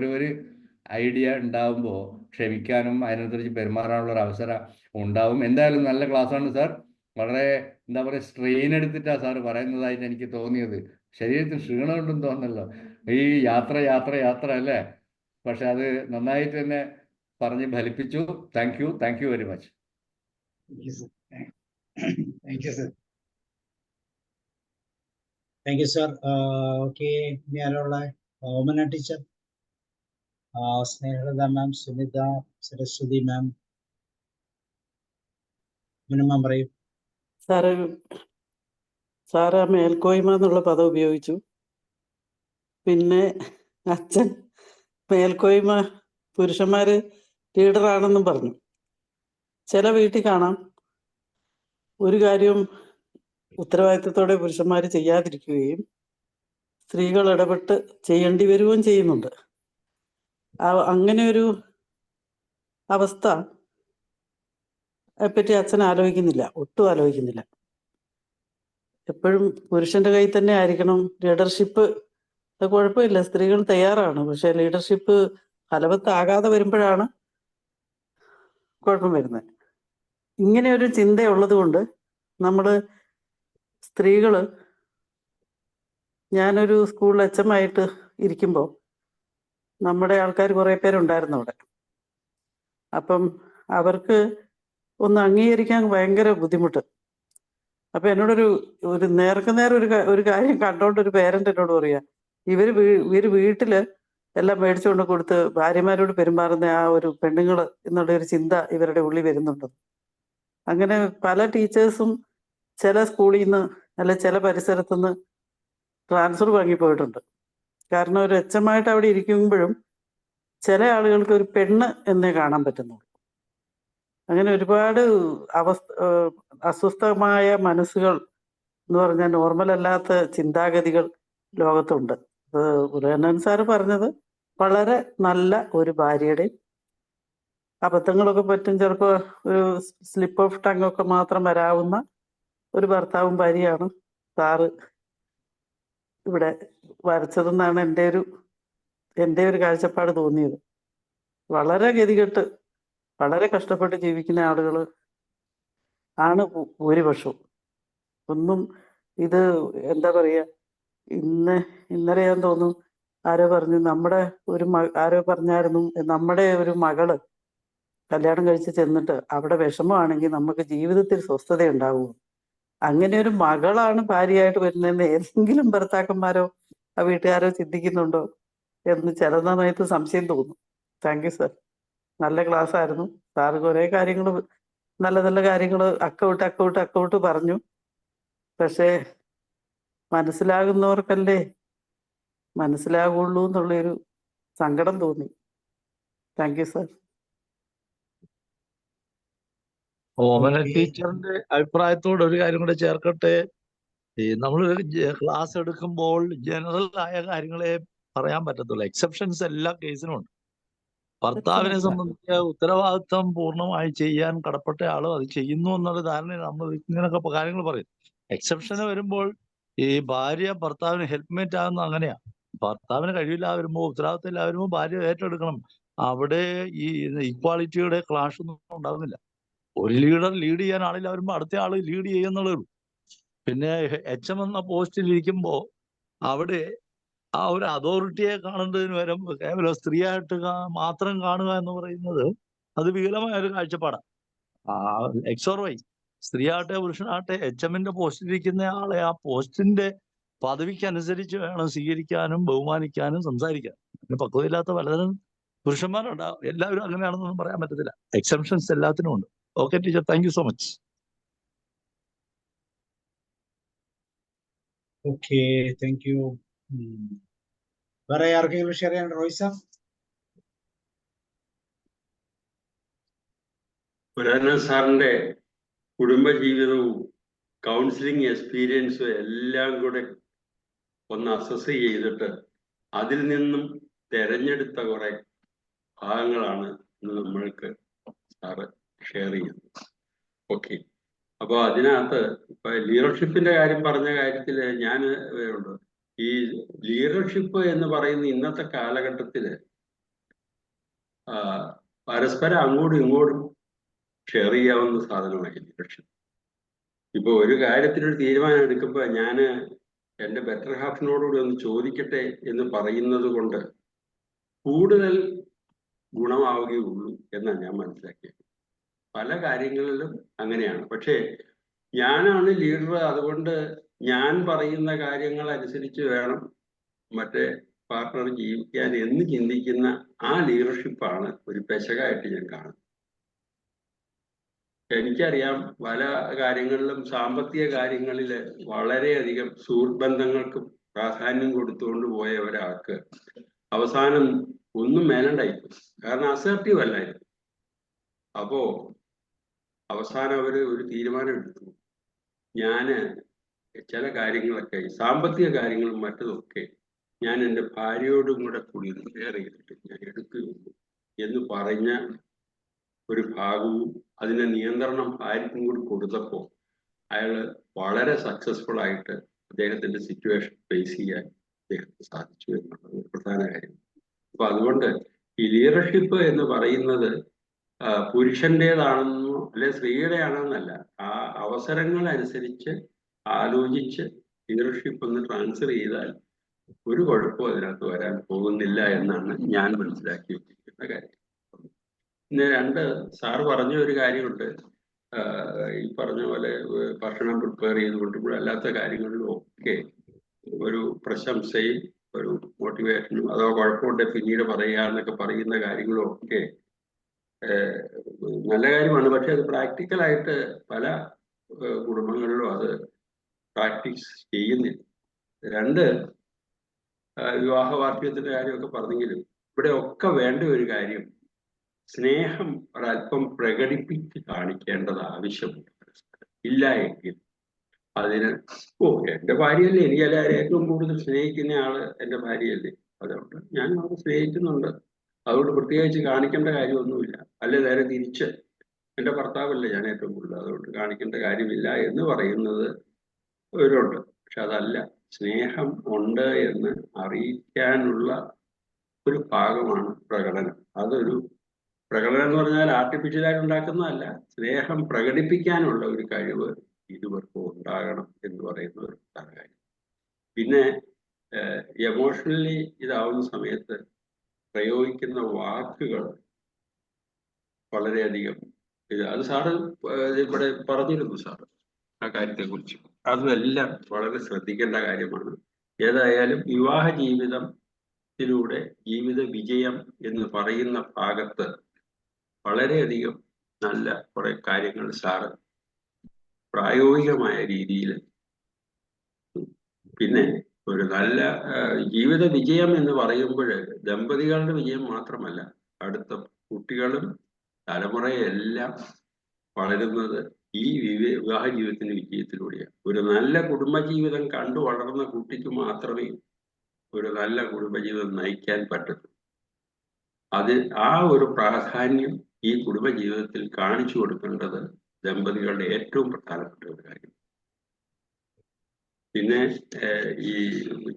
ഐഡിയ ഉണ്ടാവുമ്പോൾ ക്ഷമിക്കാനും അതിനനുസരിച്ച് പെരുമാറാനുള്ള ഒരു അവസരം ഉണ്ടാവും. എന്തായാലും നല്ല ക്ലാസ്സാണ് സാർ. വളരെ എന്താ പറയുക, സ്ട്രെയിൻ എടുത്തിട്ടാണ് സാറ് പറയുന്നതായിട്ട് എനിക്ക് തോന്നിയത്. ശരീരത്തിന് ക്ഷീണമുണ്ടെന്ന് തോന്നല്ലോ, ഈ യാത്ര അല്ലേ. പക്ഷെ അത് നന്നായിട്ട് തന്നെ പറഞ്ഞ് ഫലിപ്പിച്ചു. Thank you very much. Thank you sir. Okay, ഇനി ആരുള്ള? Omana teacher, Snehalatha ma'am, Sunitha, Saraswathi ma'am, ma'am പറയൂ. സാറ് മേൽക്കോയ്മ എന്നുള്ള പദം ഉപയോഗിച്ചു. പിന്നെ അച്ഛൻ മേൽക്കോയ്മ പുരുഷന്മാര് ലീഡറാണെന്നും പറഞ്ഞു. ചില വീട്ടിൽ കാണാം ഒരു കാര്യവും ഉത്തരവാദിത്തത്തോടെ പുരുഷന്മാർ ചെയ്യാതിരിക്കുകയും സ്ത്രീകൾ ഇടപെട്ട് ചെയ്യേണ്ടി വരികയും ചെയ്യുന്നുണ്ട്. അങ്ങനെ ഒരു അവസ്ഥ പറ്റി അച്ഛൻ ആലോചിക്കുന്നില്ല, ഒട്ടും ആലോചിക്കുന്നില്ല. എപ്പോഴും പുരുഷന്റെ കയ്യിൽ തന്നെ ആയിരിക്കണം ലീഡർഷിപ്പ്. അത് കുഴപ്പമില്ല, സ്ത്രീകൾ തയ്യാറാണ്. പക്ഷെ ലീഡർഷിപ്പ് ഫലവത്താകാതെ വരുമ്പോഴാണ് കുഴപ്പം വരുന്നത്. ഇങ്ങനെ ഒരു ചിന്തയുള്ളത് കൊണ്ട് നമ്മൾ സ്ത്രീകൾ, ഞാനൊരു സ്കൂളിൽ എച്ചമായിട്ട് ഇരിക്കുമ്പോൾ നമ്മുടെ ആൾക്കാർ കുറേ പേരുണ്ടായിരുന്നു അവിടെ. അപ്പം അവർക്ക് ഒന്ന് അംഗീകരിക്കാൻ ഭയങ്കര ബുദ്ധിമുട്ട്. അപ്പം എന്നോടൊരു നേർക്കുനേരം ഒരു കാര്യം കണ്ടോണ്ട് ഒരു പേരന്റ് എന്നോട് പറയാ, ഇവര് വീട്ടില് എല്ലാം മേടിച്ചുകൊണ്ട് കൊടുത്ത് ഭാര്യമാരോട് പെരുമാറുന്ന ആ ഒരു പെണ്ണുങ്ങൾ എന്നുള്ള ഒരു ചിന്ത ഇവരുടെ ഉള്ളിൽ വരുന്നുണ്ട്. അങ്ങനെ പല ടീച്ചേഴ്സും ചില സ്കൂളിൽ നിന്ന് അല്ലെ ചില പരിസരത്തുനിന്ന് ട്രാൻസ്ഫർ വാങ്ങിപ്പോയിട്ടുണ്ട്. കാരണം ഒരു എച്ചമായിട്ട് അവിടെ ഇരിക്കുമ്പോഴും ചില ആളുകൾക്ക് ഒരു പെണ്ണ് എന്നേ കാണാൻ പറ്റുന്നുള്ളൂ. അങ്ങനെ ഒരുപാട് അസ്വസ്ഥമായ മനസ്സുകൾ എന്ന് പറഞ്ഞാൽ നോർമൽ അല്ലാത്ത ചിന്താഗതികൾ ലോകത്തുണ്ട്. ഉദയനൻ സാറ് പറഞ്ഞത് വളരെ നല്ല ഒരു ഭാര്യയുടെയും അബദ്ധങ്ങളൊക്കെ പറ്റും, ചിലപ്പോൾ ഒരു സ്ലിപ്പ് ഓഫ് ടങ് ഒക്കെ മാത്രം വരാവുന്ന ഒരു ഭർത്താവും ഭാര്യയാണ് സാറ് ഇവിടെ വരച്ചതെന്നാണ് എൻ്റെ ഒരു കാഴ്ചപ്പാട് തോന്നിയത്. വളരെ ഗതികെട്ട് വളരെ കഷ്ടപ്പെട്ട് ജീവിക്കുന്ന ആളുകൾ ആണ് ഭൂരിപക്ഷവും. ഒന്നും ഇത് എന്താ പറയുക, ഇന്നലെ ഞാൻ തോന്നുന്നു ആരോ പറഞ്ഞു, ആരോ പറഞ്ഞായിരുന്നു നമ്മുടെ ഒരു മകള് കല്യാണം കഴിച്ച് ചെന്നിട്ട് അവിടെ വിഷമമാണെങ്കിൽ നമുക്ക് ജീവിതത്തിൽ സ്വസ്ഥത ഉണ്ടാവുമോ? അങ്ങനെ ഒരു മകളാണ് ഭാര്യയായിട്ട് വരുന്നതെന്ന് ഏതെങ്കിലും ഭർത്താക്കന്മാരോ ആ വീട്ടുകാരോ ചിന്തിക്കുന്നുണ്ടോ എന്ന് ചില സമയത്ത് സംശയം തോന്നും. താങ്ക് യു സർ, നല്ല ക്ലാസ് ആയിരുന്നു. സാറ് കുറേ കാര്യങ്ങൾ നല്ല നല്ല കാര്യങ്ങൾ അക്കൗട്ട് പറഞ്ഞു. പക്ഷേ മനസ്സിലാകുന്നവർക്കല്ലേ മനസ്സിലാകുള്ളൂ എന്നുള്ളൊരു സങ്കടം തോന്നി. Thank you sir. ഓമന ടീച്ചറിന്റെ അഭിപ്രായത്തോട് ഒരു കാര്യം കൂടെ ചേർക്കട്ടെ. നമ്മൾ ക്ലാസ് എടുക്കുമ്പോൾ ജനറൽ ആയ കാര്യങ്ങളെ പറയാൻ പറ്റത്തുള്ളൂ. എക്സെപ്ഷൻസ് എല്ലാ കേസിനും ഉണ്ട്. ഭർത്താവിനെ സംബന്ധിച്ച് ഉത്തരവാദിത്വം പൂർണ്ണമായി ചെയ്യാൻ കടപ്പെട്ട ആളും അത് ചെയ്യുന്നു എന്നുള്ള ധാരണ നമ്മൾ ഇങ്ങനൊക്കെ കാര്യങ്ങൾ പറയും. എക്സെപ്ഷന് വരുമ്പോൾ ഈ ഭാര്യ ഭർത്താവിന് ഹെൽപ്മേറ്റ് ആകുന്ന അങ്ങനെയാ. ഭർത്താവിന് കഴിവില്ലാതെ വരുമ്പോൾ, ഉത്തരവാദിത്തം ഇല്ലാതെ വരുമ്പോൾ ഭാര്യ ഏറ്റെടുക്കണം. അവിടെ ഈ ഈക്വാളിറ്റിയുടെ ക്ലാഷ് ഒന്നും ഉണ്ടാകുന്നില്ല. ഒരു ലീഡർ ലീഡ് ചെയ്യാൻ ആളില്ല വരുമ്പോൾ അടുത്ത ആള് ലീഡ് ചെയ്യുന്നുള്ളൂ. പിന്നെ HM എന്ന പോസ്റ്റിൽ ഇരിക്കുമ്പോൾ അവിടെ ആ ഒരു അതോറിറ്റിയെ കാണുന്നതിന് പകരം കേവലം സ്ത്രീയായിട്ട് മാത്രം കാണുക എന്ന് പറയുന്നത് അത് വികലമായ ഒരു കാഴ്ചപ്പാടാണ്. എക്സ് ഓർ വൈ, സ്ത്രീയാകട്ടെ പുരുഷനാകട്ടെ, HM പോസ്റ്റിലിരിക്കുന്ന ആളെ ആ പോസ്റ്റിന്റെ പദവിക്കനുസരിച്ച് വേണം സ്വീകരിക്കാനും ബഹുമാനിക്കാനും സംസാരിക്കാനും. പിന്നെ പക്വതയില്ലാത്ത പലതരം പുരുഷന്മാരുണ്ടാവും. എല്ലാവരും അങ്ങനെയാണെന്നൊന്നും പറയാൻ പറ്റത്തില്ല. എക്സെപ്ഷൻസ് എല്ലാത്തിനും ഉണ്ട്. Okay teacher, thank you so much. Okay, thank U. വേറെ ആർക്കെങ്കിലും ഷെയർ ചെയ്യാൻ? റോയ്സ? പുരാതന സാറിന്റെ കുടുംബജീവിതവും കൗൺസിലിംഗ് എക്സ്പീരിയൻസും എല്ലാം കൂടെ ഒന്ന് അസസ് ചെയ്തിട്ട് അതിൽ നിന്നും തെരഞ്ഞെടുത്ത കുറെ ഭാഗങ്ങളാണ് ഇന്ന് നമ്മൾക്ക് സാറ് ഷെയർ ചെയ്യുന്നത്. ഓക്കെ, അപ്പോൾ അതിനകത്ത് ഇപ്പൊ ലീഡർഷിപ്പിന്റെ കാര്യം പറഞ്ഞ കാര്യത്തിൽ ഞാൻ ഉണ്ട്. ഈ ലീഡർഷിപ്പ് എന്ന് പറയുന്ന ഇന്നത്തെ കാലഘട്ടത്തില് പരസ്പരം അങ്ങോട്ടും ഇങ്ങോട്ടും ഷെയർ ചെയ്യാവുന്ന സാധനമായി ലീഡർഷിപ്പ്. ഇപ്പൊ ഒരു കാര്യത്തിനൊരു തീരുമാനം എടുക്കുമ്പോൾ ഞാൻ എൻ്റെ ബെറ്റർ ഹാഫിനോടുകൂടി ഒന്ന് ചോദിക്കട്ടെ എന്ന് പറയുന്നത് കൊണ്ട് കൂടുതൽ ഗുണമാവുകയുള്ളൂ എന്നാണ് ഞാൻ മനസ്സിലാക്കിയത്. പല കാര്യങ്ങളിലും അങ്ങനെയാണ്. പക്ഷേ ഞാനാണ് ലീഡർ, അതുകൊണ്ട് ഞാൻ പറയുന്ന കാര്യങ്ങൾ അനുസരിച്ച് വേണം മറ്റേ പാർട്ട്ണർ ജീവിക്കാൻ എന്ന് ചിന്തിക്കുന്ന ആ ലീഡർഷിപ്പാണ് ഒരു പെശകായിട്ട് ഞാൻ കാണുന്നത്. എനിക്കറിയാം പല കാര്യങ്ങളിലും സാമ്പത്തിക കാര്യങ്ങളിൽ വളരെയധികം സുഹൃത്ത് ബന്ധങ്ങൾക്ക് പ്രാധാന്യം കൊടുത്തുകൊണ്ട് പോയ ഒരാൾക്ക് അവസാനം ഒന്നും മേലണ്ടായി, കാരണം അസർട്ടീവ് അല്ലായിരുന്നു. അപ്പോ അവസാനം അവര് ഒരു തീരുമാനം എടുത്തു, ഞാന് ചില കാര്യങ്ങളൊക്കെ സാമ്പത്തിക കാര്യങ്ങളും മറ്റതൊക്കെ ഞാൻ എൻ്റെ ഭാര്യയോടും കൂടെ കൂടി ഷെയർ ചെയ്തിട്ട് ഞാൻ എടുക്കുകയുള്ളൂ എന്ന് പറഞ്ഞ ഒരു ഭാഗവും അതിന്റെ നിയന്ത്രണം ഭാര്യയ്ക്കും കൂടി കൊടുത്തപ്പോൾ അയാൾ വളരെ സക്സസ്ഫുൾ ആയിട്ട് അദ്ദേഹത്തിന്റെ സിറ്റുവേഷൻ ഫേസ് ചെയ്യാൻ അദ്ദേഹത്തിന് സാധിച്ചു എന്നുള്ളത് ഒരു പ്രധാന കാര്യം. അപ്പൊ അതുകൊണ്ട് ഈ ലീഡർഷിപ്പ് എന്ന് പറയുന്നത് പുരുഷന്റേതാണെന്നോ അല്ലെ സ്ത്രീയുടെ ആണെന്നല്ല, ആ അവസരങ്ങൾ അനുസരിച്ച് ആലോചിച്ച് ലീഡർഷിപ്പ് ഒന്ന് ട്രാൻസ്ഫർ ചെയ്താൽ ഒരു കുഴപ്പവും അതിനകത്ത് വരാൻ പോകുന്നില്ല എന്നാണ് ഞാൻ മനസ്സിലാക്കി വെച്ചിരിക്കുന്ന കാര്യം. പിന്നെ സാറ് പറഞ്ഞ ഒരു കാര്യമുണ്ട്, ഈ പറഞ്ഞ പോലെ ഭക്ഷണം പ്രിപ്പയർ ചെയ്ത് കൊണ്ടുപോകും അല്ലാത്ത കാര്യങ്ങളിലും ഒക്കെ ഒരു പ്രശംസയും ഒരു മോട്ടിവേഷനും അതോ കുഴപ്പമുണ്ട് പിന്നീട് പറയുക എന്നൊക്കെ പറയുന്ന കാര്യങ്ങളും ഒക്കെ നല്ല കാര്യമാണ്. പക്ഷെ അത് പ്രാക്ടിക്കലായിട്ട് പല കുടുംബങ്ങളിലും അത് പ്രാക്ടീസ് ചെയ്യുന്നില്ല. വിവാഹ വാർഷികത്തിന്റെ കാര്യമൊക്കെ പറഞ്ഞെങ്കിലും ഇവിടെ ഒക്കെ വേണ്ട ഒരു കാര്യം സ്നേഹം ഒരല്പം പ്രകടിപ്പിച്ച് കാണിക്കേണ്ടത് ആവശ്യമുണ്ട്. ഇല്ല എങ്കിൽ അതിന് എൻ്റെ ഭാര്യയല്ലേ, എനിക്ക് എല്ലാവരും ഏറ്റവും കൂടുതൽ സ്നേഹിക്കുന്ന ആള് എൻ്റെ ഭാര്യയല്ലേ, അതുകൊണ്ട് ഞാൻ അവരെ സ്നേഹിക്കുന്നുണ്ട്, അതുകൊണ്ട് പ്രത്യേകിച്ച് കാണിക്കേണ്ട കാര്യമൊന്നുമില്ല. അല്ലെ നേരെ തിരിച്ച് എൻ്റെ ഭർത്താവല്ലേ ഞാൻ ഏറ്റവും കൂടുതൽ, അതുകൊണ്ട് കാണിക്കേണ്ട കാര്യമില്ല എന്ന് പറയുന്നത് ഒരുണ്ട്. പക്ഷെ അതല്ല, സ്നേഹം ഉണ്ട് എന്ന് അറിയിക്കാനുള്ള ഒരു ഭാഗമാണ് പ്രകടനം. അതൊരു പ്രകടനം എന്ന് പറഞ്ഞാൽ ആർട്ടിഫിഷ്യലായിട്ട് ഉണ്ടാക്കുന്നതല്ല, സ്നേഹം പ്രകടിപ്പിക്കാനുള്ള ഒരു കഴിവ് ഇരുവർക്കും ഉണ്ടാകണം എന്ന് പറയുന്ന ഒരു പ്രധാന കാര്യം. പിന്നെ എമോഷണലി ഇതാവുന്ന സമയത്ത് പ്രയോഗിക്കുന്ന വാക്കുകൾ വളരെയധികം അത് സാറ് ഇവിടെ പറഞ്ഞിരുന്നു സാറ് ആ കാര്യത്തെക്കുറിച്ച്. അതുമെല്ലാം വളരെ ശ്രദ്ധിക്കേണ്ട കാര്യമാണ്. ഏതായാലും വിവാഹ ജീവിതത്തിലൂടെ ജീവിത വിജയം എന്ന് പറയുന്ന ഭാഗത്ത് വളരെയധികം നല്ല കുറെ കാര്യങ്ങൾ സാറ് പ്രായോഗികമായ രീതിയിൽ, പിന്നെ ഒരു നല്ല ജീവിത വിജയം എന്ന് പറയുമ്പോൾ ദമ്പതികളുടെ വിജയം മാത്രമല്ല, അടുത്ത കുട്ടികളും തലമുറയെല്ലാം വളരുന്നത് ഈ വിവാഹ ജീവിതത്തിന്റെ വിജയത്തിലൂടെയാണ്. ഒരു നല്ല കുടുംബജീവിതം കണ്ടു വളർന്ന കുട്ടിക്ക് മാത്രമേ ഒരു നല്ല കുടുംബജീവിതം നയിക്കാൻ പറ്റൂ. അത് ആ ഒരു പ്രാധാന്യം ഈ കുടുംബജീവിതത്തിൽ കാണിച്ചു കൊടുക്കേണ്ടത് ദമ്പതികളുടെ ഏറ്റവും പ്രധാനപ്പെട്ട ഒരു കാര്യം. പിന്നെ ഈ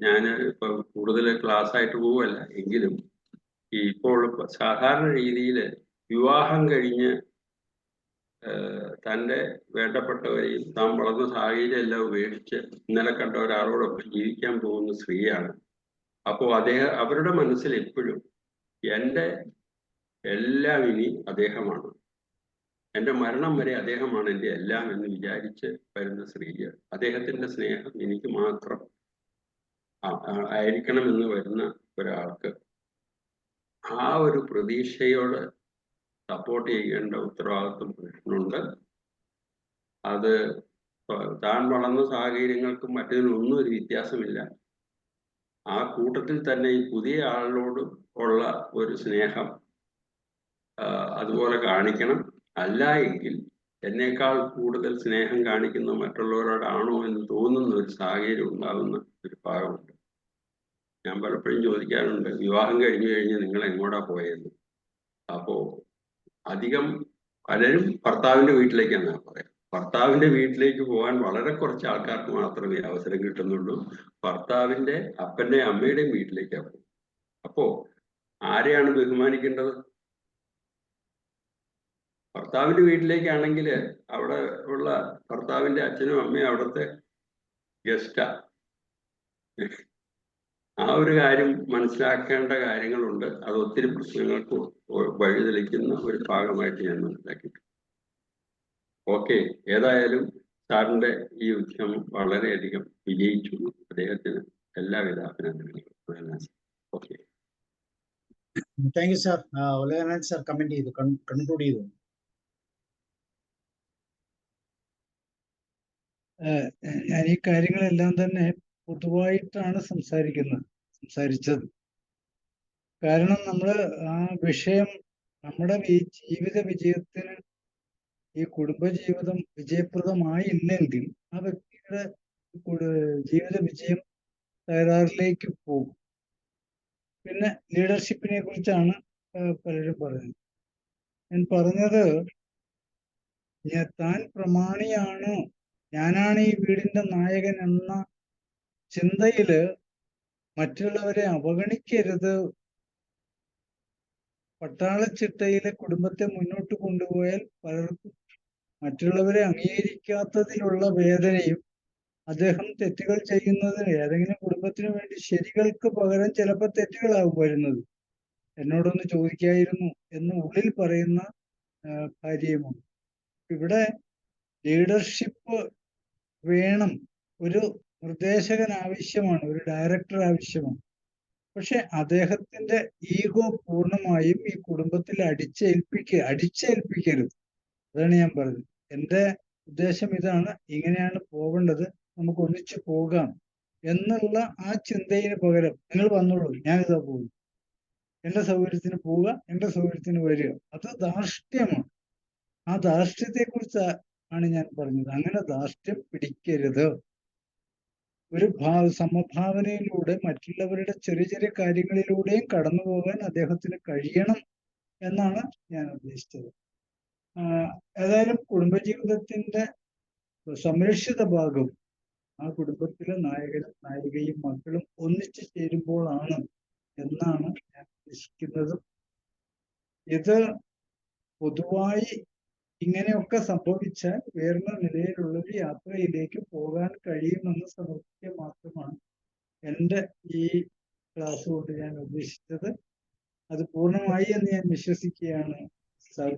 ഞാൻ ഇപ്പൊ കൂടുതൽ ക്ലാസ് ആയിട്ട് പോവല്ല എങ്കിലും ഇപ്പോൾ സാധാരണ രീതിയിൽ വിവാഹം കഴിഞ്ഞ് തൻ്റെ വേണ്ടപ്പെട്ടവരെയും താൻ വളർന്ന സാഹചര്യം എല്ലാം ഉപേക്ഷിച്ച് ഇന്നലെ കണ്ട ഒരാളോടൊപ്പം ജീവിക്കാൻ പോകുന്ന സ്ത്രീയാണ്. അപ്പോൾ അവരുടെ മനസ്സിൽ എപ്പോഴും എൻ്റെ എല്ലാം ഇനി അദ്ദേഹമാണ്, എൻ്റെ മരണം വരെ അദ്ദേഹമാണ് എൻ്റെ എല്ലാം എന്ന് വിചാരിച്ച് വരുന്ന സ്ത്രീ, അദ്ദേഹത്തിൻ്റെ സ്നേഹം എനിക്ക് മാത്രം ആയിരിക്കണമെന്ന് വരുന്ന ഒരാൾക്ക് ആ ഒരു പ്രതീക്ഷയോട് സപ്പോർട്ട് ചെയ്യേണ്ട ഉത്തരവാദിത്വം പുരുഷനുണ്ട്. അത് താൻ വളർന്ന സാഹചര്യങ്ങൾക്കും മറ്റതിനൊന്നും ഒരു വ്യത്യാസമില്ല. ആ കൂട്ടത്തിൽ തന്നെ ഈ പുതിയ ആളിനോട് ഉള്ള ഒരു സ്നേഹം അതുപോലെ കാണിക്കണം. അല്ല എങ്കിൽ എന്നേക്കാൾ കൂടുതൽ സ്നേഹം കാണിക്കുന്ന മറ്റുള്ളവരോടാണോ എന്ന് തോന്നുന്ന ഒരു സാഹചര്യം ഉണ്ടാകുന്ന ഒരു ഭാഗമുണ്ട്. ഞാൻ പലപ്പോഴും ചോദിക്കാറുണ്ട്, വിവാഹം കഴിഞ്ഞു കഴിഞ്ഞ് നിങ്ങൾ എങ്ങോട്ടാ പോയത്? അപ്പോ അധികം പലരും ഭർത്താവിന്റെ വീട്ടിലേക്കാണ് പറയാം. ഭർത്താവിന്റെ വീട്ടിലേക്ക് പോകാൻ വളരെ കുറച്ച് ആൾക്കാർക്ക് മാത്രമേ അവസരം കിട്ടുന്നുള്ളൂ. ഭർത്താവിന്റെ അപ്പന്റെയും അമ്മയുടെയും വീട്ടിലേക്കാണ് പോകും. അപ്പോ ആരെയാണ് ബഹുമാനിക്കേണ്ടത്? ഭർത്താവിന്റെ വീട്ടിലേക്കാണെങ്കിൽ അവിടെ ഉള്ള ഭർത്താവിന്റെ അച്ഛനും അമ്മയും അവിടുത്തെ ഗസ്റ്റാ. ആ ഒരു കാര്യം മനസ്സിലാക്കേണ്ട കാര്യങ്ങളുണ്ട്. അത് ഒത്തിരി പ്രശ്നങ്ങൾക്ക് വഴിതെളിക്കുന്ന ഒരു ഭാഗമായിട്ട് ഞാൻ മനസ്സിലാക്കിയിട്ടുണ്ട്. ഓക്കെ, ഏതായാലും സാറിന്റെ ഈ ഉദ്യമം വളരെയധികം വിജയിച്ചു. അദ്ദേഹത്തിന് എല്ലാവിധ അഭിനന്ദനങ്ങളും. Okay, thank you sir. Ulakanathan sir comment ചെയ്തു, കൺക്ലൂഡ് ചെയ്തു. ഞാൻ ഈ കാര്യങ്ങളെല്ലാം തന്നെ പൊതുവായിട്ടാണ് സംസാരിച്ചത്. കാരണം നമ്മൾ ആ വിഷയം നമ്മുടെ ജീവിത വിജയത്തിന്, ഈ കുടുംബജീവിതം വിജയപ്രദമായില്ലെങ്കിൽ ആ വ്യക്തിയുടെ ജീവിത വിജയം തകരാറിലേക്ക് പോകും. പിന്നെ ലീഡർഷിപ്പിനെ കുറിച്ചാണ് പലരും പറയുന്നത്. ഞാൻ പറഞ്ഞത്, താൻ പ്രമാണിയാണോ, ഞാനാണ് ഈ വീടിന്റെ നായകൻ എന്ന ചിന്തയില് മറ്റുള്ളവരെ അവഗണിക്കരുത്. പട്ടാളച്ചിട്ടയിലെ കുടുംബത്തെ മുന്നോട്ട് കൊണ്ടുപോയാൽ പലർക്കും മറ്റുള്ളവരെ അംഗീകരിക്കാത്തതിലുള്ള വേദനയും, അദ്ദേഹം തെറ്റുകൾ ചെയ്യുന്നതിന് ഏതെങ്കിലും കുടുംബത്തിന് വേണ്ടി ശരികൾക്ക് പകരം ചിലപ്പോൾ തെറ്റുകളാവും വരുന്നത്, എന്നോടൊന്ന് ചോദിക്കായിരുന്നു എന്ന് ഉള്ളിൽ പറയുന്ന കാര്യമുണ്ട്. ഇവിടെ ലീഡർഷിപ്പ് വേണം, ഒരു നിർദ്ദേശകൻ ആവശ്യമാണ്, ഒരു ഡയറക്ടർ ആവശ്യമാണ്. പക്ഷെ അദ്ദേഹത്തിന്റെ ഈഗോ പൂർണ്ണമായും ഈ കുടുംബത്തിൽ അടിച്ചേൽപ്പിക്കരുത്. അതാണ് ഞാൻ പറഞ്ഞത്. എൻ്റെ ഉദ്ദേശം ഇതാണ്, ഇങ്ങനെയാണ് പോകേണ്ടത്, നമുക്ക് ഒന്നിച്ചു പോകാം എന്നുള്ള ആ ചിന്തയിന് പകരം നിങ്ങൾ വന്നോളൂ, ഞാനിതാ പോകും, എൻ്റെ സൗകര്യത്തിന് പോവുക, എൻ്റെ സൗകര്യത്തിന് വരിക, അത് ധാർഷ്ട്യമാണ്. ആ ധാർഷ്ട്യത്തെക്കുറിച്ച് ആണ് ഞാൻ പറഞ്ഞത്. അങ്ങനെ ധാർഷ്ട്യം പിടിക്കരുത്. ഒരു സമഭാവനയിലൂടെ മറ്റുള്ളവരുടെ ചെറിയ ചെറിയ കാര്യങ്ങളിലൂടെയും കടന്നു പോകാൻ അദ്ദേഹത്തിന് കഴിയണം എന്നാണ് ഞാൻ ഉദ്ദേശിച്ചത്. ഏതായാലും കുടുംബജീവിതത്തിന്റെ സംരക്ഷിത ഭാഗം ആ കുടുംബത്തിലെ നായകനും നായികയും മക്കളും ഒന്നിച്ചു ചേരുമ്പോഴാണ് എന്നാണ് ഞാൻ ഉദ്ദേശിക്കുന്നത്. ഇത് പൊതുവായി ഇങ്ങനെയൊക്കെ സംഭവിച്ചാൽ ഉയർന്ന നിലയിലുള്ളൊരു യാത്രയിലേക്ക് പോകാൻ കഴിയുമെന്ന് സമർപ്പിക്കുക മാത്രമാണ് എൻ്റെ ഈ ക്ലാസ് കൊണ്ട് ഞാൻ ഉദ്ദേശിച്ചത്. അത് പൂർണ്ണമായി എന്ന് ഞാൻ വിശ്വസിക്കുകയാണ്. Sir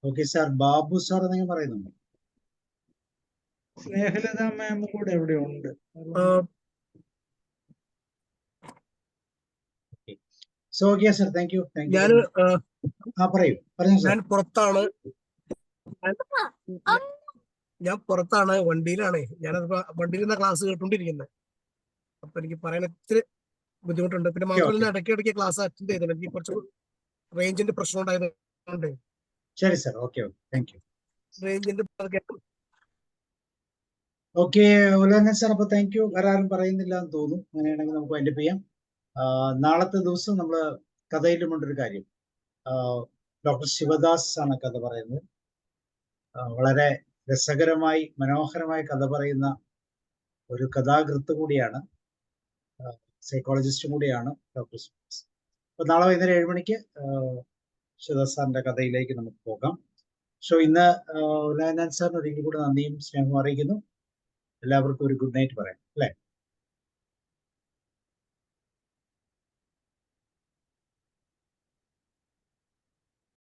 okay sir. Babu sir എന്തെങ്കിലും പറയുന്നുണ്ടോ? സ്നേഹലത മാം കൂടെ എവിടെ ഉണ്ട്? So okay sir, thank you. ഞാൻ പുറത്താണ്, വണ്ടിയിലാണ്. ഞാനത് വണ്ടിയിൽ നിന്ന് ക്ലാസ് കേട്ടോണ്ടിരിക്കുന്നത്. അപ്പൊ എനിക്ക് പറയാൻ ഇത്തിരി ബുദ്ധിമുട്ടുണ്ട്. പിന്നെ മാത്രമല്ല ഇടയ്ക്കിടയ്ക്ക് ക്ലാസ് അറ്റൻഡ് ചെയ്തത്, എനിക്ക് കുറച്ച് റേഞ്ചിന്റെ പ്രശ്നം ഉണ്ടായതുകൊണ്ട്. ശരി സാർ, ഓക്കെ, താങ്ക് യു. റേഞ്ചിന്റെ ഓക്കെ ഉലകനാഥൻ സാർ, അപ്പൊ താങ്ക് യു. വേറെ ആരും പറയുന്നില്ല എന്ന് തോന്നുന്നു. അങ്ങനെയാണെങ്കിൽ നമുക്ക് വൈൻഡപ്പ് ചെയ്യാം. നാളത്തെ ദിവസം നമ്മൾ കഥയിലുമുണ്ടൊരു കാര്യം. ഡോക്ടർ ശിവദാസ് ആണ് കഥ പറയുന്നത്. വളരെ രസകരമായി മനോഹരമായി കഥ പറയുന്ന ഒരു കഥാകൃത്ത് കൂടിയാണ്, സൈക്കോളജിസ്റ്റും കൂടിയാണ് ഡോക്ടർ ശിവദാസ്. അപ്പൊ നാളെ വൈകുന്നേരം 7 മണിക്ക് ശിവദാസ് സാറിന്റെ കഥയിലേക്ക് നമുക്ക് പോകാം. ഇന്ന് ഉലകനാഥൻ സാറിന് ഒരിക്കൽ കൂടെ നന്ദിയും സ്നേഹവും അറിയിക്കുന്നു. എല്ലാവർക്കും ഒരു ഗുഡ് നൈറ്റ് പറയാം, അല്ലേ?